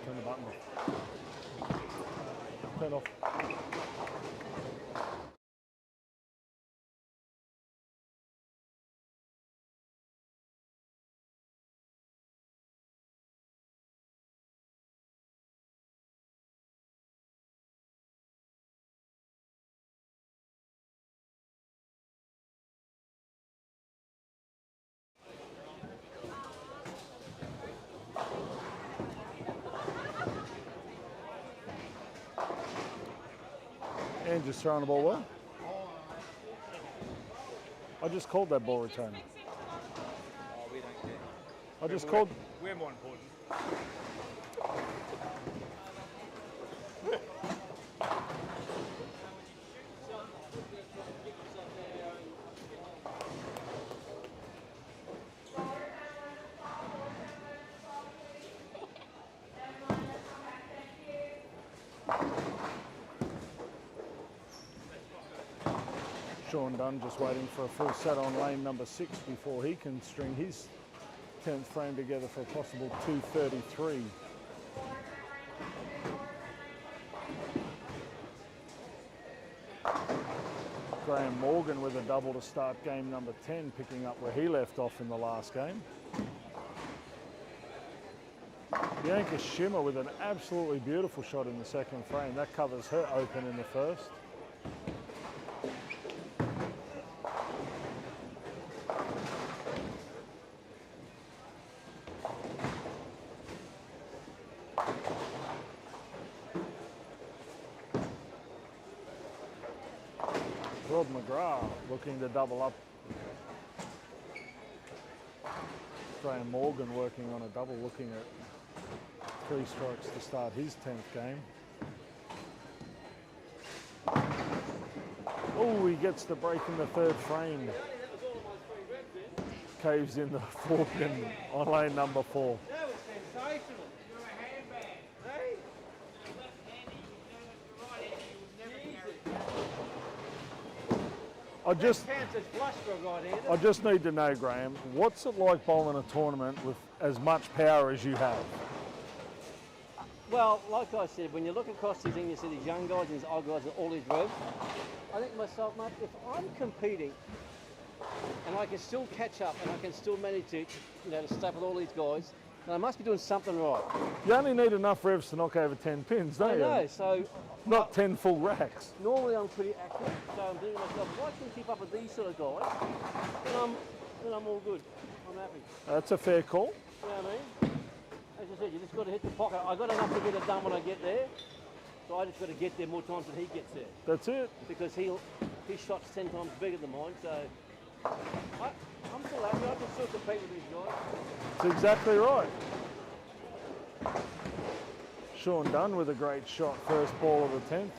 Turn the button off. Turn off. And just throwing the ball well. I just called that ball return. Oh, we don't care. I just called. We're more important. Sean Dunn just waiting for a full set on lane number 6 before he can string his 10th frame together for a possible 233. Graham Morgan with a double to start game number 10, picking up where he left off in the last game. Bianca Schimmer with an absolutely beautiful shot in the second frame. That covers her open in the first. Rob McGrath looking to double up. Graham Morgan working on a double, looking at 3 strikes to start his 10th game. Oh, he gets the break in the third frame. Caves in the fork and on lane number 4. That was sensational. You're a handbag. Hey? I just Counts as flush for a right-hander. I just need to know, Graham, what's it like bowling a tournament with as much power as you have? Well, like I said, when you look across these English, you see these young guys and these old guys and all these revs, I think to myself, mate, if I'm competing and I can still catch up and I can still manage to, to stay with all these guys, then I must be doing something right. You only need enough revs to knock over 10 pins, don't you? I know, so Not 10 full racks. normally I'm pretty accurate, so I'm thinking to myself, if I can keep up with these sort of guys, then I'm all good. I'm happy. That's a fair call. You know what I mean? As I said, you just got to hit the pocket. I got enough to get it done when I get there, so I just got to get there more times than he gets there. That's it. Because his shot's 10 times bigger than mine, so I'm still happy. I can still compete with these guys. That's exactly right. Sean Dunn with a great shot, first ball of the 10th.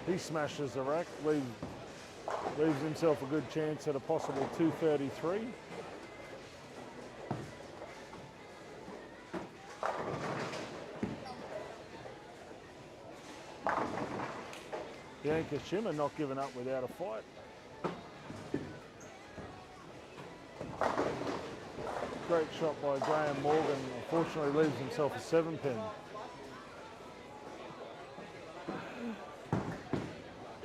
He smashes the rack, leaves himself a good chance at a possible 233. Bianca Schimmer not giving up without a fight. Great shot by Graham Morgan. Unfortunately leaves himself a 7-pin.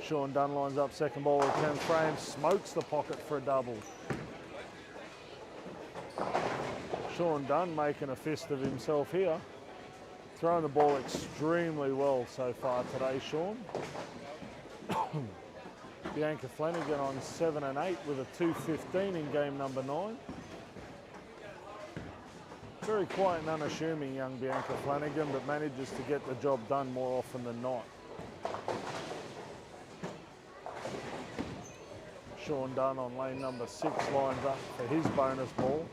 Sean Dunn lines up second ball of 10 frames, smokes the pocket for a double. Sean Dunn making a fist of himself here. Throwing the ball extremely well so far today, Sean. Bianca Flanagan on 7 and 8 with a 215 in game number 9. Very quiet and unassuming young Bianca Flanagan, but manages to get the job done more often than not. Sean Dunn on lane number 6 lines up for his bonus ball.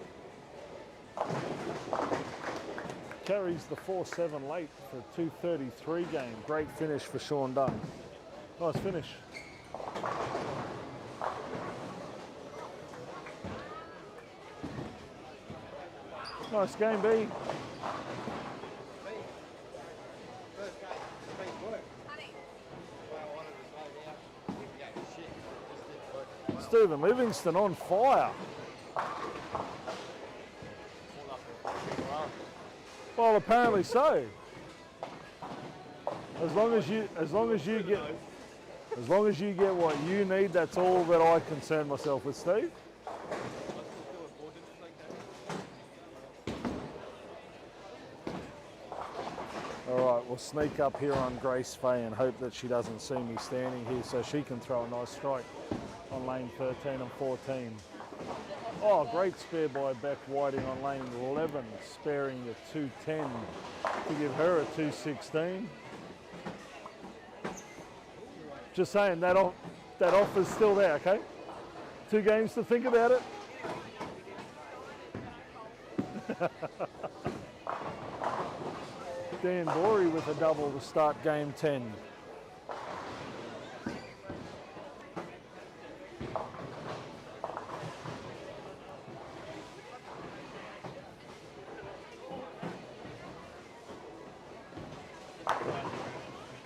Carries the 4-7 late for a 233 game. Great finish for Sean Dunn. Nice finish. Nice game, B. Stephen Livingston on fire. Well, apparently so. As long as you get what you need, that's all that I concern myself with, Steve. All right, we'll sneak up here on Grace Fay and hope that she doesn't see me standing here so she can throw a nice strike on lane 13 and 14. Oh, great spare by Beck Whiting on lane 11, sparing the 210 to give her a 216. Just saying that offer's still there, okay? 2 games to think about it. Dan Bory with a double to start game 10.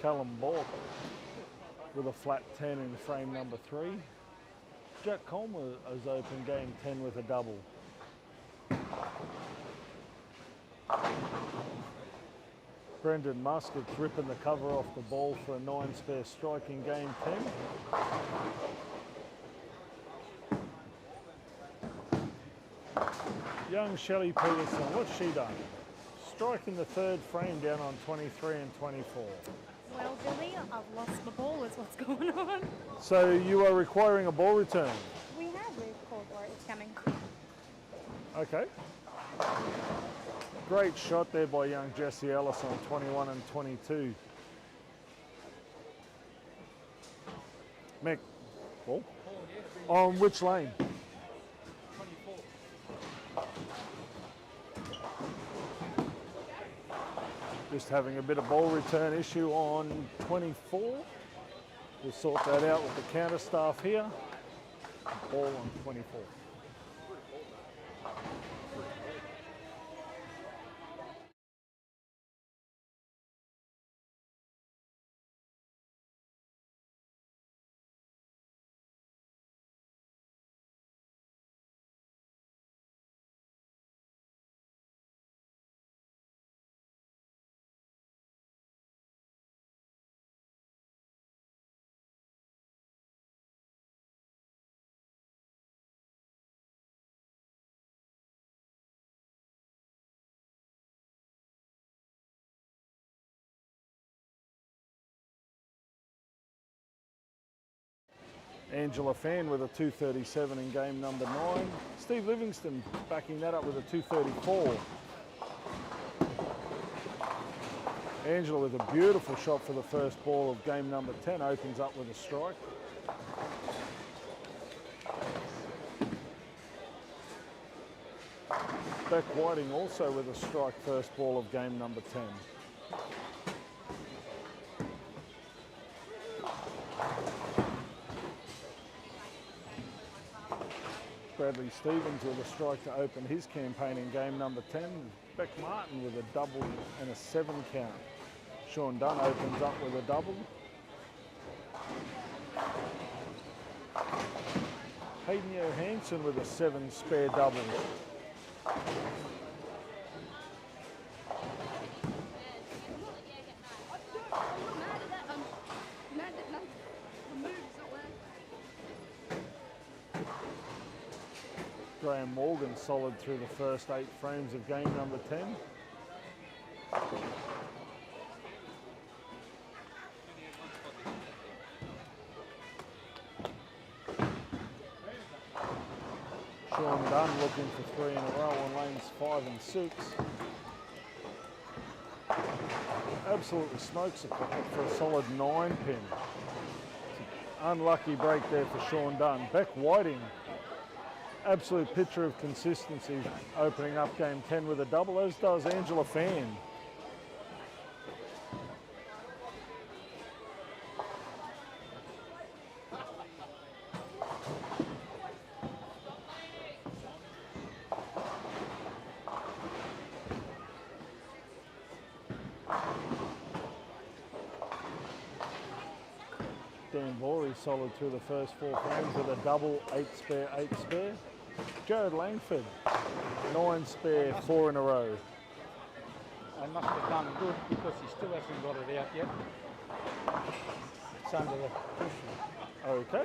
Callum Bork with a flat 10 in frame number 3. Jack Coleman has opened game 10 with a double. Brendan Muskett's ripping the cover off the ball for a 9-spare strike in game 10. Young Shelley Peterson, what's she done? Striking the 3rd frame down on 23 and 24. Well, Billy, I've lost my ball is what's going on. So you are requiring a ball return? We have called for it, it's coming. Okay. Great shot there by young Jesse Ellis on 21 and 22. Mick, ball? On which lane? 24. Just having a bit of ball return issue on 24. We'll sort that out with the counter staff here. Ball on 24. Angela Fan with a 237 in game number 9. Steve Livingston backing that up with a 234. Angela with a beautiful shot for the first ball of game number 10, opens up with a strike. Beck Whiting also with a strike first ball of game number 10. Bradley Stevens with a strike to open his campaign in game number 10. Beck Martin with a double and a 7 count. Sean Dunn opens up with a double. Hayden Johansson with a 7 spare double. Graham Morgan solid through the first 8 frames of game number 10. Sean Dunn looking for 3 in a row on lanes 5 and 6. Absolutely smokes a pocket for a solid 9 pin. Unlucky break there for Sean Dunn. Beck Whiting, absolute picture of consistency, opening up game 10 with a double, as does Angela Fan. Dan Bory solid through the first 4 frames with a double, 8 spare, 8 spare. Jared Langford, 9 spare, 4 in a row. I must have done good because he still hasn't got it out yet. It's under the cushion. Okay.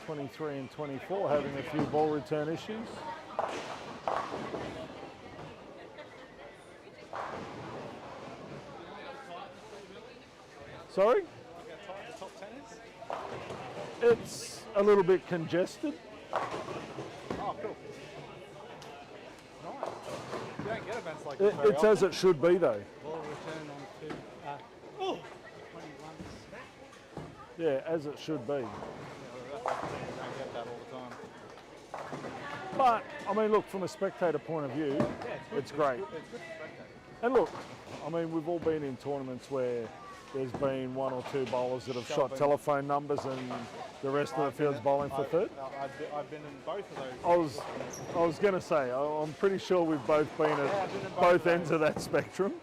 23 and 24 having a few ball return issues. Sorry? The top 10 is? It's a little bit congested. Oh, cool. Nice. You don't get events like It's as it should be though. Ball return on 2. Yeah, as it should be. You don't get that all the time. But, I mean, look, from a spectator point of view, it's great. It's good to spectate. And look, I mean, we've all been in tournaments where there's been one or two bowlers that have shot telephone numbers and the rest of the field's bowling for third. I've been in both of those. I was going to say, I'm pretty sure we've both been at both ends of that spectrum.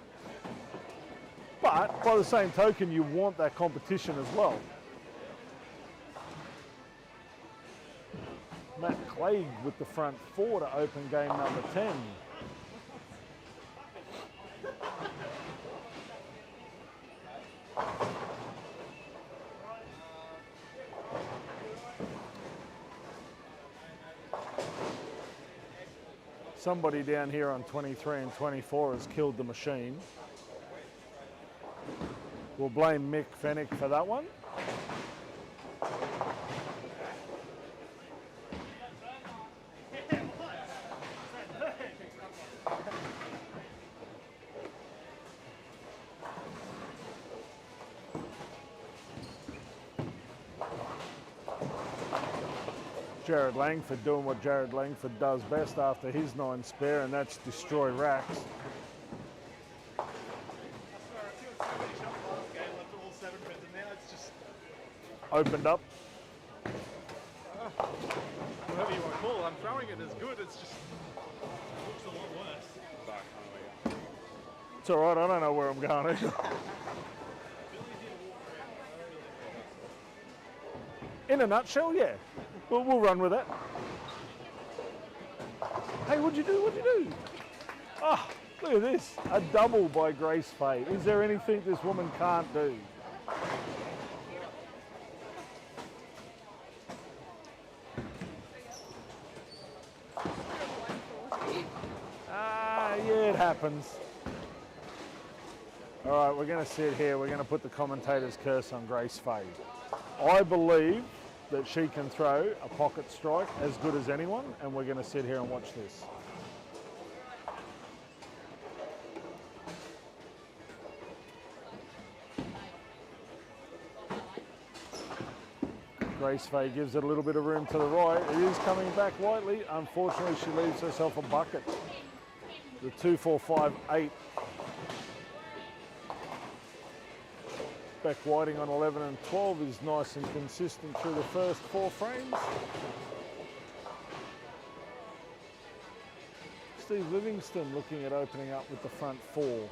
But by the same token, you want that competition as well. Matt Clegg with the front four to open game number 10. Somebody down here on 23 and 24 has killed the machine. We'll blame Mick Fennick for that one. Jared Langford doing what Jared Langford does best after his 9 spare, and that's destroy racks. Opened up. Whatever you want to call it, I'm throwing it as good, it's just looks a lot worse. It's all right, I don't know where I'm going either. In a nutshell, yeah. We'll run with that. Hey, what'd you do? What'd you do? Oh, look at this. A double by Grace Faye. Is there anything this woman can't do? Yeah, it happens. All right, we're going to sit here. We're going to put the commentator's curse on Grace Faye. I believe that she can throw a pocket strike as good as anyone, and we're going to sit here and watch this. Grace Faye gives it a little bit of room to the right. It is coming back Whiteley. Unfortunately, she leaves herself a bucket. The 2-4-5-8. Beck Whiting on 11 and 12 is nice and consistent through the first 4 frames. Steve Livingston looking at opening up with the front 4.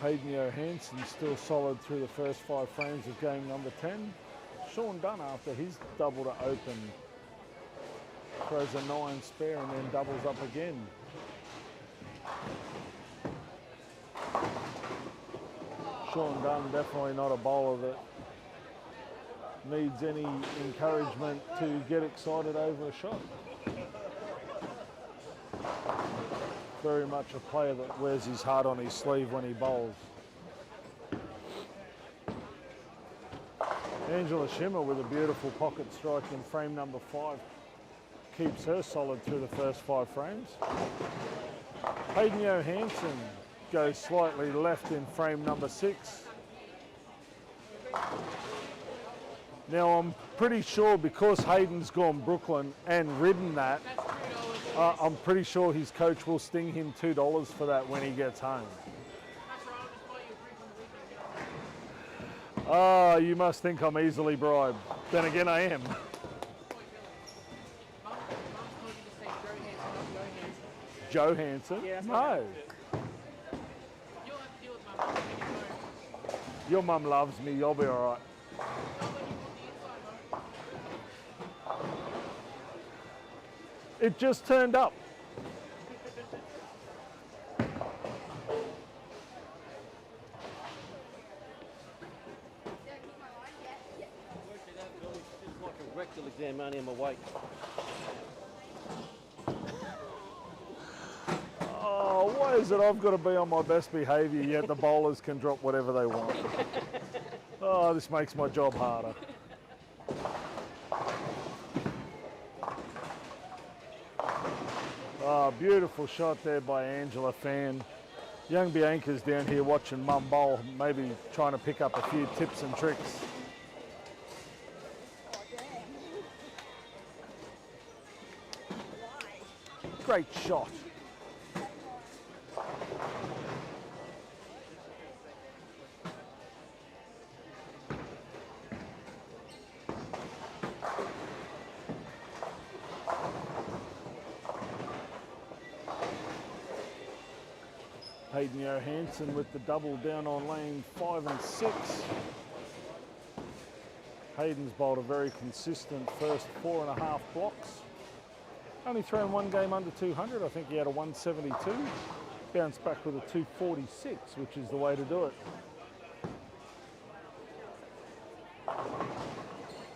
Hayden Johansson still solid through the first 5 frames of game number 10. Sean Dunn, after his double to open, throws a 9 spare and then doubles up again. Sean Dunn definitely not a bowler that needs any encouragement to get excited over a shot. Very much a player that wears his heart on his sleeve when he bowls. Angela Schimmer with a beautiful pocket strike in frame number 5. Keeps her solid through the first 5 frames. Hayden Johansson goes slightly left in frame number 6. Now I'm pretty sure because Hayden's gone Brooklyn and ridden that, I'm pretty sure his coach will sting him $2 for that when he gets home. Ah, you must think I'm easily bribed. Then again, I am. Johansson? Yeah, no. Your mum loves me, you'll be all right. It just turned up. Like a rectal exam only on my weight. Oh, why is it I've got to be on my best behaviour yet the bowlers can drop whatever they want? Oh, this makes my job harder. Oh, beautiful shot there by Angela Fan. Young Bianca's down here watching Mum bowl, maybe trying to pick up a few tips and tricks. Great shot. Hayden Johansson with the double down on lane 5 and 6. Hayden's bowled a very consistent first 4.5 blocks. Only thrown one game under 200. I think he had a 172. Bounced back with a 246, which is the way to do it.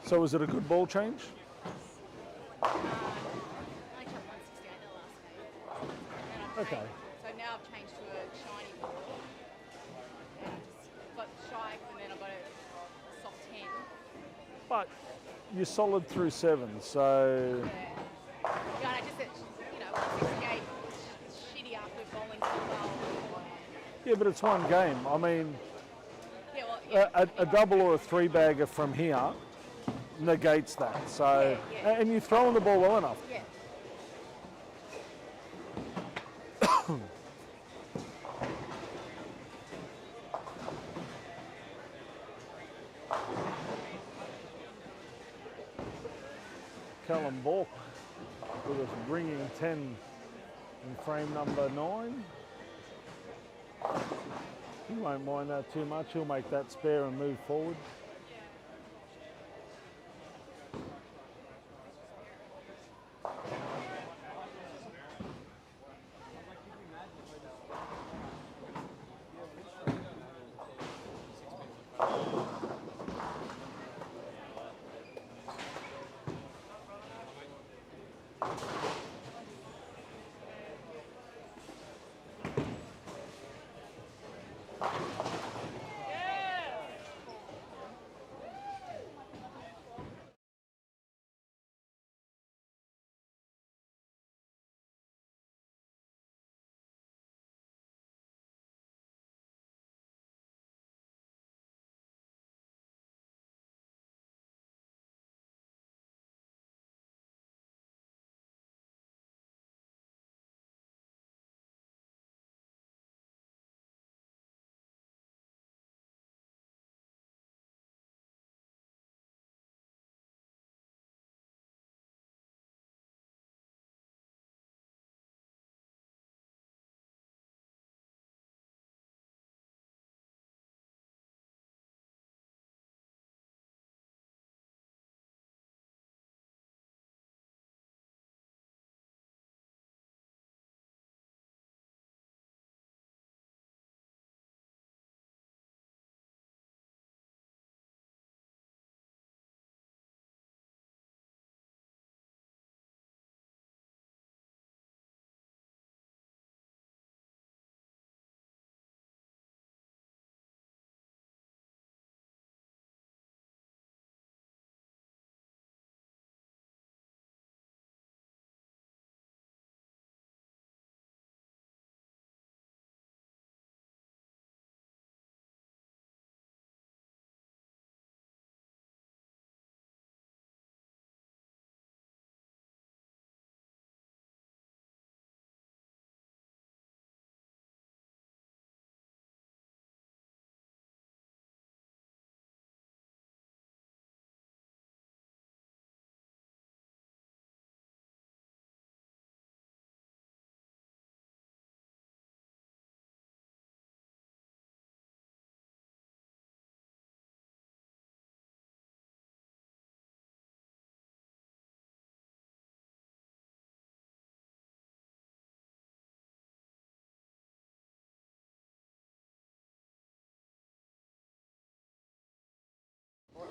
So was it a good ball change? I only chucked 168 the last game. And I've Okay. changed- So now I've changed to a shiny ball. And I've just got strikes and then I've got a soft 10. But you're solid through 7, so Yeah. Yeah, and I just said, 168 is shitty after bowling so well. yeah, but it's one game. I mean, Yeah, well, yeah. a double or a 3-bagger from here negates that. So, Yeah, yeah. and you're throwing the ball well enough. Yeah. Callum Bork with a ringing 10 in frame number 9. He won't mind that too much. He'll make that spare and move forward.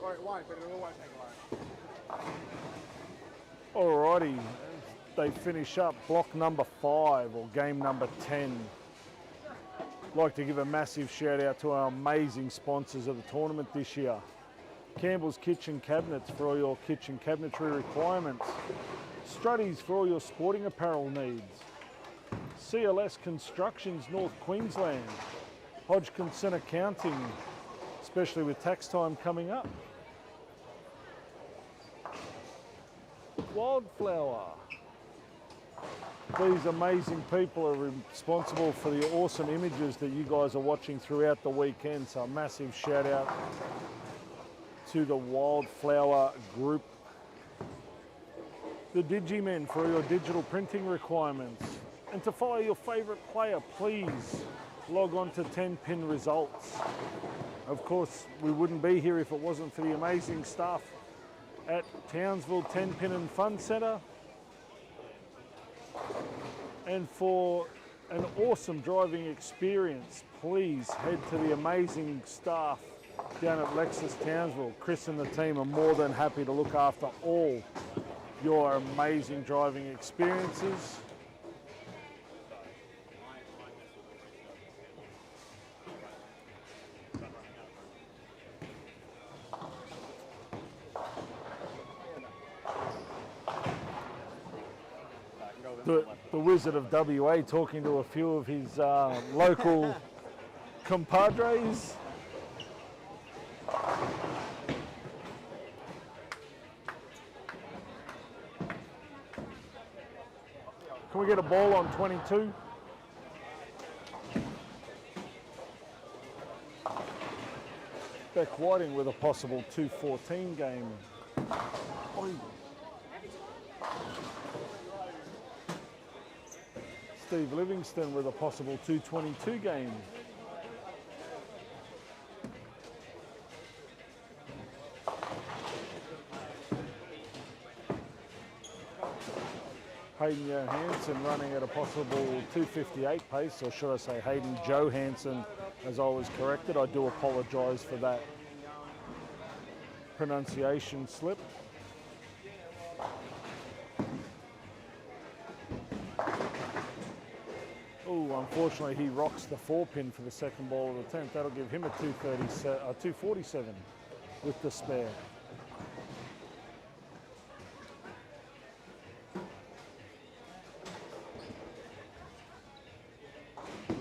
Or it won't, but it won't take long. Alrighty, they finish up block number 5 or game number 10. I'd like to give a massive shout out to our amazing sponsors of the tournament this year. Campbell's Kitchen Cabinets for all your kitchen cabinetry requirements. Strutties for all your sporting apparel needs. CLS Constructions North Queensland. Hodgkinson Accounting, especially with tax time coming up. Wildflower. These amazing people are responsible for the awesome images that you guys are watching throughout the weekend. So a massive shout out to the Wildflower group. The Digimen for your digital printing requirements. And to follow your favourite player, please log on to 10pin results. Of course, we wouldn't be here if it wasn't for the amazing staff at Townsville 10pin and Fun Centre. And for an awesome driving experience, please head to the amazing staff down at Lexus Townsville. Chris and the team are more than happy to look after all your amazing driving experiences. The Wizard of WA talking to a few of his local compadres. Can we get a ball on 22? Beck Whiting with a possible 2-14 game. Oi. Steve Livingston with a possible 2-22 game. Hayden Johansson running at a possible 2:58 pace, or should I say Hayden Johansson, as I was corrected. I do apologise for that pronunciation slip. Oh, unfortunately he rocks the 4-pin for the second ball of the 10th. That'll give him a 247 with the spare.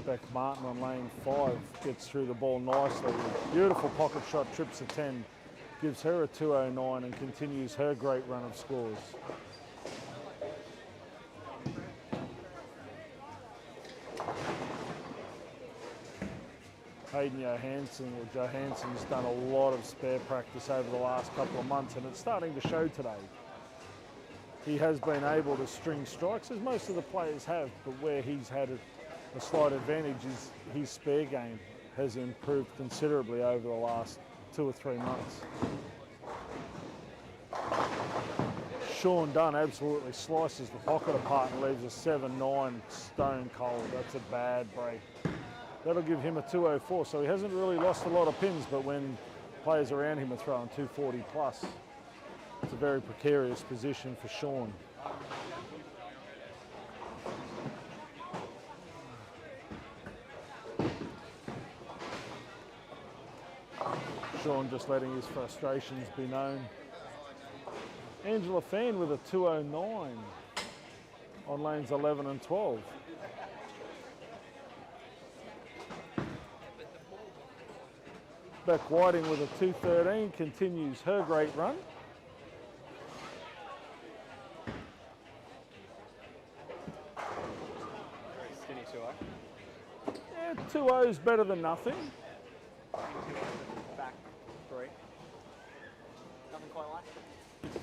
Beck Martin on lane 5 gets through the ball nicely. Beautiful pocket shot, trips a 10, gives her a 209 and continues her great run of scores. Hayden Johansson's done a lot of spare practice over the last couple of months, and it's starting to show today. He has been able to string strikes, as most of the players have, but where he's had a slight advantage is his spare game has improved considerably over the last 2 or 3 months. Sean Dunn absolutely slices the pocket apart and leaves a 7-9 stone cold. That's a bad break. That'll give him a 204, so he hasn't really lost a lot of pins, but when players around him are throwing 240 plus, it's a very precarious position for Sean. Sean just letting his frustrations be known. Angela Fan with a 209 on lanes 11 and 12. Beck Whiting with a 213 continues her great run. Very skinny 2-0. Yeah, 2-0 is better than nothing. Back 3. Nothing quite like it.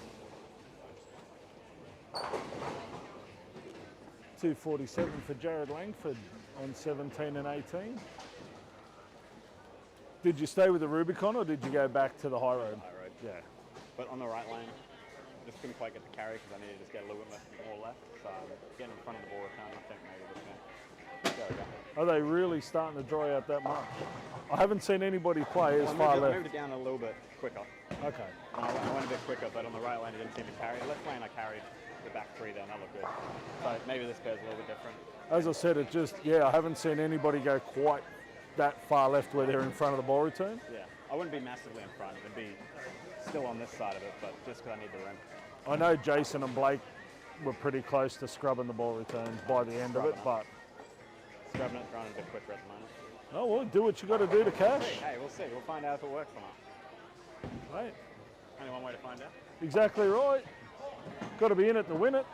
247 for Jared Langford on 17 and 18. Did you stay with the Rubicon or did you go back to the high road? High road. Yeah. But on the right lane, just couldn't quite get the carry because I needed to just get a little bit more left. So getting in front of the ball return, I think maybe this game. Are they really starting to dry out that much? I haven't seen anybody play as far left. I moved it down a little bit quicker. Okay. And I went a bit quicker, but on the right lane, it didn't seem to carry. Left lane, I carried the back 3 then. That looked good. So maybe this pair's a little bit different. As I said, I haven't seen anybody go quite that far left where they're in front of the ball return. Yeah, I wouldn't be massively in front. It'd be still on this side of it, but just because I need the rim. I know Jason and Blake we're pretty close to scrubbing the ball returns by the end of it, but Scrubbing it, throwing it a bit quicker at the moment. oh well, do what you got to do to cash. Hey, we'll see. We'll find out if it works or not. Right. Only one way to find out. Exactly right. Got to be in it to win it.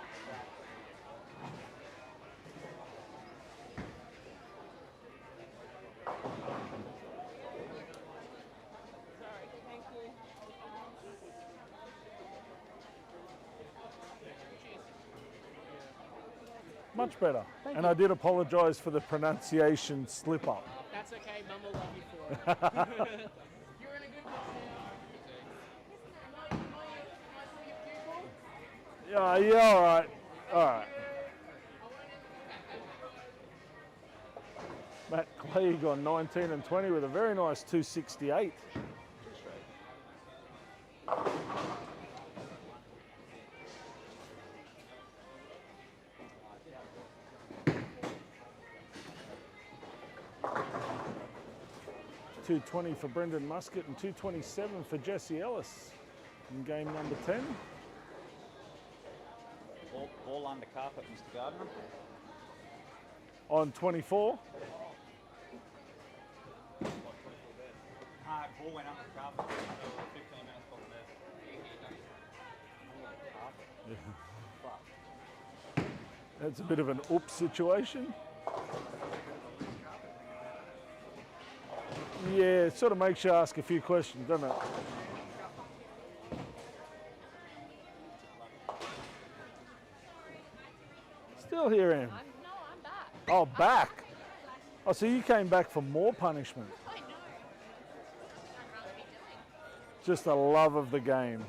Much better. And I did apologise for the pronunciation slip up. That's okay, Mum will love you for it. You're in a good book now. Yeah, all right. All right. Matt Clegg on 19 and 20 with a very nice 268. $220 for Brendan Muscat and $227 for Jesse Ellis in game number 10. All under carpet, Mr. Gardner. On 24. Ball went under carpet. 15 minutes before the That's a bit of an oops situation. Yeah, it sort of makes you ask a few questions, doesn't it? Still hear him. No, I'm back. Oh, back. Oh, so you came back for more punishment. I know. I'd rather be doing. Just a love of the game.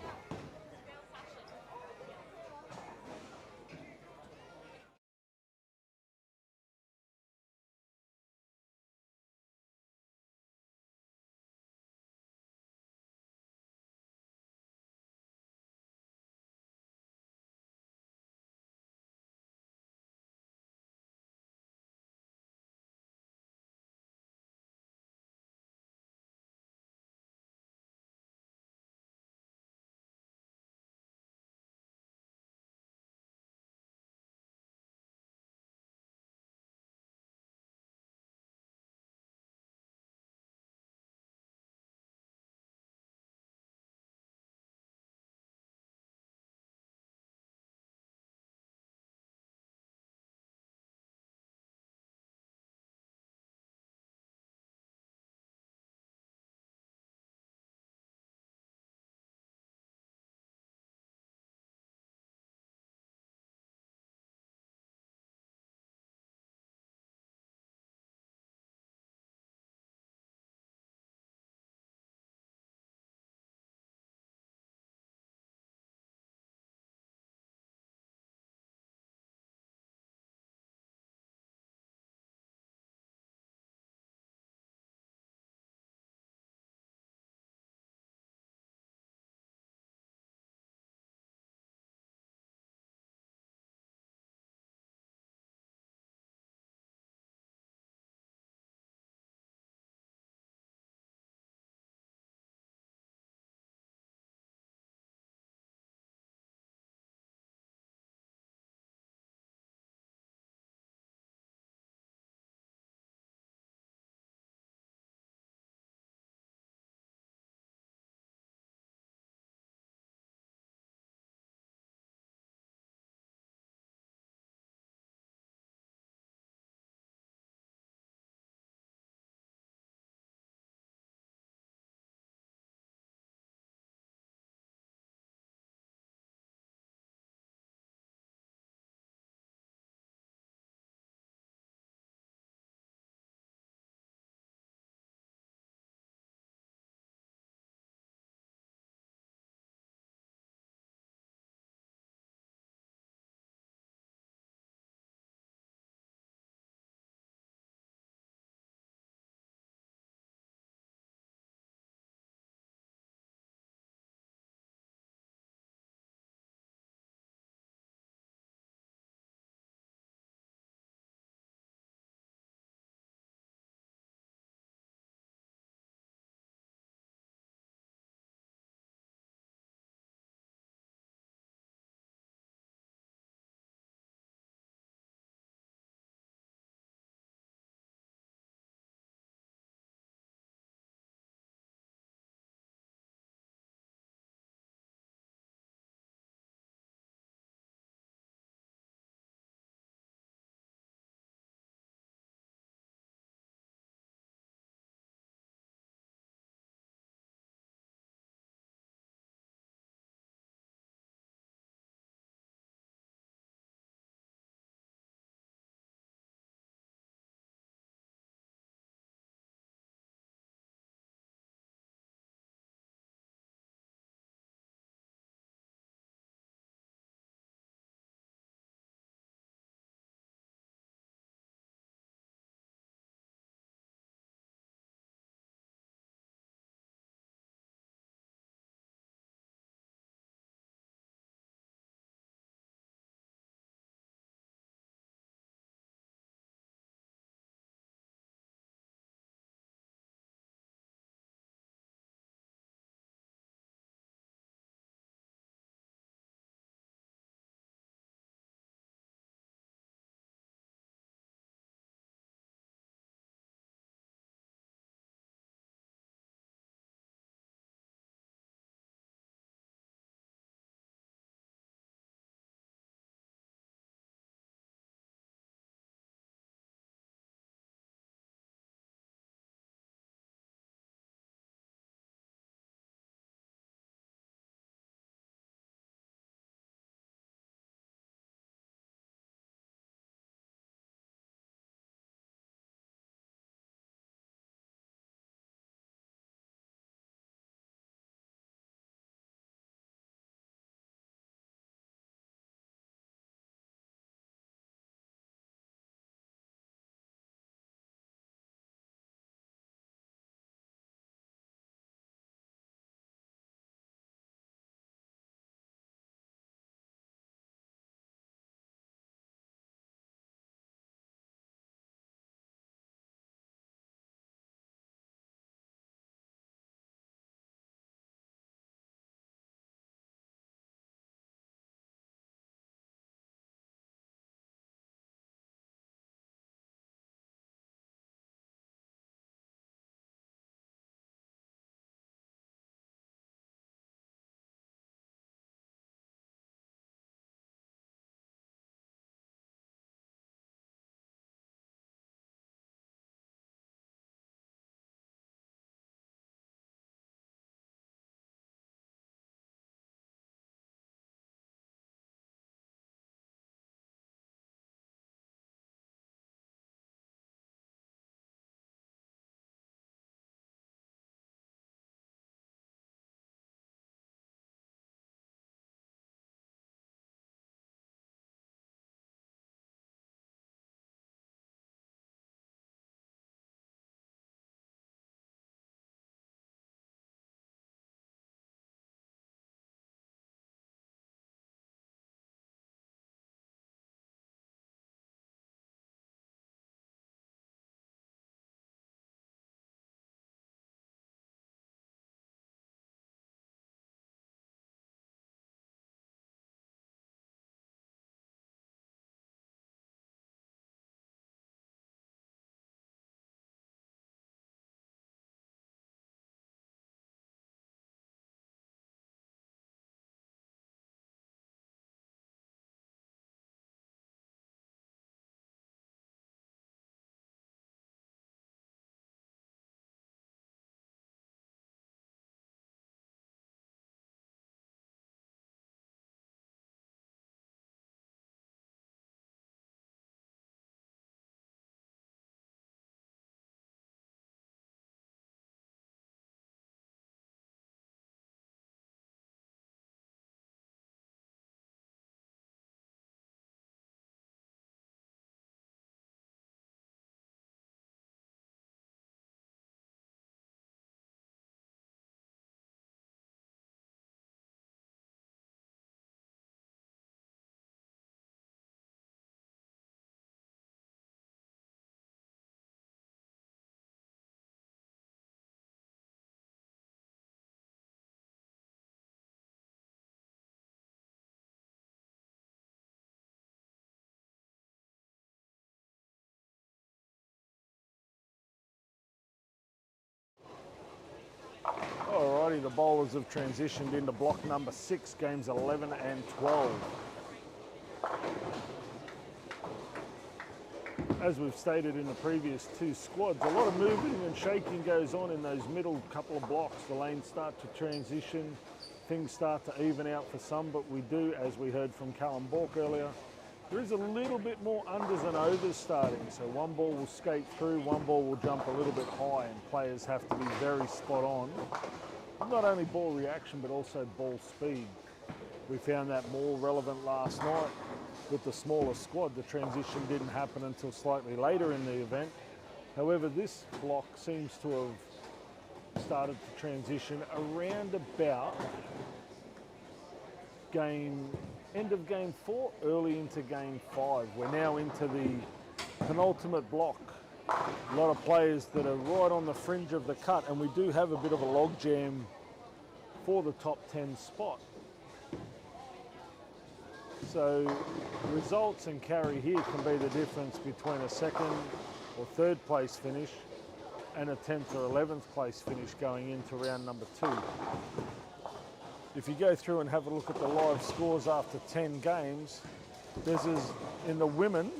Alrighty, the bowlers have transitioned into block number 6, games 11 and 12. As we've stated in the previous 2 squads, a lot of moving and shaking goes on in those middle couple of blocks. The lanes start to transition, things start to even out for some, but we do, as we heard from Callum Bork earlier, there is a little bit more unders and overs starting. So one ball will skate through, one ball will jump a little bit high, and players have to be very spot on. Not only ball reaction, but also ball speed. We found that more relevant last night with the smaller squad. The transition didn't happen until slightly later in the event. However, this block seems to have started to transition around about end of game 4, early into game 5. We're now into the penultimate block. A lot of players that are right on the fringe of the cut, and we do have a bit of a log jam for the top 10 spot. So results and carry here can be the difference between a 2nd or 3rd place finish and a 10th or 11th place finish going into round number 2. If you go through and have a look at the live scores after 10 games, in the women,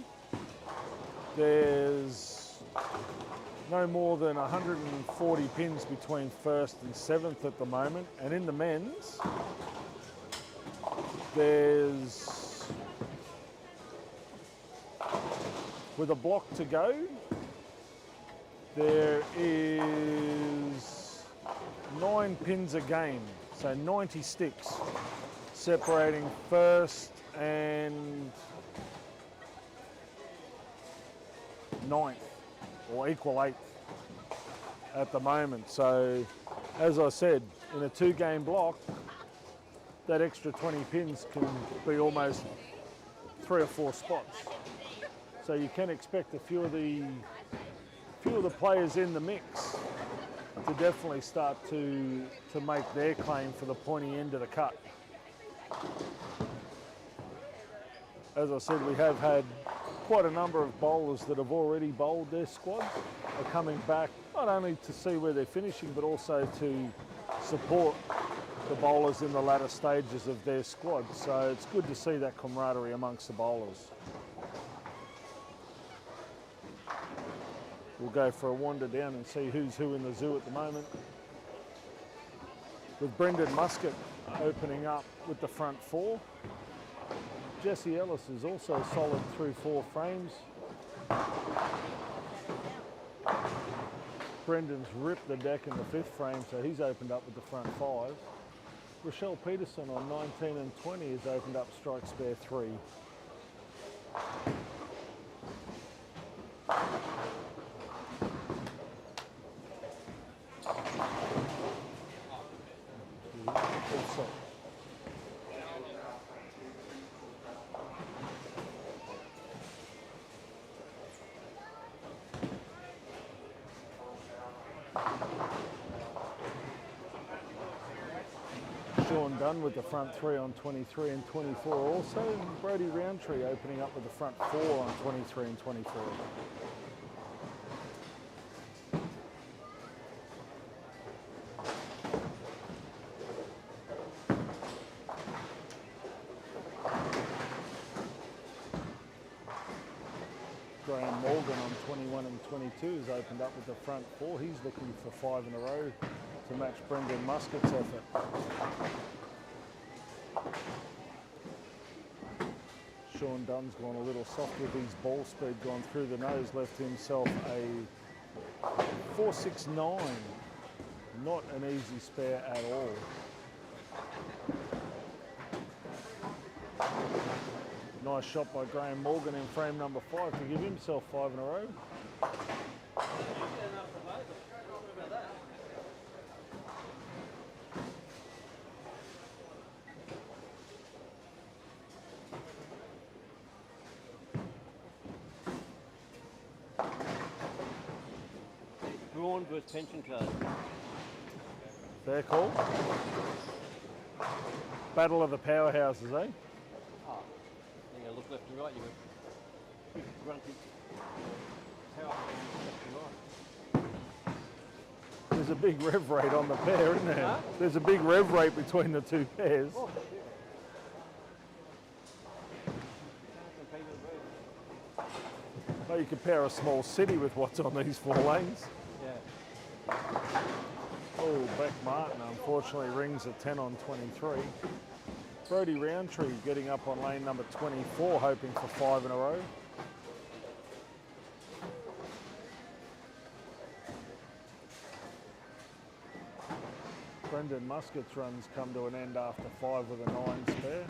there's no more than 140 pins between 1st and 7th at the moment, and in the men's, with a block to go, there is 9 pins a game, so 90 sticks separating 1st and 9th, or equal 8th at the moment. So, as I said, in a 2-game block, that extra 20 pins can be almost 3 or 4 spots. So you can expect a few of the players in the mix to definitely start to make their claim for the pointy end of the cut. As I said, we have had quite a number of bowlers that have already bowled their squads are coming back, not only to see where they're finishing, but also to support the bowlers in the latter stages of their squad. So it's good to see that camaraderie amongst the bowlers. We'll go for a wander down and see who's who in the zoo at the moment. With Brendan Muscat opening up with the front 4. Jesse Ellis is also solid through 4 frames. Brendan's ripped the deck in the 5th frame, so he's opened up with the front 5. Rochelle Peterson on 19 and 20 has opened up strike spare 3. Sean Dunn with the front 3 on 23 and 24 also, and Brody Roundtree opening up with the front 4 on 23 and 24. Graham Morgan on 21 and 22 has opened up with the front 4. He's looking for 5 in a row to match Brendan Muscat's effort. Sean Dunn's gone a little soft with his ball speed, gone through the nose, left himself a 4.69. Not an easy spare at all. Nice shot by Graham Morgan in frame number 5 to give himself 5 in a row. Brawn versus pension card. Fair call. Battle of the powerhouses, eh? Oh, you gotta look left and right. You got big grunty power left and right. There's a big rev rate on the pair, isn't there? Huh? There's a big rev rate between the two pairs. Oh, shit. Can't compete with these. Well, you compare a small city with what's on these 4 lanes. Yeah. Oh, Beck Martin unfortunately rings a 10 on 23. Brodie Roundtree getting up on lane number 24, hoping for 5 in a row. Brendan Muscat's runs come to an end after 5 with a 9 spare.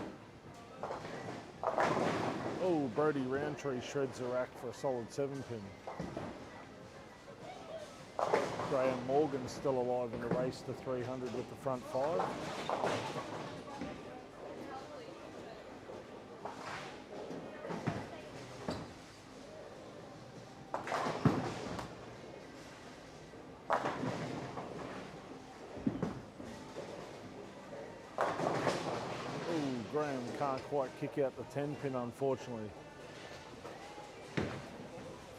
Oh, Brodie Roundtree shreds a rack for a solid 7-pin. Graham Morgan still alive in the race to 300 with the front 5. Graham can't quite kick out the 10-pin, unfortunately.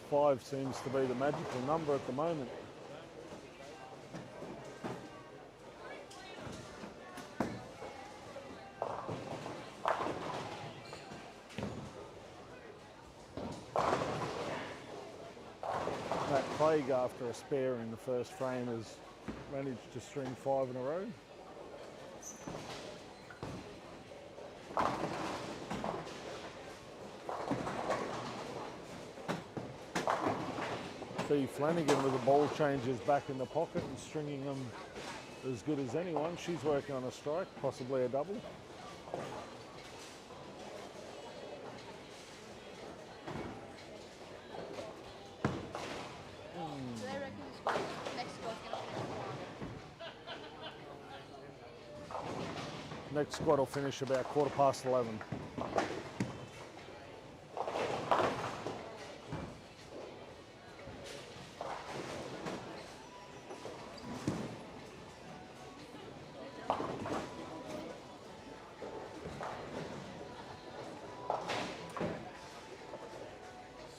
5 seems to be the magical number at the moment. Matt Craig, after a spare in the first frame, has managed to string 5 in a row. Steve Flanagan with the ball changes back in the pocket and stringing them as good as anyone. She's working on a strike, possibly a double. So they reckon next squad's going to finish Next squad will finish about 11:15.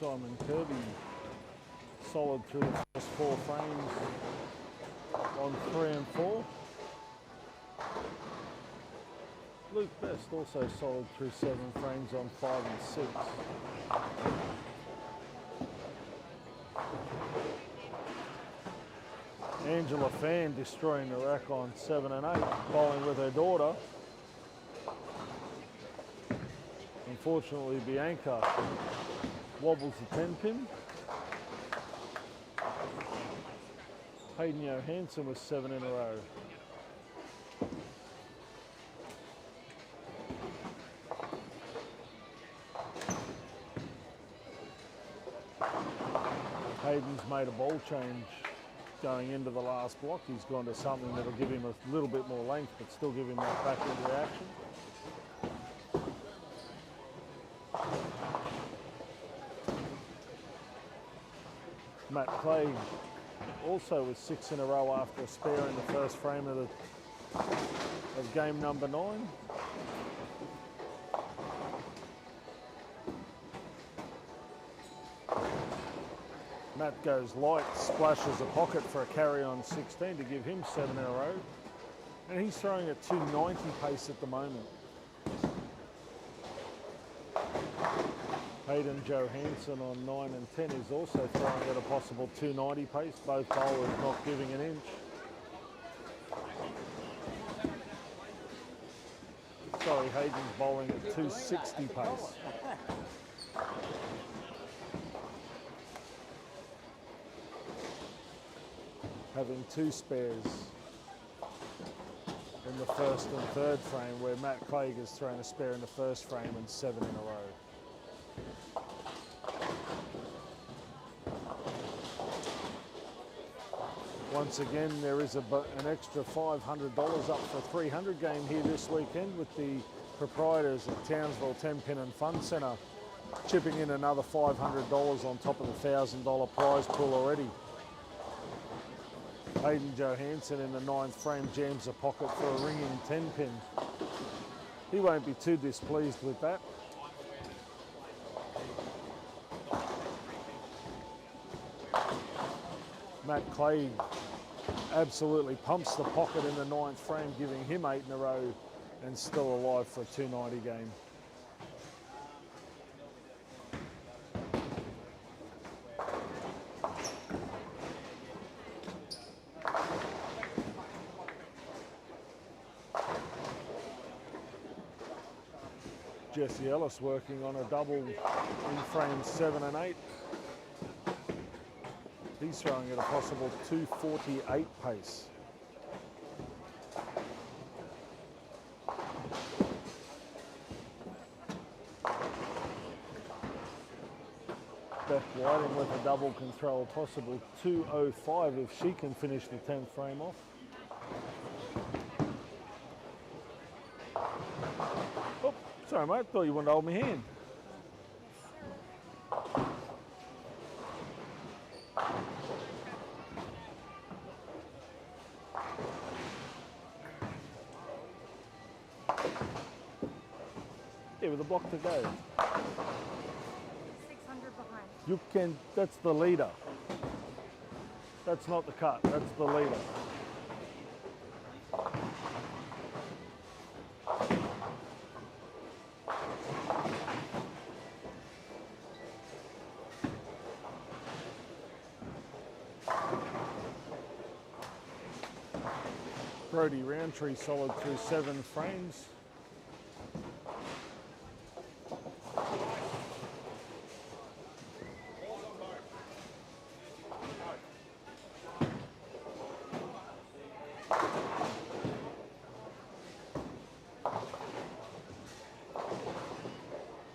Simon Kirby solid through the first 4 frames on 3 and 4. Luke Best also solid through 7 frames on 5 and 6. Angela Fan destroying the rack on 7 and 8, bowling with her daughter. Unfortunately, Bianca wobbles the 10-pin. Hayden Johansson was 7 in a row. Hayden's made a ball change going into the last block. He's gone to something that'll give him a little bit more length, but still give him that backward reaction. Matt Clay also with 6 in a row after a spare in the first frame of game number 9. Matt goes light, splashes a pocket for a carry on 16 to give him 7 in a row. And he's throwing at 290 pace at the moment. Hayden Johansson on 9 and 10 is also throwing at a possible 290 pace. Both bowlers not giving an inch. Sorry, Hayden's bowling at 260 pace. Having 2 spares in the first and third frame, where Matt Craig has thrown a spare in the first frame and 7 in a row. Once again, there is an extra $500 up for 300 game here this weekend, with the proprietors at Townsville 10-Pin and Fun Centre chipping in another $500 on top of the $1,000 prize pool already. Hayden Johansson in the 9th frame jams a pocket for a ringing 10-pin. He won't be too displeased with that. Matt Clay absolutely pumps the pocket in the 9th frame, giving him 8 in a row and still alive for a 290 game. Jesse Ellis working on a double in frames 7 and 8. He's throwing at a possible 248 pace. Beth Whiting with a double can throw a possible 205 if she can finish the 10th frame off. Oh, sorry mate, thought you wanted to hold my hand. Yeah, with a block to go. 600 behind. You can, that's the leader. That's not the cut, that's the leader. Brody Roundtree solid through 7 frames.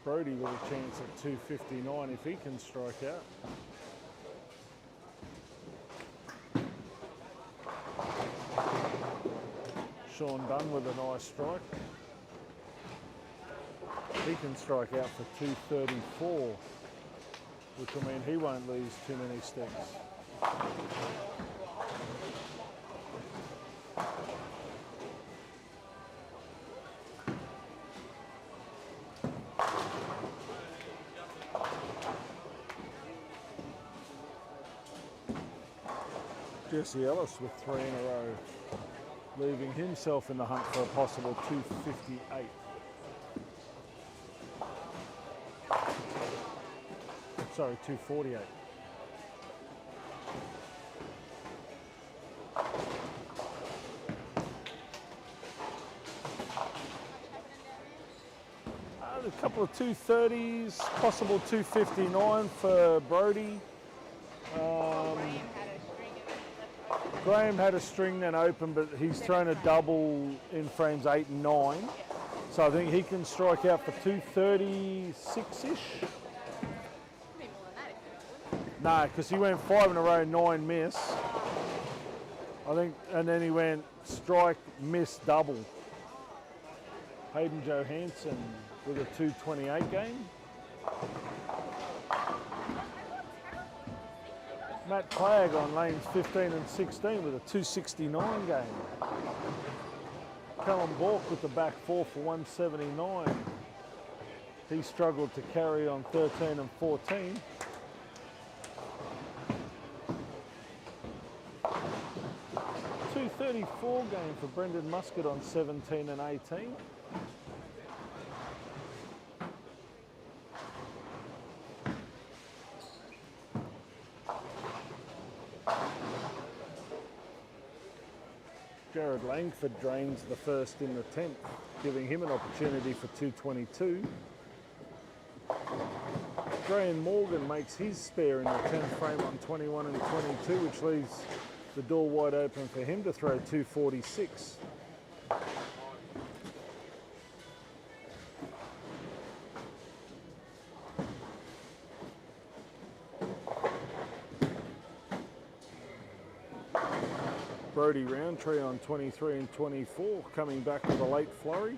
Brody with a chance at 259 if he can strike out. Sean Dunn with a nice strike. He can strike out for 234, which will mean he won't lose too many sticks. Jesse Ellis with 3 in a row, leaving himself in the hunt for a possible 258. Sorry, 248. A couple of 230s, possible 259 for Brody. Graham had a string then open, but he's thrown a double in frames 8 and 9. So I think he can strike out for 236-ish. No, because he went 5 in a row, 9 miss. I think, and then he went strike, miss, double. Hayden Johansson with a 228 game. Matt Clegg on lanes 15 and 16 with a 269 game. Callum Bork with the back 4 for 179. He struggled to carry on 13 and 14. .234 game for Brendan Muscat on 17 and 18. Jared Langford drains the first in the 10th, giving him an opportunity for 222. Graham Morgan makes his spare in the 10th frame on 21 and 22, which leaves the door wide open for him to throw 246. Brody Roundtree on 23 and 24, coming back with a late flurry.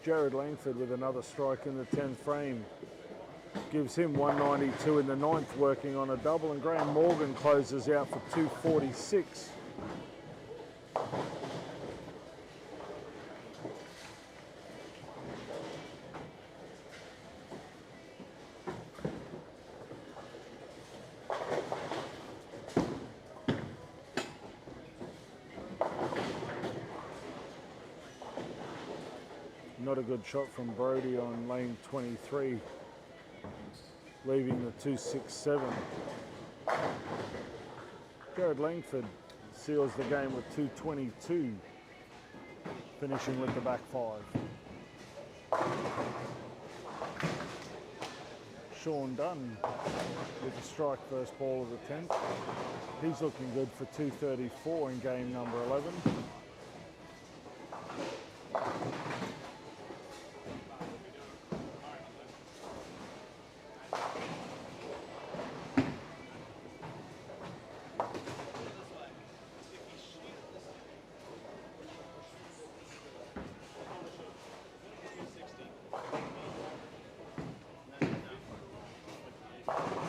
Jared Langford with another strike in the 10th frame. Gives him 192 in the 9th, working on a double, and Graham Morgan closes out for 246. Not a good shot from Brody on lane 23, leaving the 267. Jared Langford seals the game with 222, finishing with the back 5. Sean Dunn with a strike first ball of the 10th. He's looking good for 234 in game number 11.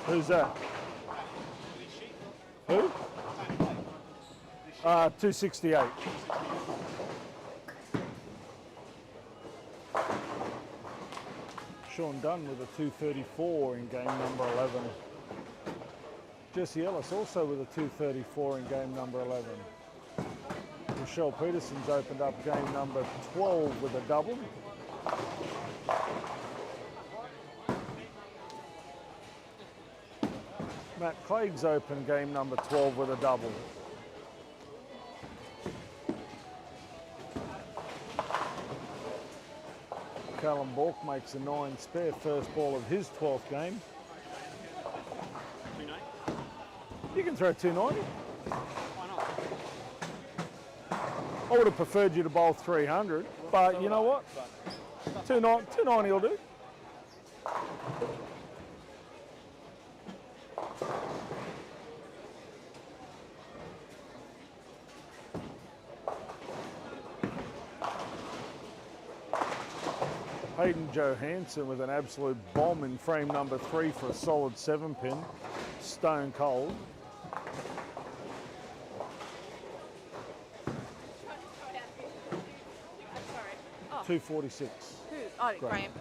Who's that? Who? 268. Sean Dunn with a 234 in game number 11. Jesse Ellis also with a 234 in game number 11. Michelle Peterson's opened up game number 12 with a double. Matt Clegg's opened game number 12 with a double. Callum Bork makes a 9 spare first ball of his 12th game. 290? You can throw 290. Why not? I would have preferred you to bowl 300, but you know what? 290 will do. Hayden Johansson with an absolute bomb in frame number 3 for a solid 7-pin. Stone cold. Oh, 246. who? Oh, Graham. Graham.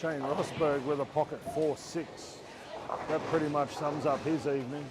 Shane Rosberg with a pocket 4-6. That pretty much sums up his evening.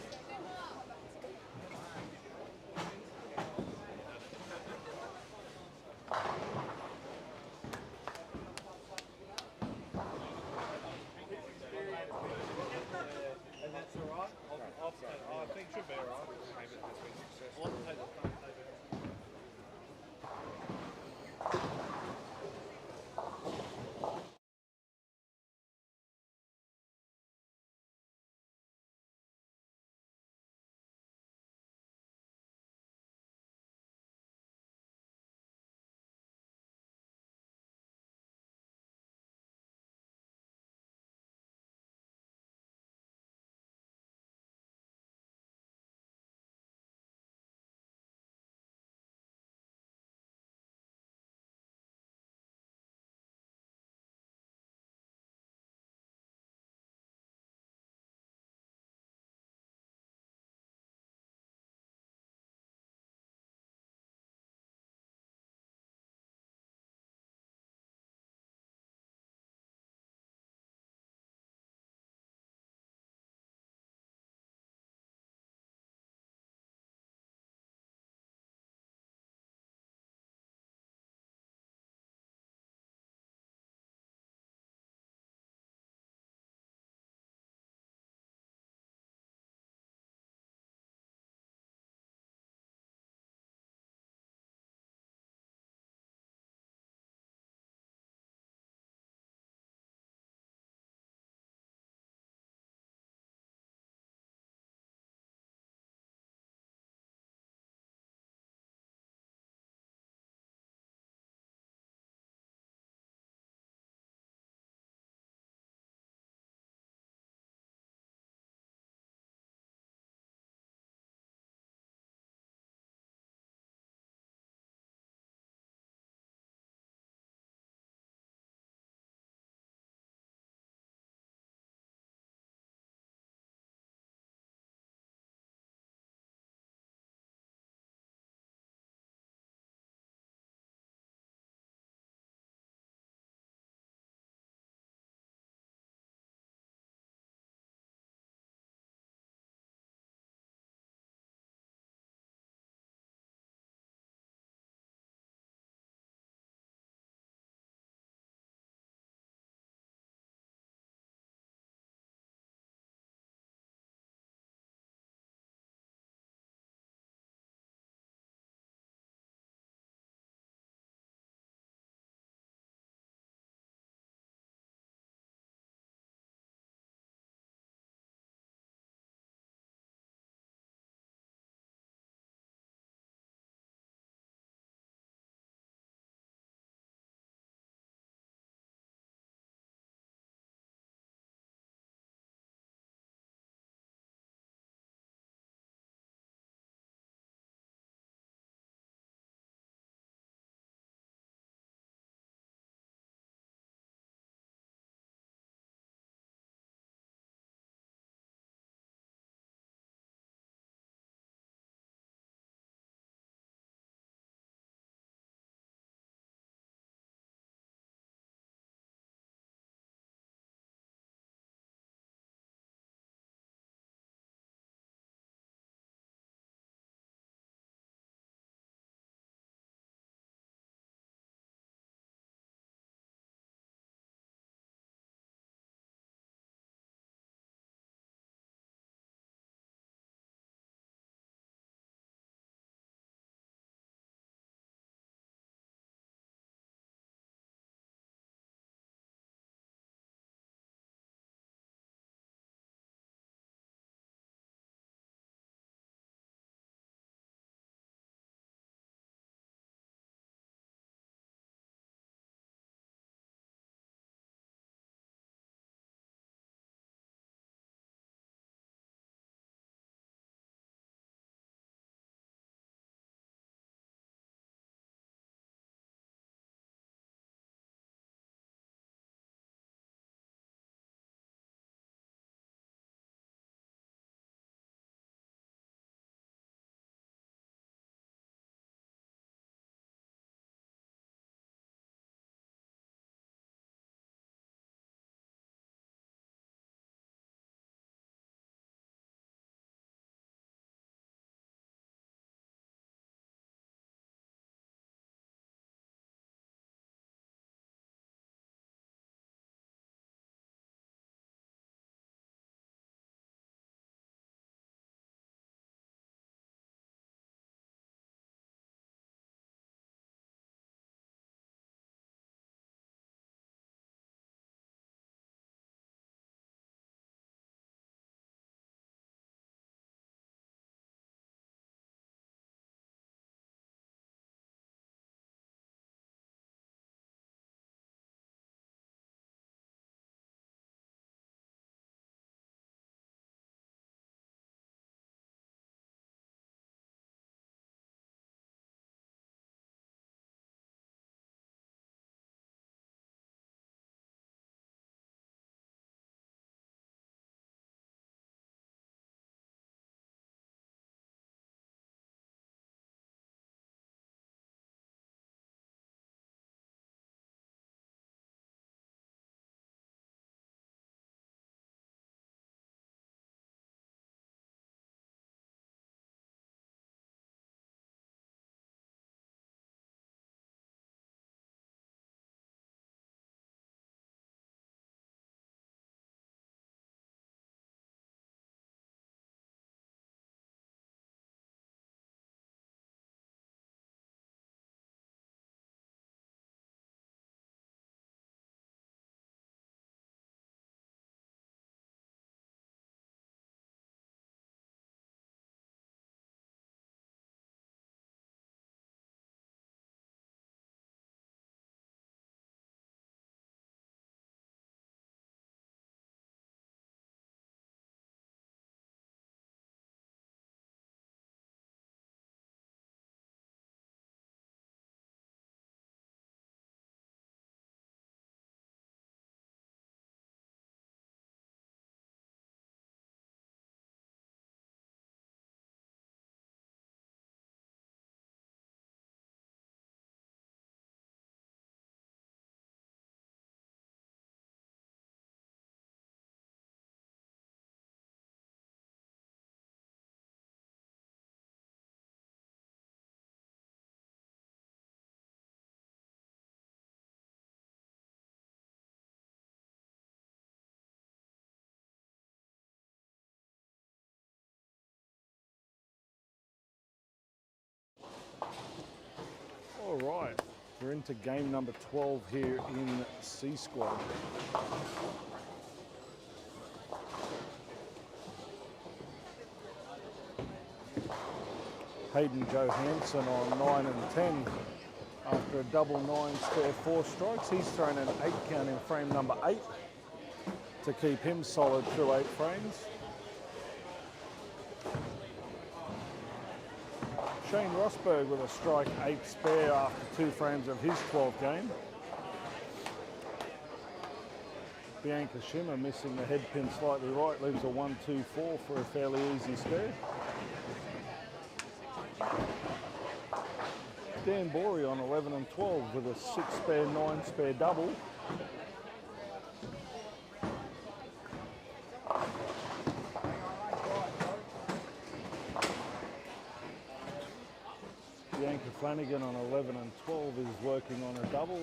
All right, we're into game number 12 here in C Squad. Hayden Johansson on 9 and 10 after a double 9 spare 4 strikes. He's thrown an 8 count in frame number 8 to keep him solid through 8 frames. Shane Rosberg with a strike 8 spare after 2 frames of his 12th game. Bianca Schimmer missing the head pin slightly right, leaves a 1-2-4 for a fairly easy spare. Dan Borey on 11 and 12 with a 6 spare, 9 spare double. Bianca Flanagan on 11 and 12 is working on a double.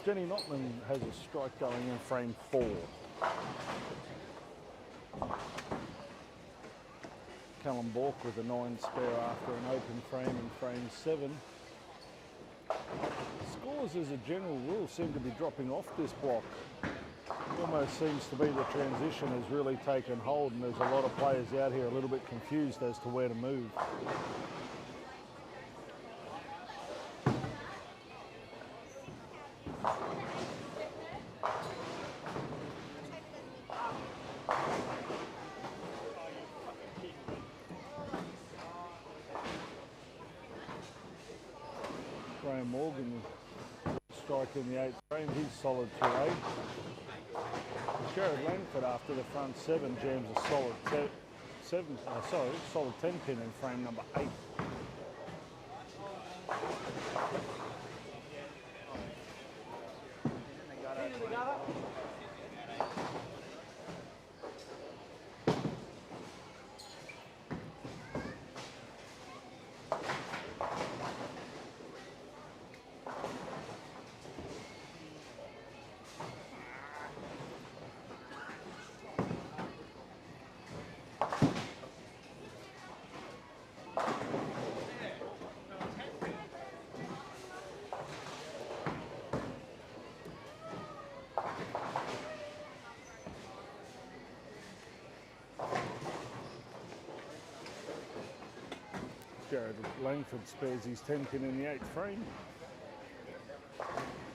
Jenny Notman has a strike going in frame 4. Callum Bork with a 9 spare after an open frame in frame 7. Scores as a general rule seem to be dropping off this block. It almost seems to be the transition has really taken hold and there's a lot of players out here a little bit confused as to where to move. Graham Morgan strike in the 8th frame, he's solid through 8. Jared Langford after the front 7 jams a solid solid 10 pin in frame number 8. Jared Langford spares his 10 pin in the 8th frame.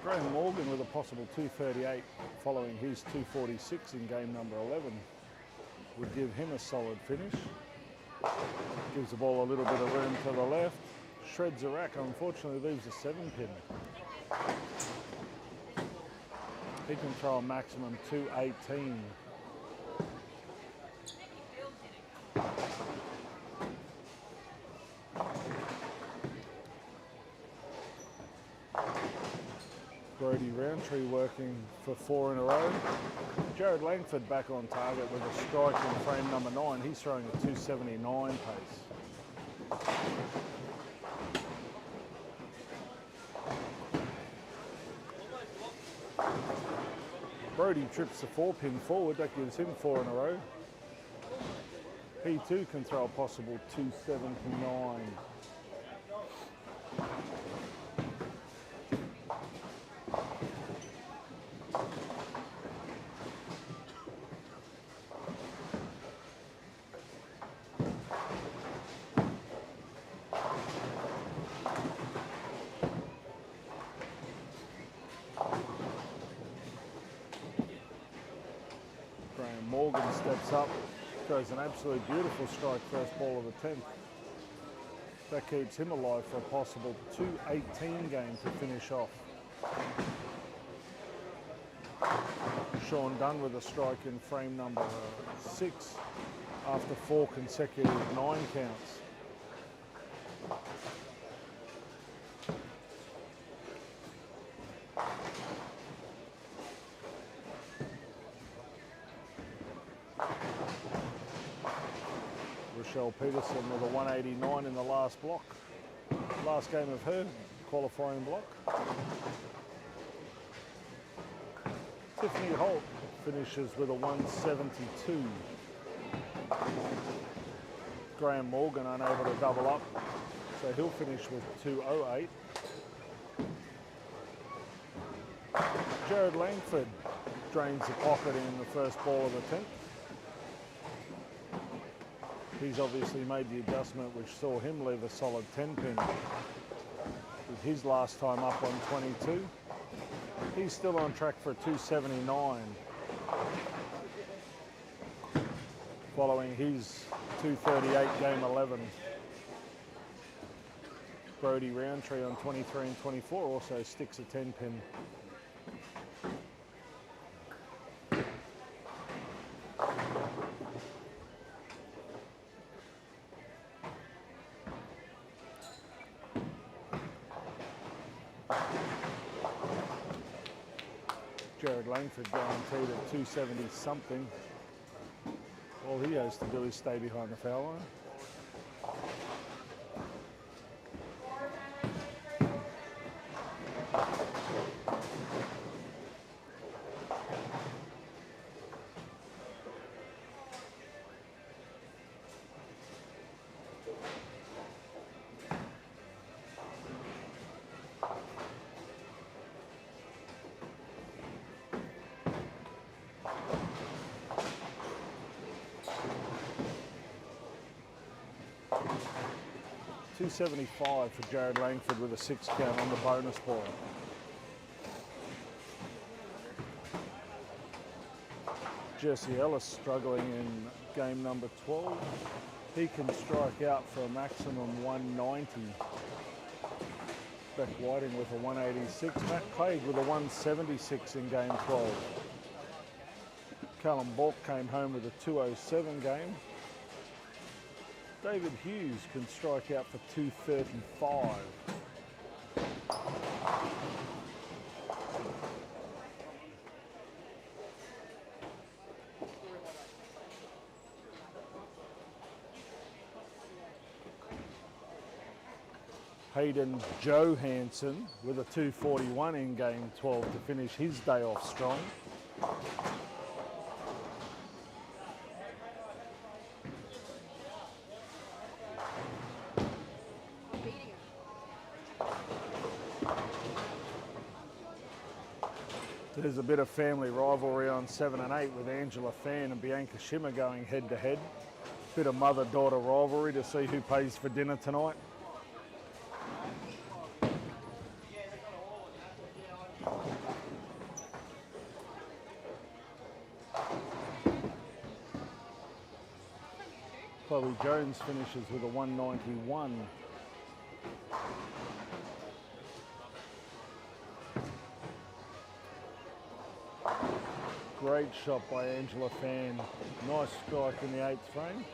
Graham Morgan with a possible 238 following his 246 in game number 11 would give him a solid finish. Gives the ball a little bit of room to the left. Shreds a rack, unfortunately leaves a 7 pin. He can throw a maximum 218. Brody Roundtree working for 4 in a row. Jared Langford back on target with a strike in frame number 9. He's throwing a 279 pace. Brody trips the 4 pin forward, that gives him 4 in a row. He too can throw a possible 279. Morgan steps up, throws an absolute beautiful strike, first ball of the 10th. That keeps him alive for a possible 218 game to finish off. Sean Dunn with a strike in frame number 6 after 4 consecutive 9 counts. Rochelle Peterson with a 189 in the last block. Last game of her qualifying block. Tiffany Holt finishes with a 172. Graham Morgan unable to double up, so he'll finish with 208. Jared Langford drains the pocket in the first ball of the 10th. He's obviously made the adjustment which saw him leave a solid 10 pin with his last time up on 22. He's still on track for a 279 following his 238 game 11. Brodie Roundtree on 23 and 24 also sticks a 10 pin. Jared Langford guaranteed at 270 something. All he has to do is stay behind the foul line. $275 for Jared Langford with a 6 count on the bonus ball. Jesse Ellis struggling in game number 12. He can strike out for a maximum 190. Beck Whiting with a 186. Matt Craig with a 176 in game 12. Callum Bork came home with a 207 game. David Hughes can strike out for 235. Hayden Johansson with a 241 in game 12 to finish his day off strong. There's a bit of family rivalry on 7 and 8 with Angela Fan and Bianca Schimmer going head to head. Bit of mother-daughter rivalry to see who pays for dinner tonight. Chloe Jones finishes with a 191. Great shot by Angela Fan. Nice strike in the 8th frame.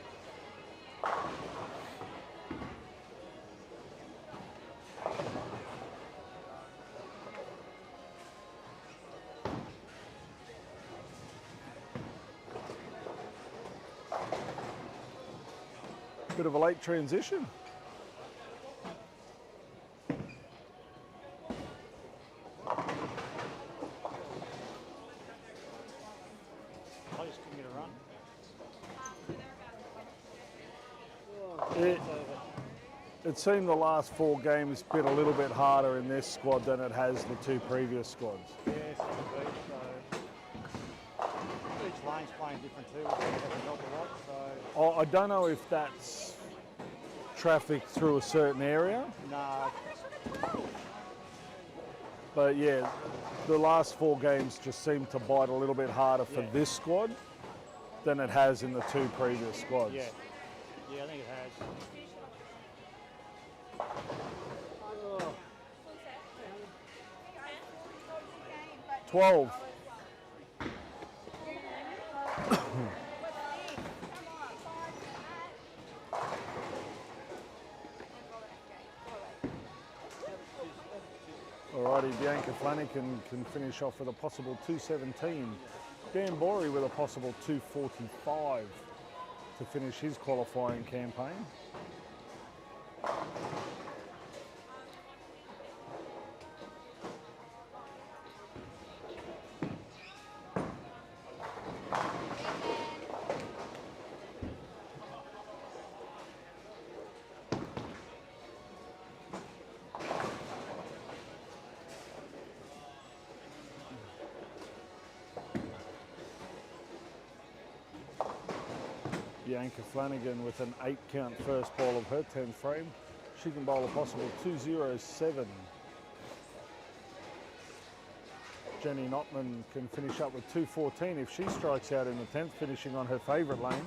Bit of a late transition. It seemed the last 4 games bit a little bit harder in this squad than it has the 2 previous squads. Yes, indeed. So each lane's playing different too, which doesn't help a lot. So I don't know if that's traffic through a certain area. nah, But yeah, the last 4 games just seem to bite a little bit harder for this squad than it has in the 2 previous squads. yeah, I think it has. 12. Alrighty, Bianca Flanagan can finish off with a possible 217. Dan Borey with a possible 245 to finish his qualifying campaign. Bianca Flanagan with an 8 count first ball of her 10th frame. She can bowl a possible 207. Jenny Notman can finish up with 214 if she strikes out in the 10th, finishing on her favourite lane.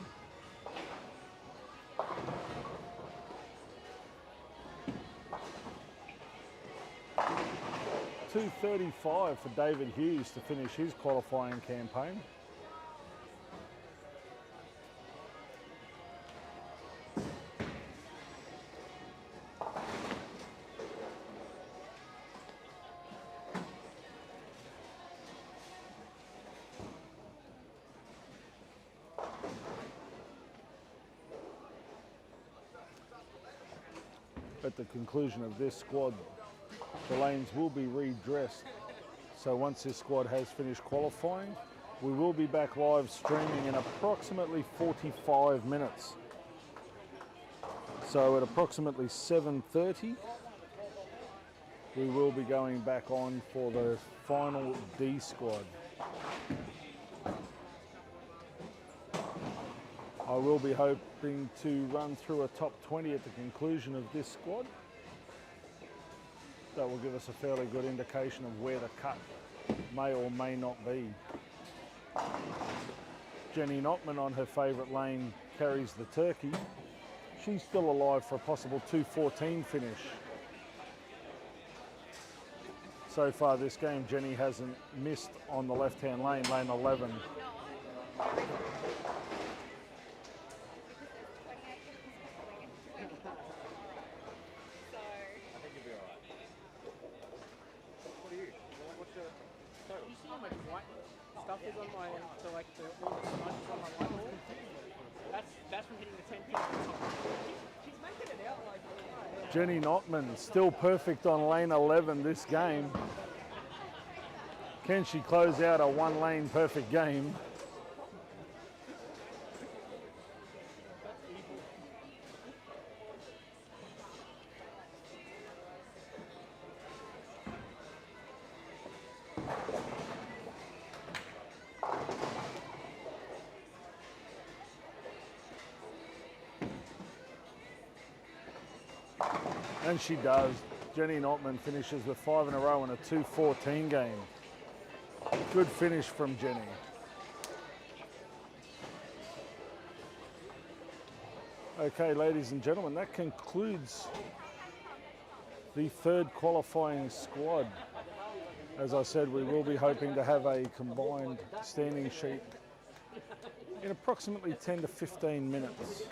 .235 for David Hughes to finish his qualifying campaign. At the conclusion of this squad, the lanes will be redressed. So once this squad has finished qualifying, we will be back live streaming in approximately 45 minutes. So at approximately 7:30, we will be going back on for the final D squad. I will be hoping to run through a top 20 at the conclusion of this squad. That will give us a fairly good indication of where the cut may or may not be. Jenny Notman on her favourite lane carries the turkey. She's still alive for a possible 214 finish. So far this game, Jenny hasn't missed on the left-hand lane, lane 11. Jenny Notman still perfect on lane 11 this game. Can she close out a one-lane perfect game? And she does. Jenny Notman finishes with 5 in a row in a 214 game. Good finish from Jenny. Okay, ladies and gentlemen, that concludes the third qualifying squad. As I said, we will be hoping to have a combined standing sheet in approximately 10 to 15 minutes.